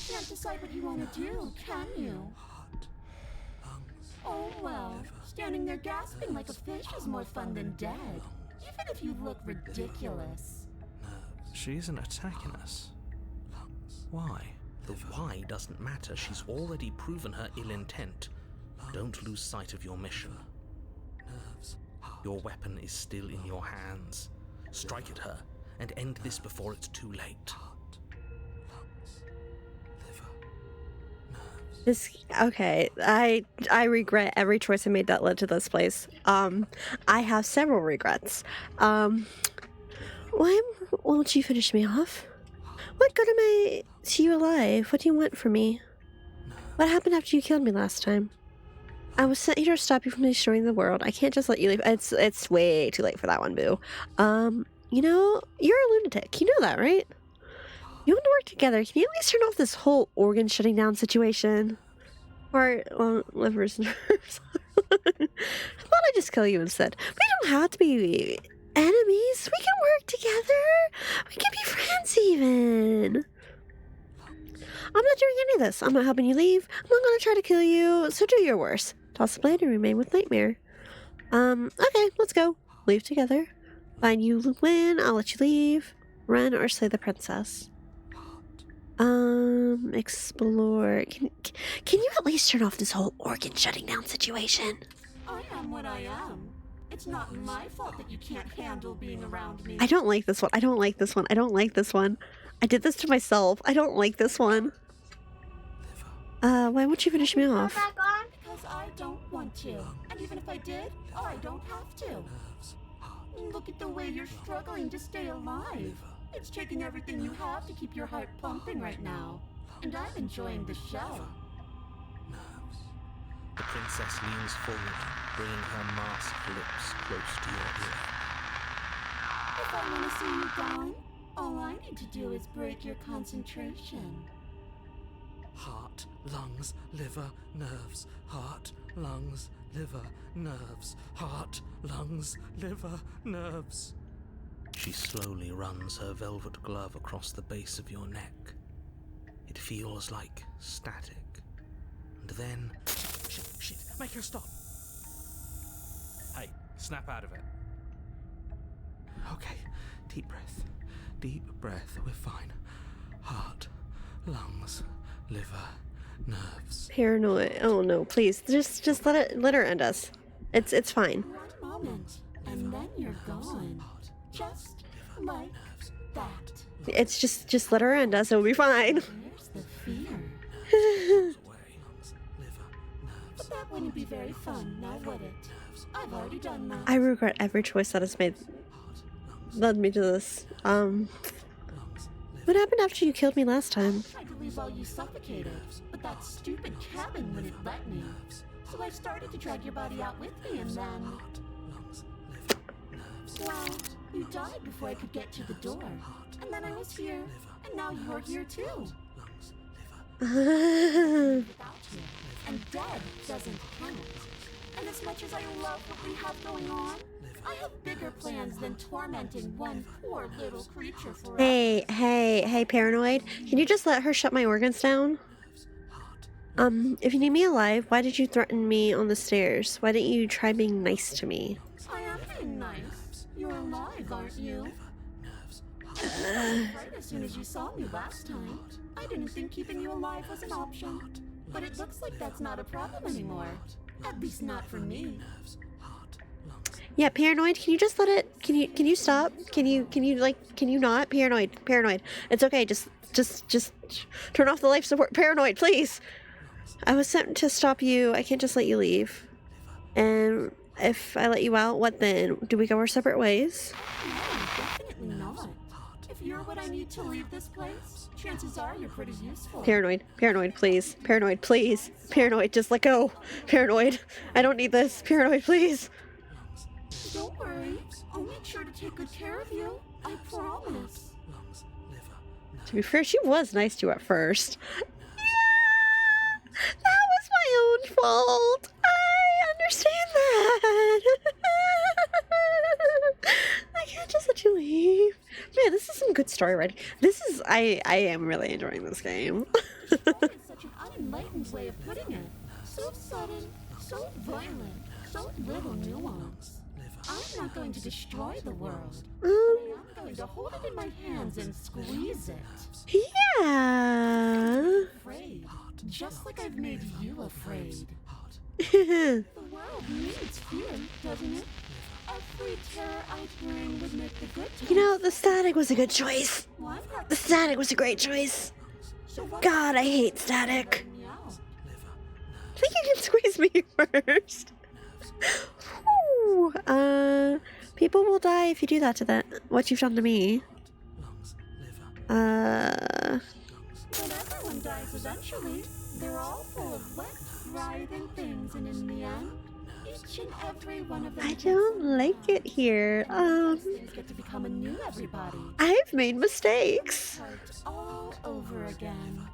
Can't decide what you want to do, can you? Heart, lungs, Oh well, standing there gasping like a fish is more fun than dead. Even if you look ridiculous. nerves, She isn't attacking us. lungs. Why? The why doesn't matter. She's already proven her ill intent. Don't lose sight of your mission. Nerves. Your weapon is still in your hands. Strike at her and end this before it's too late. Heart, lungs, liver, nerves. This okay. I regret every choice I made that led to this place. I have several regrets. Why won't you finish me off? What good am I to you alive? What do you want from me? What happened after you killed me last time? I was sent here to stop you from destroying the world. I can't just let you leave. It's way too late for that one, boo. You know, you're a lunatic. You know that, right? You want to work together. Can you at least turn off this whole organ shutting down situation? Or, well, livers, nerves. Why don't I just kill you instead? We don't have to be enemies. We can work together. We can be friends even. I'm not doing any of this. I'm not helping you leave. I'm not gonna try to kill you, so do your worst. Toss the blade and remain with Nightmare. Okay, let's go. Leave together. Fine, you win. I'll let you leave. Run or slay the princess. Explore. Can you at least turn off this whole organ shutting down situation? I am what I am. It's not my fault that you can't handle being around me. I don't like this one. I don't like this one. I don't like this one. I did this to myself. I don't like this one. Why won't you finish me off? Because I don't want to. And even if I did, I don't have to. Look at the way you're struggling to stay alive. It's taking everything you have to keep your heart pumping right now. And I'm enjoying the show. Nerves. The princess leans forward, bringing her masked lips close to your ear. If I want to see you gone, all I need to do is break your concentration. Heart, lungs, liver, nerves. Heart, lungs, liver, nerves. Heart, lungs, liver, nerves. She slowly runs her velvet glove across the base of your neck. It feels like static. And then... Shit, make her stop. Hey, snap out of it. Okay, deep breath. Deep breath, we're fine. Heart, lungs, liver, nerves. Paranoid. Oh no, please. Just let her end us. It's fine. One moment, and then you're gone. Just like that. It's just let her end us. It'll be fine. Where's the fear? But that wouldn't be very fun, now would it? I've already done that. I regret every choice that has made led me to this. What happened after you killed me last time? I tried to leave while you suffocated, but that stupid cabin wouldn't let me. So I started to drag your body out with me, and then... Well, you died before I could get to the door. And then I was here, and now you're here too. Without you. And dead doesn't count. And as much as I love what we have going on, I have bigger plans than tormenting one poor little creature forever. Hey, Paranoid. Can you just let her shut my organs down? If you need me alive, why did you threaten me on the stairs? Why didn't you try being nice to me? I am being nice. You're alive, aren't you? Right as soon as you saw me last time, I didn't think keeping you alive was an option. But it looks like that's not a problem anymore. At least not for me. Yeah, Paranoid, can you just let it, can you stop? Can you not? Paranoid. It's okay, just turn off the life support. Paranoid, please. I was sent to stop you. I can't just let you leave. And if I let you out, what then? Do we go our separate ways? No, definitely not. If you're what I need to leave this place, chances are you're pretty useful. Paranoid, please. Paranoid, please. Paranoid, just let go. Paranoid, I don't need this. Paranoid, please. Don't worry. I'll make sure to take good care of you. I promise. To be fair, she was nice to you at first. That was my own fault. I understand that. I can't just let you leave. Man, this is some good story writing. I am really enjoying this game. That is such an unenlightened way of putting it. So sudden, so violent, so little nuance. I'm not going to destroy the world, but I am going to hold it in my hands and squeeze it. Yeah. Afraid, just like I've made you afraid. The world needs fear, doesn't it? Every terror I bring would make the good times. You know, the static was a good choice. Well, I've got The static was a great choice. so what God, I hate static. meow. I think you can squeeze me first. Whew. People will die if you do that to them. What you've done to me. But everyone dies eventually. They're all full of wet, writhing things, and in the end, each and every one of them. I don't like it here. Things get to become a new everybody. I've made mistakes. Start all over again.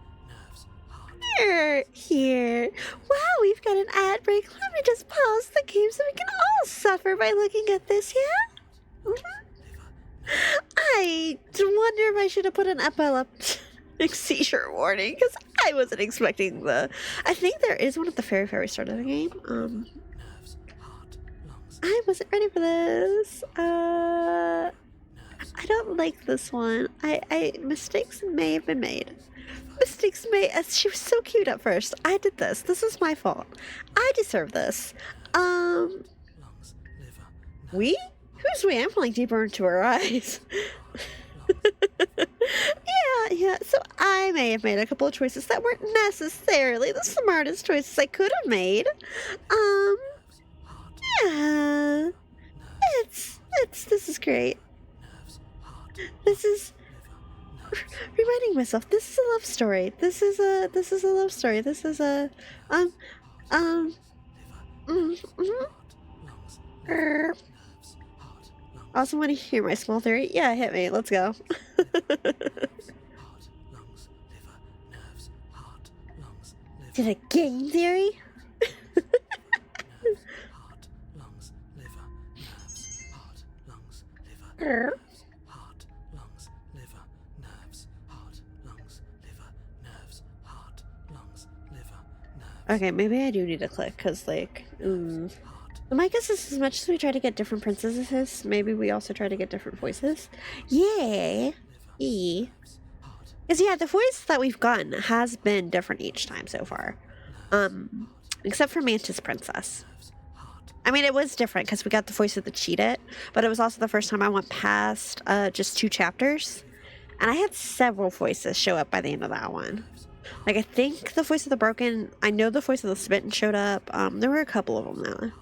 Here. Wow, we've got an ad break. Let me just pause the game so we can all suffer by looking at this, yeah? I wonder if I should have put an epileptic seizure warning, because I wasn't expecting I think there is one at the very start of the game. I wasn't ready for this. I don't like this one. Mistakes may have been made. She was so cute at first. I did this. This is my fault. I deserve this. We? Who's we? I'm falling deeper into her eyes. Yeah. So I may have made a couple of choices that weren't necessarily the smartest choices I could have made. Yeah. This is great. This is reminding myself, this is a love story. This is a love story. This is a Also want to hear my small theory? Yeah, hit me. Let's go. Did a game theory? Okay, maybe I do need to click, because, like, my guess is as much as we try to get different princesses, maybe we also try to get different voices. Yeah. Because, yeah, the voice that we've gotten has been different each time so far. Except for Mantis Princess. I mean, it was different because we got the voice of the Cheetah, but it was also the first time I went past just 2 chapters. And I had several voices show up by the end of that one. Like, I think the voice of the Broken, I know the voice of the Smitten showed up. There were a couple of them though.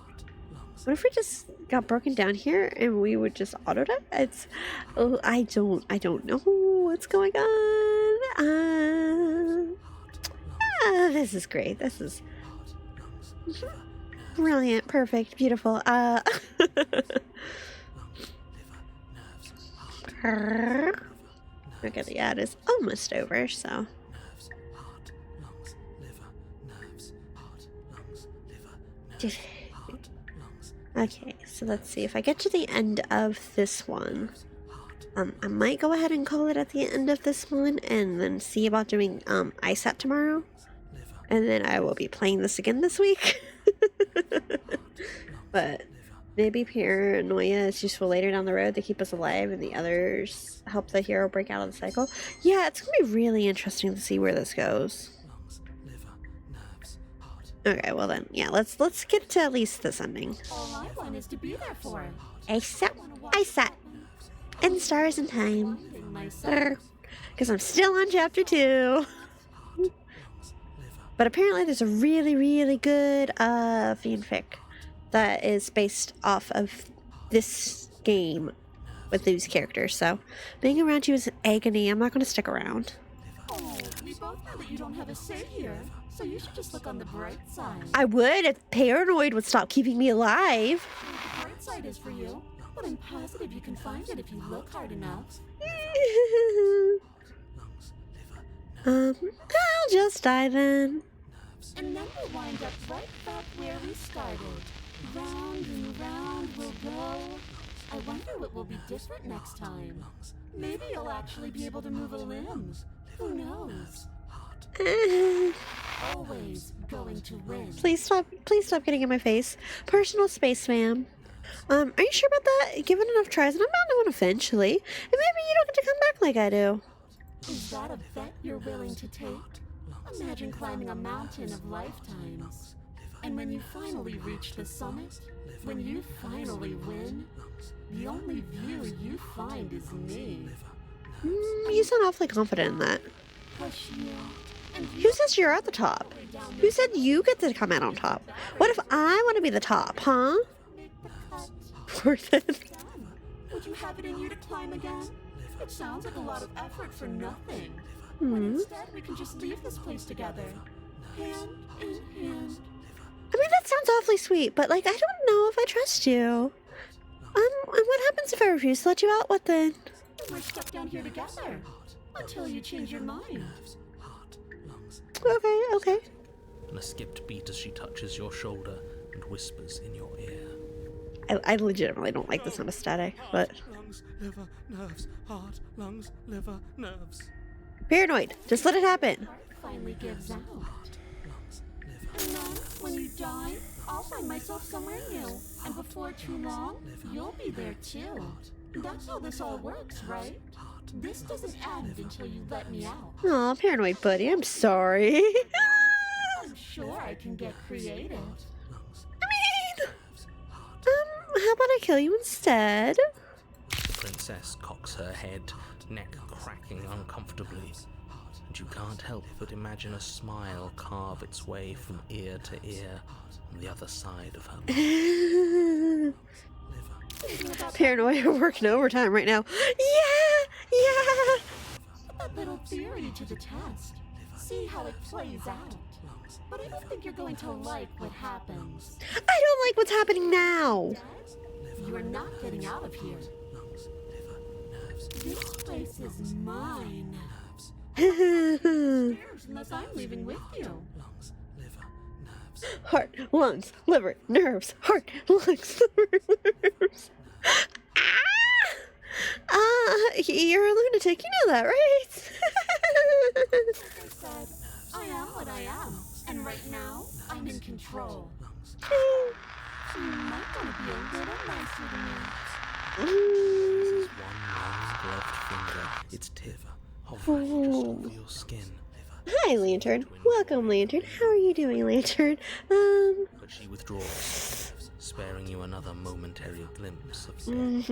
What if we just got broken down here and we would just auto-die? I don't know what's going on. This is great. This is brilliant, perfect, beautiful. Okay, the ad is almost over, so. Okay, so let's see. If I get to the end of this one, I might go ahead and call it at the end of this one and then see about doing ISAT tomorrow. And then I will be playing this again this week. But maybe paranoia is useful later down the road to keep us alive and the others help the hero break out of the cycle. Yeah, it's going to be really interesting to see where this goes. Okay, well then, yeah, let's get to at least this ending. All I want is to be there for it. ISAT. And stars and time. Finding myself. Because I'm still on chapter 2. But apparently there's a really, really good fanfic that is based off of this game with these characters. So being around you is agony. I'm not going to stick around. Oh, we both know that you don't have a say here, so you should just look on the bright side. I would if paranoid would stop keeping me alive. The bright side is for you, but I'm positive you can find it if you look hard enough. I'll just die then. And then we'll wind up right back where we started. Round and round we'll go. I wonder what will be different next time. Maybe you'll actually be able to move a limb. Who knows? Always going to win. Please stop getting in my face. Personal space, ma'am. Are you sure about that? Given enough tries, and I'm bound to win eventually. And maybe you don't get to come back like I do. Is that a bet you're willing to take? Imagine climbing a mountain of lifetimes. And when you finally reach the summit, when you finally win, the only view you find is me. You sound awfully confident in that. Push you, and Who says you're at the top? Who said you get to come out on top? What if I want to be the top, huh? make the cut. Worth it. Done. Would you have it in you to climb again? It sounds like a lot of effort for nothing. But instead, we can just leave this place together. Hand in hand. I mean, that sounds awfully sweet, but, like, I don't know if I trust you. And what happens if I refuse to let you out? What then? We're stuck down here together. Until you change your mind. Okay. And a skipped beat as she touches your shoulder and whispers in your ear. I legitimately don't like the sound of static, but... Lungs, liver, nerves, heart, lungs, liver, nerves. Paranoid, just let it happen. Heart finally gives out. And then, when you die, I'll find myself somewhere new. And before too long, you'll be there too. That's how this all works, right? This doesn't end until you let me out. Aw, paranoid buddy, I'm sorry. I'm sure I can get creative. How about I kill you instead? The princess cocks her head, neck cracking uncomfortably, and you can't help but imagine a smile carve its way from ear to ear on the other side of her mouth. Paranoid, we're working overtime right now. Yeah! Put that little theory to the test. See how it plays out. But I don't think you're going to like what happens. I don't like what's happening now. You are not getting out of here. This place is mine. Unless I'm leaving with you. Heart, lungs, liver, nerves. Heart, lungs, liver, nerves. You're a lunatic. You know that, right? Like I said, I am what I am. And right now, I'm in control. So you might want to be a little nicer to me. Uses one long gloved finger, its tip hovering just over your skin. Hi, Lantern. Welcome, Lantern. How are you doing, Lantern? But she withdraws, sparing you another momentary glimpse of death.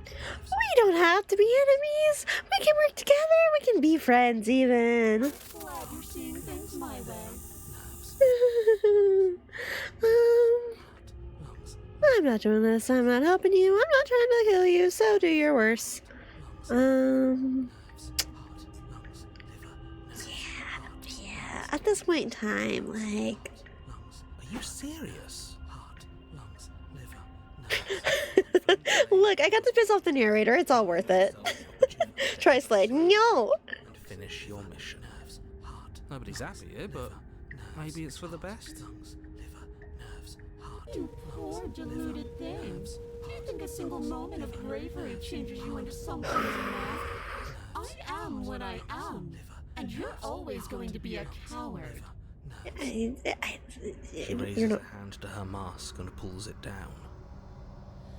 We don't have to be enemies. We can work together. We can be friends, even. Glad you're seeing things my way. I'm not doing this. I'm not helping you. I'm not trying to kill you, so do your worst. Yeah. At this point in time, like... Are you serious? Look, I got to piss off the narrator. It's all worth it. Try Slade. No! And finish your mission. Nobody's happy here, but maybe it's for the best. You poor deluded thing. Do you think a single moment of bravery changes you into something you're not? I am what I am, and you're always going to be a coward. She You're raises not. a hand to her mask and pulls it down.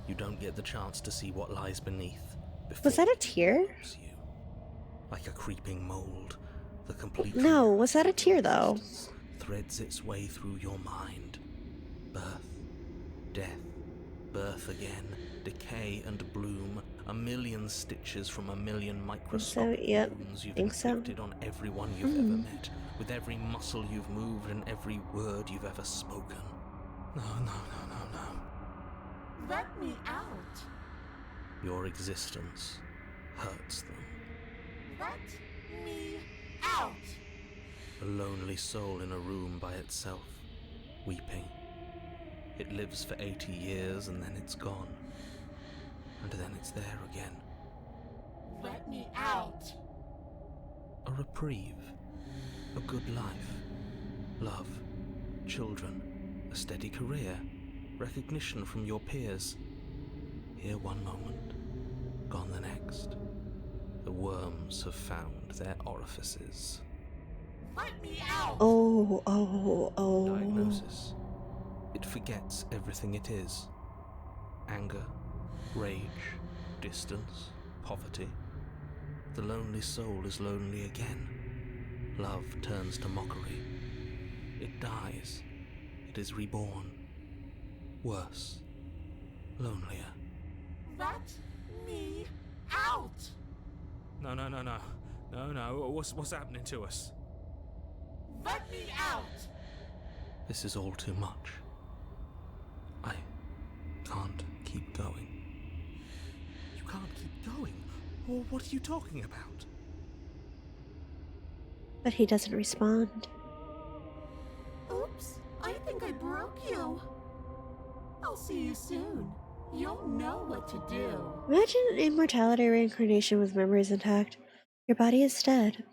You don't get the chance to see what lies beneath. Was that a tear? Envelops you. Like a creeping mold, the complete No, was that a tear though? threads its way through your mind. Birth, death, birth again, decay and bloom, a million stitches from a million microscopic yep, wounds you've think so. inflicted on everyone you've ever met, with every muscle you've moved and every word you've ever spoken. No. Let me out. Your existence hurts them. Let me out. A lonely soul in a room by itself, weeping. It lives for 80 years and then it's gone. And then it's there again. Let me out. A reprieve. A good life. Love. Children. A steady career. Recognition from your peers. Here one moment. Gone the next. The worms have found their orifices. Let me out. Oh. Diagnosis. It forgets everything it is. Anger, rage, distance, poverty. The lonely soul is lonely again. Love turns to mockery. It dies. It is reborn. Worse. Lonelier. Let me out. No. What's happening to us? Let me out. This is all too much. I can't keep going. You can't keep going. Or what are you talking about? But he doesn't respond. Oops, I think I broke you. I'll see you soon. You'll know what to do. Imagine immortality reincarnation with memories intact. Your body is dead,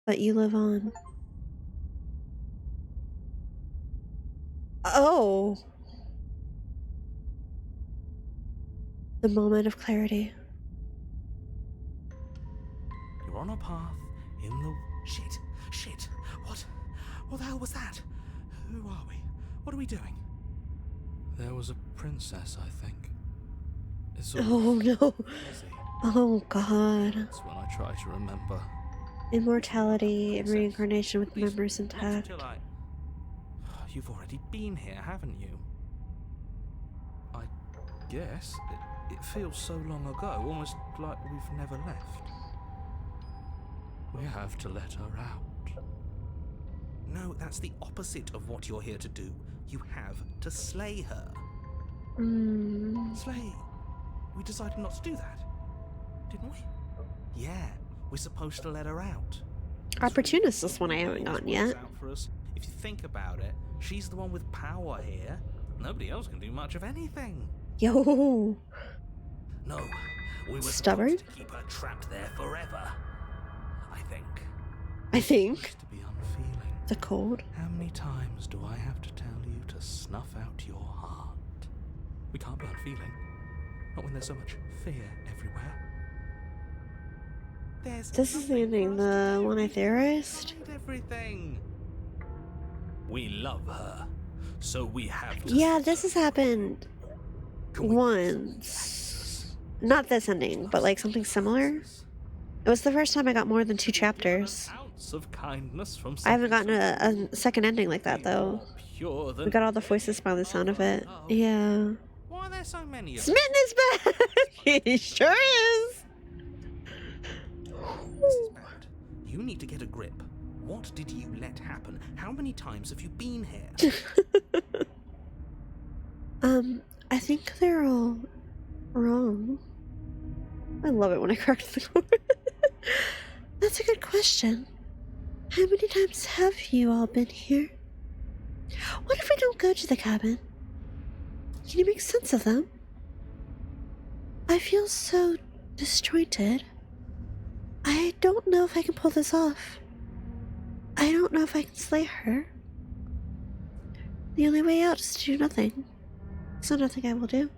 but you live on. Oh. The moment of clarity. You're on a path in the... Shit. What the hell was that? Who are we? What are we doing? There was a princess, I think. It's Oh no. Izzy. Oh god. That's when I try to remember. Immortality and reincarnation with Please, memories not intact. until I... You've already been here, haven't you? I guess. It feels so long ago, almost like we've never left. We have to let her out. No, that's the opposite of what you're here to do. You have to slay her. Slay. We decided not to do that, didn't we? Yeah, we're supposed to let her out. Opportunist, this one I haven't gotten yet. Out for us. If you think about it, she's the one with power here. Nobody else can do much of anything. Yo. No, we were Stubborn? supposed to keep her trapped there forever. I think. To be unfeeling. The cold. How many times do I have to tell you to snuff out your heart? We can't be unfeeling. Not when there's so much fear everywhere. This is the ending, the one I theorized. Everything. We love her, so we have to. Yeah, this has happened Can we once. Not this ending, but like something similar. It was the first time I got more than 2 chapters. An ounce of kindness from I haven't gotten a second ending like that though. Pure than We got all the voices by the sound of it. Yeah. Why are there so many of Smitten is back! He sure is! This is bad. You need to get a grip. What did you let happen? How many times have you been here? I think they're all wrong. I love it when I crack the door. That's a good question. How many times have you all been here? What if we don't go to the cabin? Can you make sense of them? I feel so disjointed. I don't know if I can pull this off. I don't know if I can slay her. The only way out is to do nothing. So nothing I will do.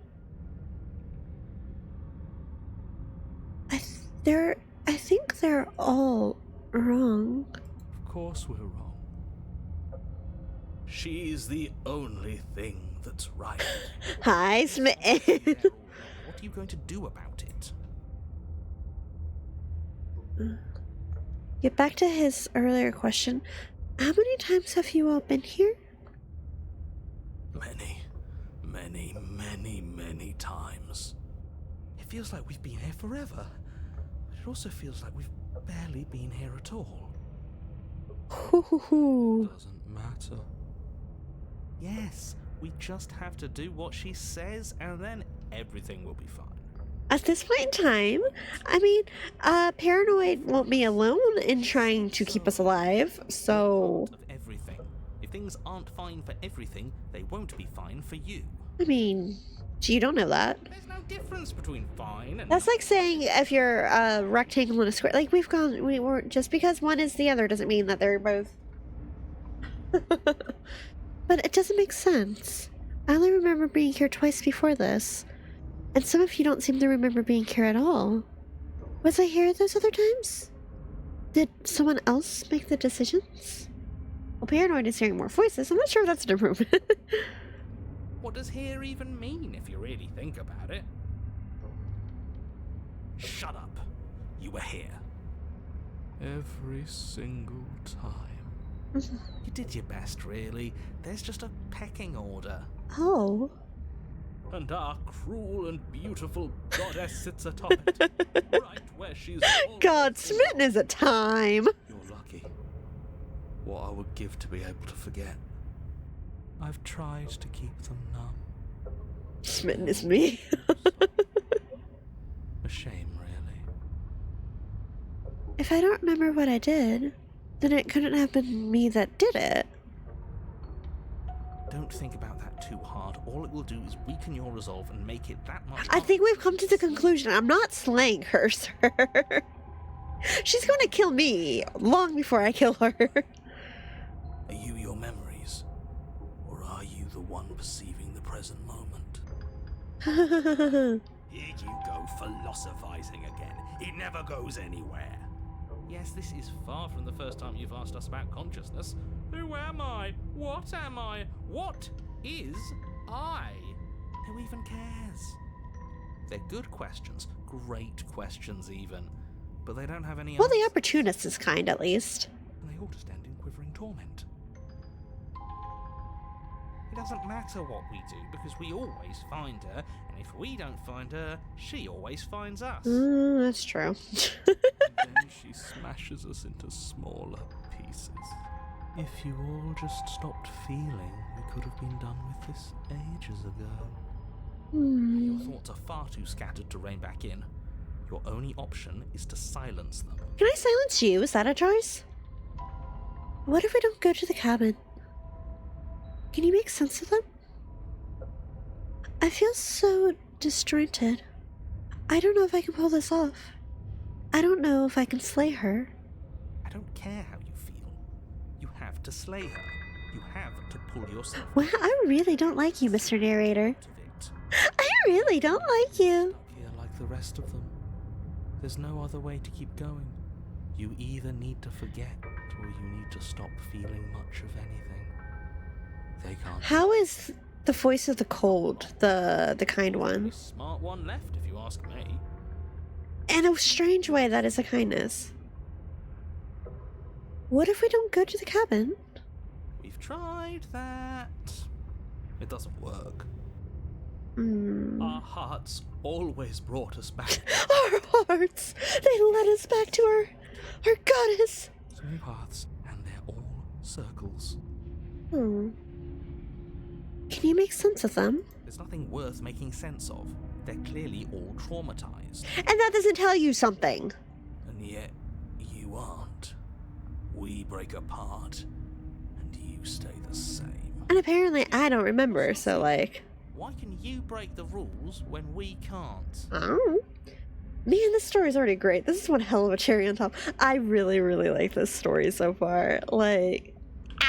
I think they're all wrong. Of course we're wrong. She's the only thing that's right. Hi, Smitten. What are you going to do about it? Get back to his earlier question. How many times have you all been here? Many times. It feels like we've been here forever. But it also feels like we've barely been here at all. Doesn't matter. Yes, we just have to do what she says and then everything will be fine. At this point in time, I mean, Paranoid won't be alone in trying to keep us alive, so... Of everything. If things aren't fine for everything, they won't be fine for you. I mean, you don't know that. There's no difference between fine and... That's like saying if you're a rectangle and a square. Like, we weren't... Just because one is the other doesn't mean that they're both... But it doesn't make sense. I only remember being here twice before this. And some of you don't seem to remember being here at all. Was I here those other times? Did someone else make the decisions? Well, Paranoid is hearing more voices. I'm not sure if that's an improvement. What does here even mean if you really think about it? Shut up. You were here. Every single time. You did your best, really. There's just a pecking order. Oh. And our cruel and beautiful goddess sits atop it, right where she's... God, Smitten is a time. You're lucky. What I would give to be able to forget. I've tried to keep them numb. Smitten is me. A shame, really. If I don't remember what I did, then it couldn't have been me that did it. Don't think about that too hard. All it will do is weaken your resolve and make it that much... I think we've come to the conclusion. I'm not slaying her, sir. She's going to kill me long before I kill her. Are you your memories? Or are you the one perceiving the present moment? Here you go philosophizing again. It never goes anywhere. Yes, this is far from the first time you've asked us about consciousness. Who am I? What am I? What is I? Who even cares? They're good questions, great questions even, but they don't have any Well, the answers. opportunist is kind, at least. And they ought to stand in quivering torment. It doesn't matter what we do, because we always find her, and if we don't find her, she always finds us. That's true. And then she smashes us into smaller pieces. If you all just stopped feeling, we could have been done with this ages ago. Your thoughts are far too scattered to rein back in. Your only option is to silence them. Can I silence you? Is that a choice? What if we don't go to the cabin? Can you make sense of them? I feel so disjointed. I don't know if I can pull this off. I don't know if I can slay her. I don't care how you feel. You have to slay her. You have to pull yourself Well, I really don't like you, Mr. Narrator. out of it. I really don't like you. Stuck here like the rest of them. There's no other way to keep going. You either need to forget, or you need to stop feeling much of anything. They can't. How is the voice of the cold the kind one? Smart one left, if you ask me. In a strange way, that is a kindness. What if we don't go to the cabin? We've tried that. It doesn't work. Our hearts always brought us back. Our hearts! They led us back to our goddess! Three paths, and they're all circles. Can you make sense of them? There's nothing worth making sense of. They're clearly all traumatized. And that doesn't tell you something. And yet, you aren't. We break apart, and you stay the same. And apparently I don't remember, so like... Why can you break the rules when we can't? I don't know. Man, this story's already great. This is one hell of a cherry on top. I really, really like this story so far. Like,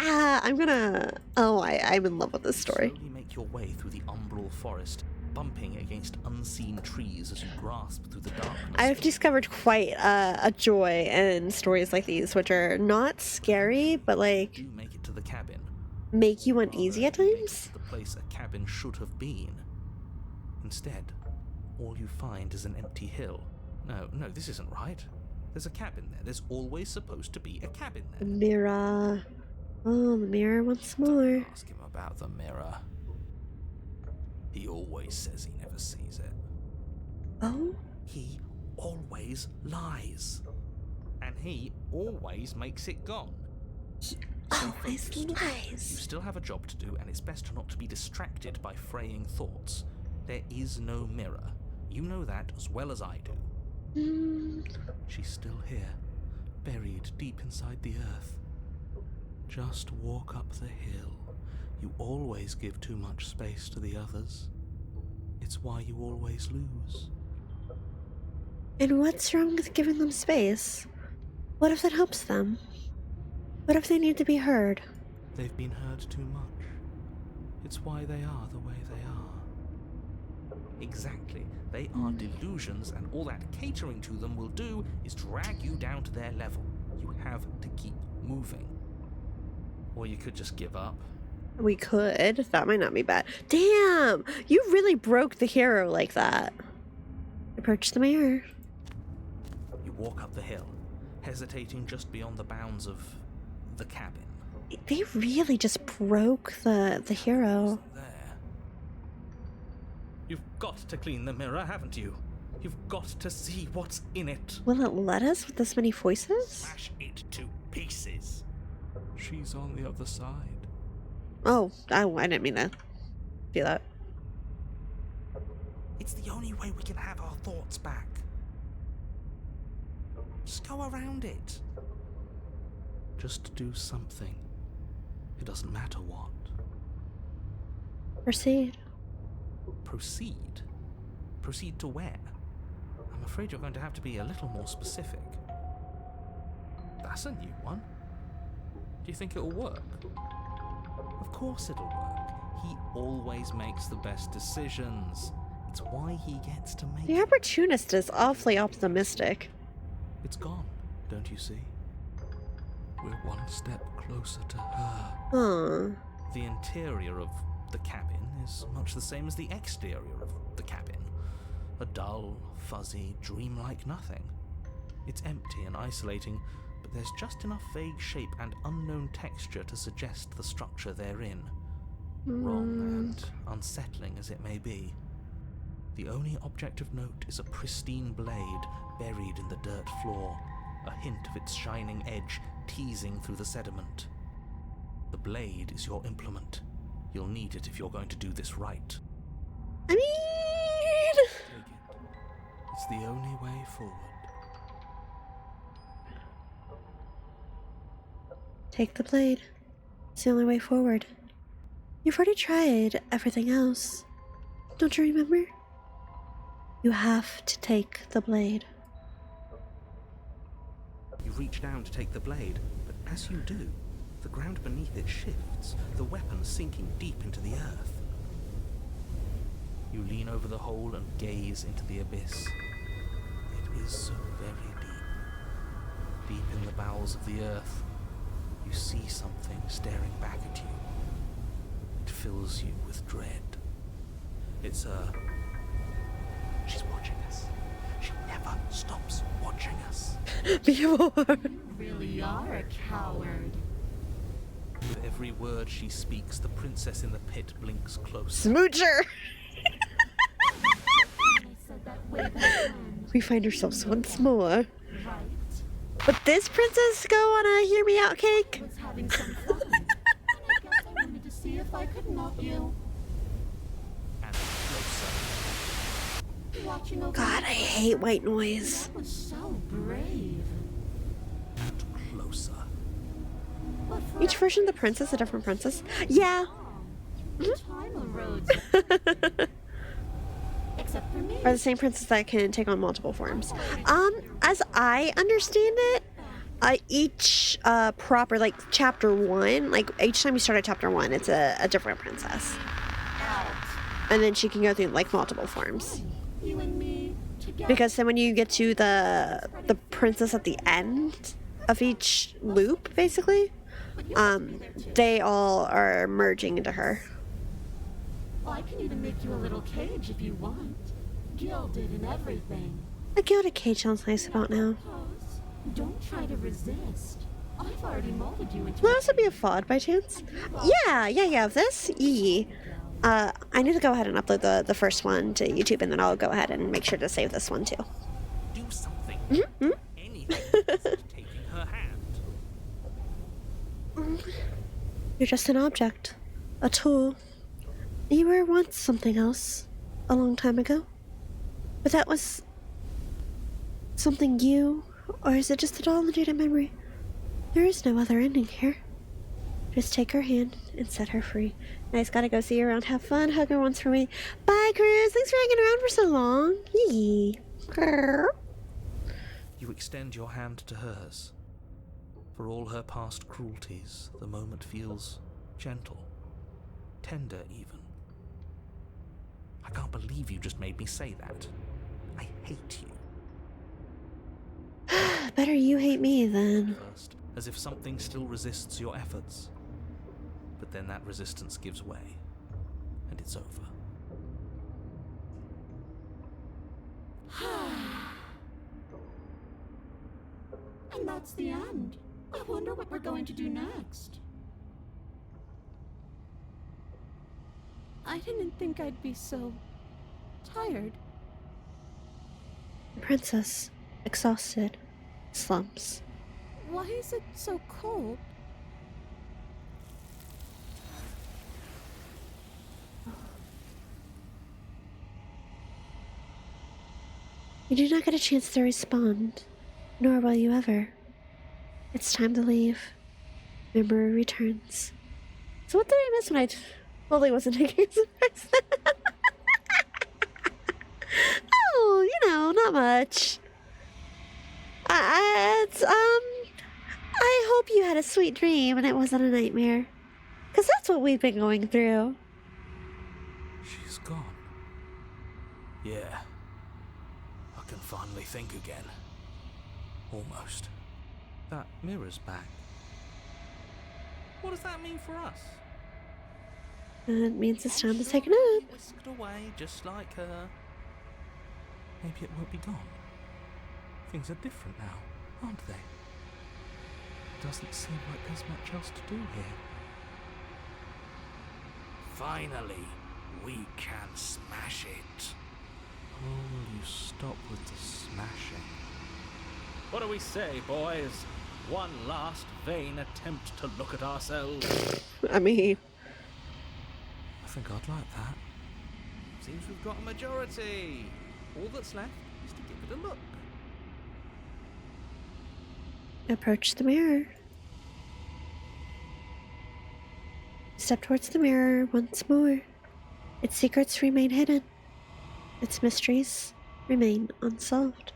Yeah, I'm gonna... Oh, I'm in love with this story. Slowly make your way through the umbral forest, bumping against unseen trees as you grasp through the darkness. I've discovered quite a joy in stories like these, which are not scary, but like Do make it to the cabin. make you uneasy at Make it times. to the place a cabin should have been. Instead, all you find is an empty hill. No, this isn't right. There's a cabin there. There's always supposed to be a cabin The there. mirror. Oh, the mirror once more. Ask him about the mirror. He always says he never sees it. Oh? He always lies. And he always makes it gone. Always focused. You lies. still have a job to do, and it's best not to be distracted by fraying thoughts. There is no mirror. You know that as well as I do. She's still here, buried deep inside the earth. Just walk up the hill. You always give too much space to the others. It's why you always lose. And what's wrong with giving them space? What if that helps them? What if they need to be heard? They've been heard too much. It's why they are the way they are. Exactly. They are delusions, and all that catering to them will do is drag you down to their level. You have to keep moving. Or you could just give up. We could. That might not be bad. Damn! You really broke the hero like that. Approach the mirror. You walk up the hill, hesitating just beyond the bounds of the cabin. They really just broke the hero. There. You've got to clean the mirror, haven't you? You've got to see what's in it. Will it let us with this many voices? Smash it to pieces. She's on the other side. Oh, I didn't mean to do that. It's the only way we can have our thoughts back. Just go around it. Just do something. It doesn't matter what. Proceed. Proceed? Proceed to where? I'm afraid you're going to have to be a little more specific. That's a new one. Do you think it'll work? Of course it'll work. He always makes the best decisions. It's why he gets to make The opportunist is awfully optimistic. It's gone, don't you see? We're one step closer to her. Huh. The interior of the cabin is much the same as the exterior of the cabin. A dull, fuzzy, dreamlike nothing. It's empty and isolating, but there's just enough vague shape and unknown texture to suggest the structure they're in. Wrong and unsettling as it may be. The only object of note is a pristine blade buried in the dirt floor, a hint of its shining edge teasing through the sediment. The blade is your implement. You'll need it if you're going to do this right. I mean... Take it. It's the only way forward. Take the blade. It's the only way forward. You've already tried everything else. Don't you remember? You have to take the blade. You reach down to take the blade, but as you do, the ground beneath it shifts, the weapon sinking deep into the earth. You lean over the hole and gaze into the abyss. It is so very deep. Deep in the bowels of the earth, you see something staring back at you. It fills you with dread. It's She's watching us. She never stops watching us. Before. Really are a coward. With every word she speaks, the princess in the pit blinks closer. Smoocher! I said that way back when, We find ourselves once more. right? But this princess go on a hear me out cake? Was having some fun. And I guess I wanted to see if I could knock you. And closer. Watching over God, I hate white noise. That was so brave. And closer. But for Each version of the princess a different princess? Yeah. time erodes. Except for me. Or the same princess that can take on multiple forms. As I understand it, Each proper, like, chapter 1, like, each time you start at chapter 1, it's a different princess. And then she can go through, like, multiple forms. You and me together. Because then when you get to the princess at the end of each loop, basically, they all are merging into her. I can even make you a little cage if you want. Gilded and everything. A gilded cage sounds nice about now. Pose. Don't try to resist. I've already molded you into Will also be a FOD by chance? Yeah, of this? Yee. I need to go ahead and upload the first one to YouTube, and then I'll go ahead and make sure to save this one too. Do something. Mm-hmm. Anything except taking her hand. You're just an object. A tool. You were once something else. A long time ago. But that was... something you... or is it just a dull and jaded memory? There is no other ending here. Just take her hand and set her free. Nice, gotta go see her around. Have fun. Hug her once for me. Bye, Cruz. Thanks for hanging around for so long. Yee. You extend your hand to hers. For all her past cruelties, the moment feels gentle, tender even. I can't believe you just made me say that. I hate you. Better you hate me then. First, as if something still resists your efforts. But then that resistance gives way, and it's over. And that's the end. I wonder what we're going to do next. I didn't think I'd be so tired. Princess, exhausted, slumps. Why is it so cold? You do not get a chance to respond, nor will you ever. It's time to leave. Memory returns. So what did I miss when I totally wasn't taking a surprise? Oh, you know, not much. I hope you had a sweet dream and it wasn't a nightmare. Because that's what we've been going through. She's gone. Yeah. I can finally think again. Almost. That mirror's back. What does that mean for us? It means it's time to take a nap. Whisked away just like her. Maybe it won't be gone. Things are different now, aren't they? Doesn't seem like there's much else to do here. Finally, we can smash it. Oh, you stop with the smashing. What do we say, boys? One last vain attempt to look at ourselves. I mean, I think I'd like that. Seems we've got a majority. All that's left is to give it a look. approach the mirror. Step towards the mirror once more. Its secrets remain hidden. Its mysteries remain unsolved.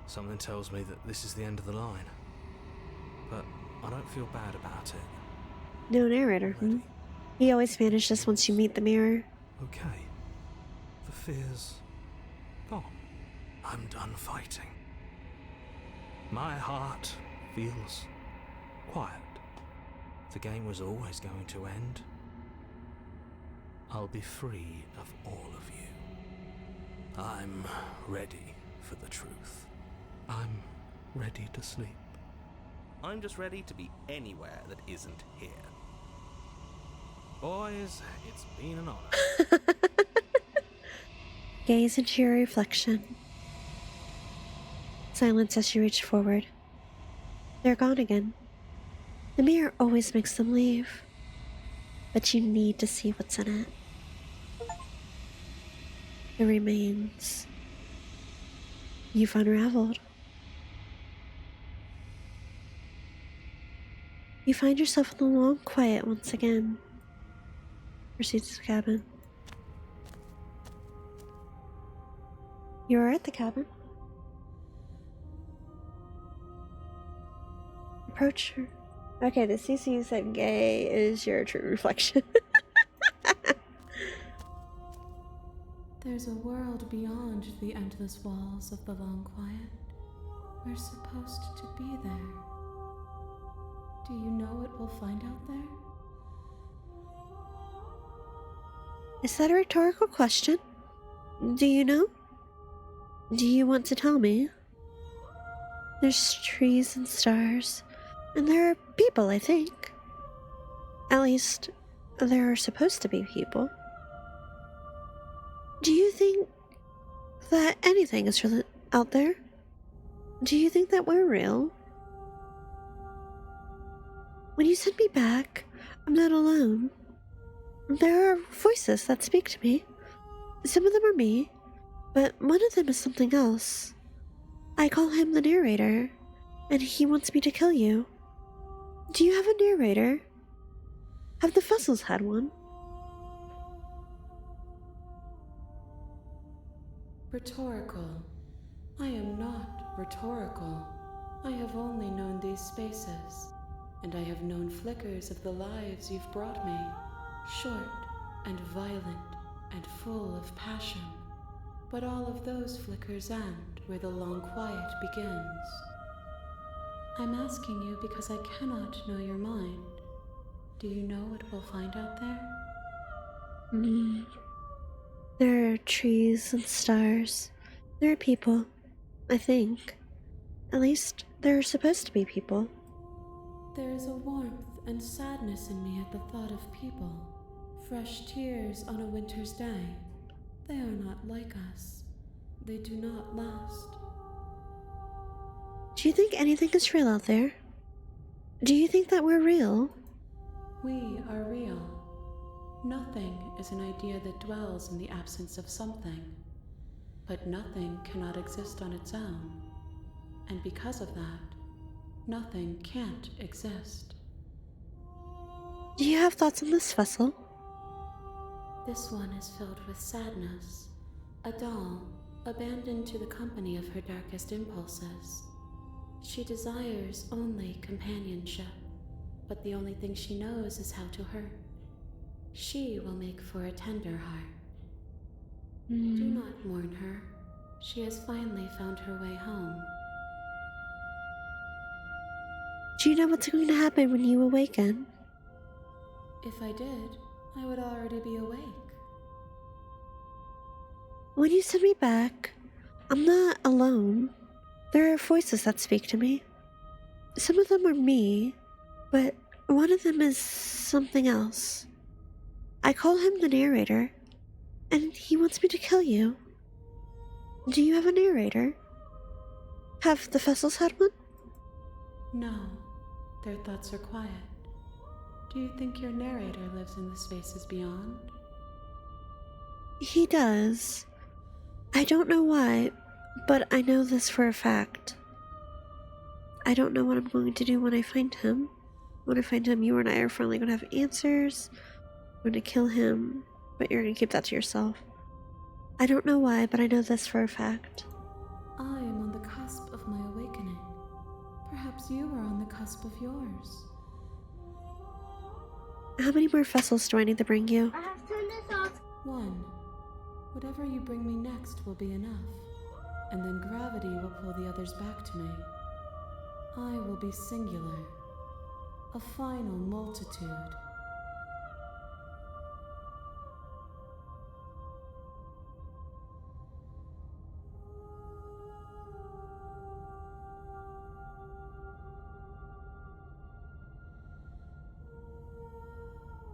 Something tells me that this is the end of the line. But I don't feel bad about it. No narrator, Ready? He always manages once you meet the mirror. Okay. The fear's gone. I'm done fighting. My heart feels quiet. The game was always going to end. I'll be free of all of you. I'm ready for the truth. I'm ready to sleep. I'm just ready to be anywhere that isn't here. Boys, it's been an honor. Gaze into your reflection. Silence as you reach forward. They're gone again. The mirror always makes them leave. But you need to see what's in it. The remains. You've unraveled. You find yourself in the long quiet once again. Proceeds to the cabin. You are at the cabin. approach her. Okay, the CC said gay is your true reflection. There's a world beyond the endless walls of the long quiet. We're supposed to be there. Do you know what we'll find out there? Is that a rhetorical question? Do you know? Do you want to tell me? There's trees and stars, and there are people, I think. At least, there are supposed to be people. Do you think that anything is real out there? Do you think that we're real? When you send me back, I'm not alone. There are voices that speak to me. Some of them are me, but one of them is something else. I call him the narrator, and he wants me to kill you. Do you have a narrator? Have the fossils had one? Rhetorical. I am not rhetorical. I have only known these spaces, and I have known flickers of the lives you've brought me. Short and violent and full of passion. But all of those flickers end where the long quiet begins. I'm asking you because I cannot know your mind. Do you know what we'll find out there? There are trees and stars. There are people, I think. At least, there are supposed to be people. There is a warmth and sadness in me at the thought of people. Fresh tears on a winter's day. They are not like us. They do not last. Do you think anything is real out there? Do you think that we're real? We are real. Nothing is an idea that dwells in the absence of something. But nothing cannot exist on its own. And because of that, nothing can't exist. Do you have thoughts on this vessel? This one is filled with sadness. A doll, abandoned to the company of her darkest impulses. She desires only companionship, but the only thing she knows is how to hurt. She will make for a tender heart. Do not mourn her. She has finally found her way home. Do you know what's going to happen when you awaken? If I did, I would already be awake. When you send me back, I'm not alone. There are voices that speak to me. Some of them are me, but one of them is something else. I call him the narrator, and he wants me to kill you. Do you have a narrator? Have the vessels had one? No, their thoughts are quiet. Do you think your narrator lives in the spaces beyond? He does. I don't know why, but I know this for a fact. I don't know what I'm going to do when I find him. When I find him, you and I are finally going to have answers. I'm going to kill him, but you're going to keep that to yourself. I don't know why, but I know this for a fact. I am on the cusp of my awakening. Perhaps you are on the cusp of yours. How many more vessels do I need to bring you? I have turned this off. One. Whatever you bring me next will be enough, and then gravity will pull the others back to me. I will be singular, a final multitude.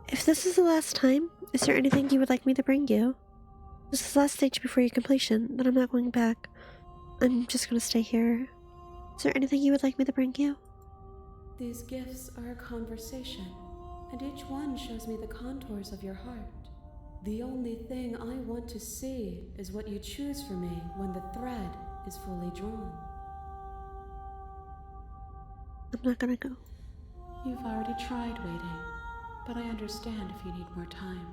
If this is the last time, is there anything you would like me to bring you? This is the last stage before your completion, then I'm not going back. I'm just gonna stay here. Is there anything you would like me to bring you? These gifts are a conversation, and each one shows me the contours of your heart. The only thing I want to see is what you choose for me when the thread is fully drawn. I'm not gonna go. You've already tried waiting, but I understand if you need more time.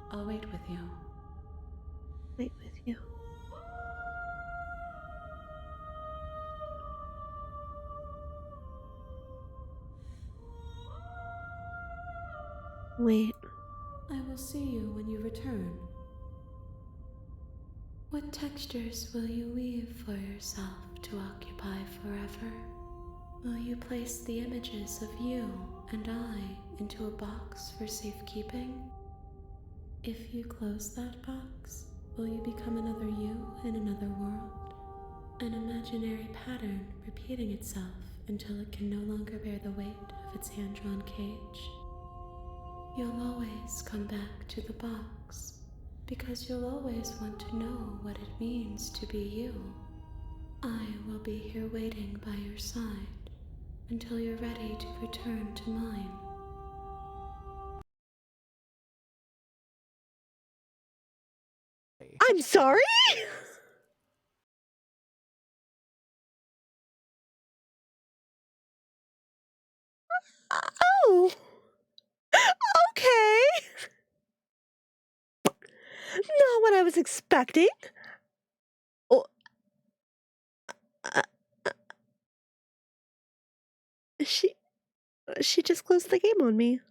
I'll wait with you. Wait with you. Wait. I will see you when you return. What textures will you weave for yourself to occupy forever? Will you place the images of you and I into a box for safekeeping? If you close that box, will you become another you in another world? An imaginary pattern repeating itself until it can no longer bear the weight of its hand-drawn cage. You'll always come back to the box, because you'll always want to know what it means to be you. I will be here waiting by your side until you're ready to return to mine. I'm sorry? Oh. Okay. Not what I was expecting. Oh. She just closed the game on me.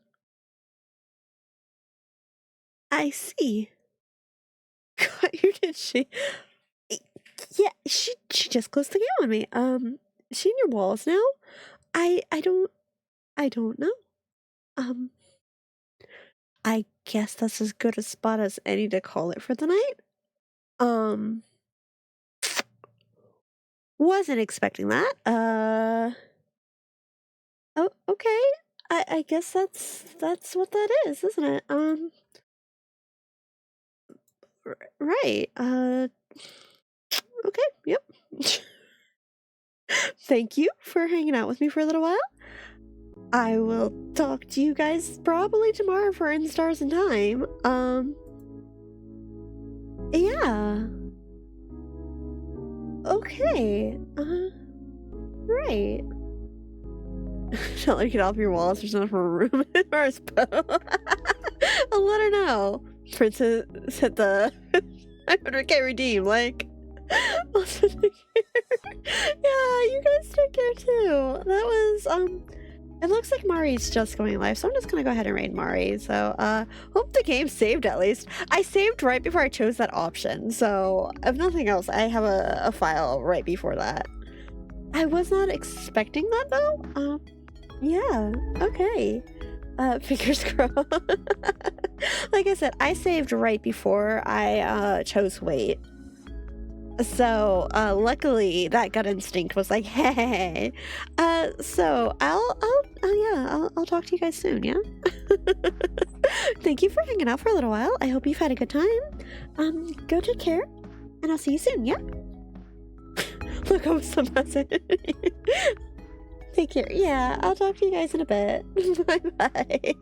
I see. God, you did she? Yeah, she just closed the game on me. She in your walls now? I don't know. I guess that's as good a spot as any to call it for the night. Wasn't expecting that. Oh, okay. I guess that's what that is, isn't it? Right. Okay. Yep. Thank you for hanging out with me for a little while. I will talk to you guys probably tomorrow for In Stars and Time. Yeah. Okay. Right. Don't let her get off your walls. There's enough room in our spell. I'll let her know. Princess hit the 100k redeem. Like, yeah, you guys take care too. That was it looks like Mari's just going live, so I'm just gonna go ahead and raid Mari. So hope the game saved at least. I saved right before I chose that option, so if nothing else, I have a file right before that. I was not expecting that though. Yeah, okay. Fingers crossed. Like I said, I saved right before I chose wait. So luckily that gut instinct was like, hey. So I'll talk to you guys soon, yeah? Thank you for hanging out for a little while. I hope you've had a good time. Go take care, and I'll see you soon, yeah? Look, I was so messy. Take care. Yeah, I'll talk to you guys in a bit. Bye-bye.